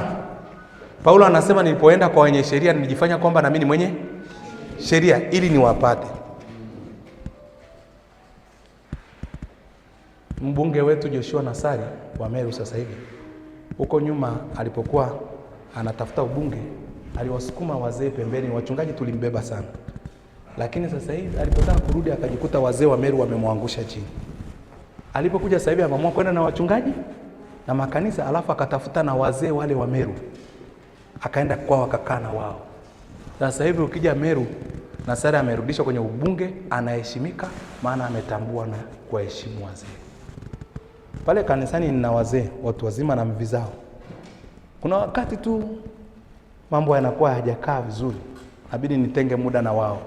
Paulo anasema nilipoenda kwa wenye sheria nilijifanya kwamba na mimi ni mwenye sheria ili niwapate. Mbunge wetu Joshua Nassari wa Meru sasa hivi, huko nyuma alipokuwa anatafuta ubunge, aliwasukuma wazee pembeni. Wachungaji tulimbeba sana, lakini sasa hivi alipotaka kurudi akajikuta wazee wa Meru wamemwangusha chini. Alipokuja sasa hivi ameamua kwenda na wachungaji na makanisa, alafu akatafuta na wazee wale wa Meru, akaenda kwao akakaa na wao. Sasa hivi ukija Meru, Nassari amerudishwa kwenye ubunge, anaheshimika maana ametambua na kuheshimu wazee. Pale kanisani nina wazee, watu wazima na mvi zao. Kuna wakati tu mambo yanakuwa hajakaa vizuri, inabidi nitenge muda na wao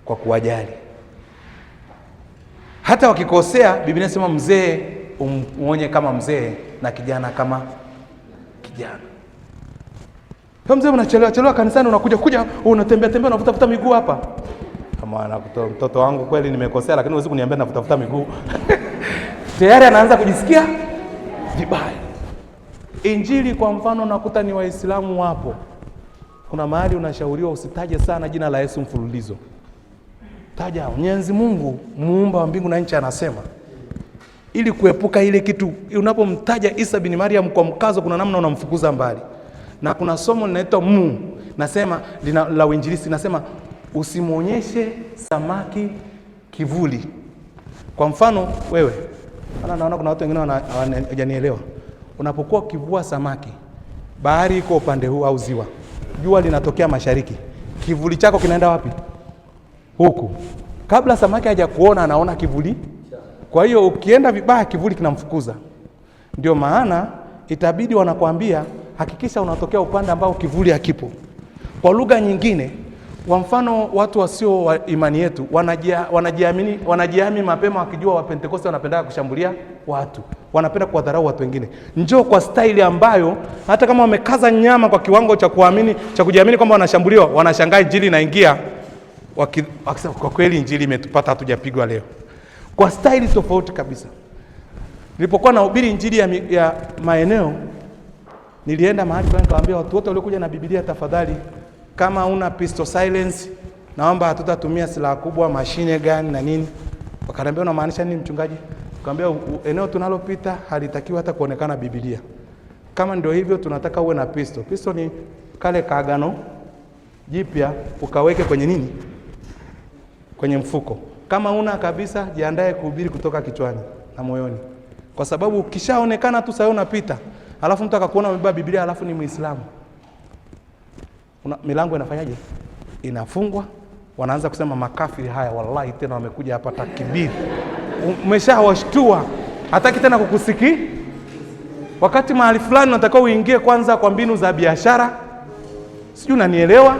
kwa kuwajali. Hata wakikosea, Biblia inasema mzee umuonye kama mzee na kijana kama kijana. Kwa mzee unachelewa kanisani, unakuja unatembea unavuta miguu hapa. Kama anakutoa mtoto wangu kweli nimekosea, lakini huwezi kuniambia navuta miguu. Tayari anaanza kujisikia vibaya. Injili kwa mfano nakuta ni Waislamu wapo. Kuna mahali unashauriwa usitaje sana jina la Yesu mfululizo. Taja Mwenyezi Mungu muumba wa mbingu na nchi anasema. Ili kuepuka ile kitu, unapomtaja Isa bin Maryam kwa mkazo, kuna namna unamfukuza mbali. Na kuna somo linaitwa nasema la uinjilisti, nasema usimuonyeshe samaki kivuli. Kwa mfano wewe, naona kuna watu wengine hawajanielewa. Unapokuwa ukivua samaki, bahari iko upande huu au ziwa, jua linatokea mashariki, kivuli chako kinaenda wapi? Huku. Kabla samaki hajakuona anaona kivuli. Kwa hiyo ukienda vibaya kivuli kinamfukuza. Ndio maana itabidi wanakuambia hakikisha unatokea upande ambao kivuli hakipo. Kwa lugha nyingine, kwa mfano watu wasio wa imani yetu wanajiamini mapema, wakijua wa Pentekoste wanapenda kushambulia watu, wanapenda kuwadharau watu wengine. Njoo kwa staili ambayo hata kama wamekaza nyama kwa kiwango cha kujiamini kwamba wanashambuliwa, wanashangaa injili inaingia, wakisema kwa kweli injili imetupata, hatujapigwa leo. Kwa staili tofauti kabisa. Nilipokuwa nahubiri injili ya maeneo, nilienda mahali fulani nikawaambia watu wote waliokuja na Biblia, tafadhali kama una pistol silence, naomba hatutatumia silaha kubwa, mashine gani na nini. Wakaniambia unamaanisha nini mchungaji? Nikamwambia eneo tunalopita halitakiwi hata kuonekana Biblia. Kama ndio hivyo tunataka uwe na pistol. Pistol ni kale kaagano jipya, ukaweke kwenye nini? Kwenye mfuko. Kama una kabisa, jiandae kuhubiri kutoka kichwani na moyoni. Kwa sababu ukishaonekana tu sasa unapita, alafu mtu akakuona umebeba Biblia alafu ni Muislamu, milango inafanyaje? Inafungwa. Wanaanza kusema makafiri haya, wallahi tena wamekuja hapa takbiri. Umeshawashtua, hataki tena kukusiki. Wakati mahali fulani unataka uingie kwanza kwa mbinu za biashara. Sijui unanielewa?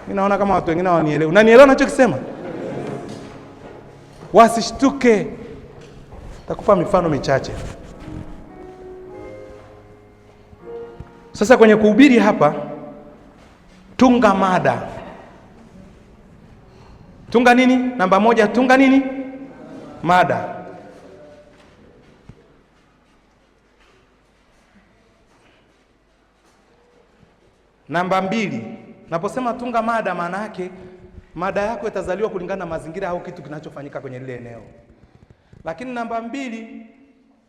Mimi naona kama watu wengine hawanielewi. Unanielewa ninachokisema? Wasishtuke. Takupa mifano michache. Sasa kwenye kuhubiri hapa, tunga mada. Tunga nini? Namba 1, tunga nini? Mada. Namba 2, naposema tunga mada, maana yake mada yako itazaliwa kulingana na mazingira au kitu kinachofanyika kwenye lile eneo. Lakini namba 2,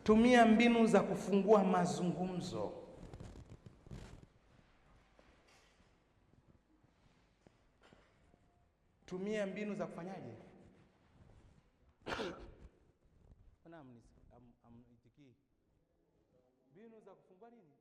tumia mbinu za kufungua mazungumzo. Tumia mbinu za kufanyaje? Mbinu za kufungua nini?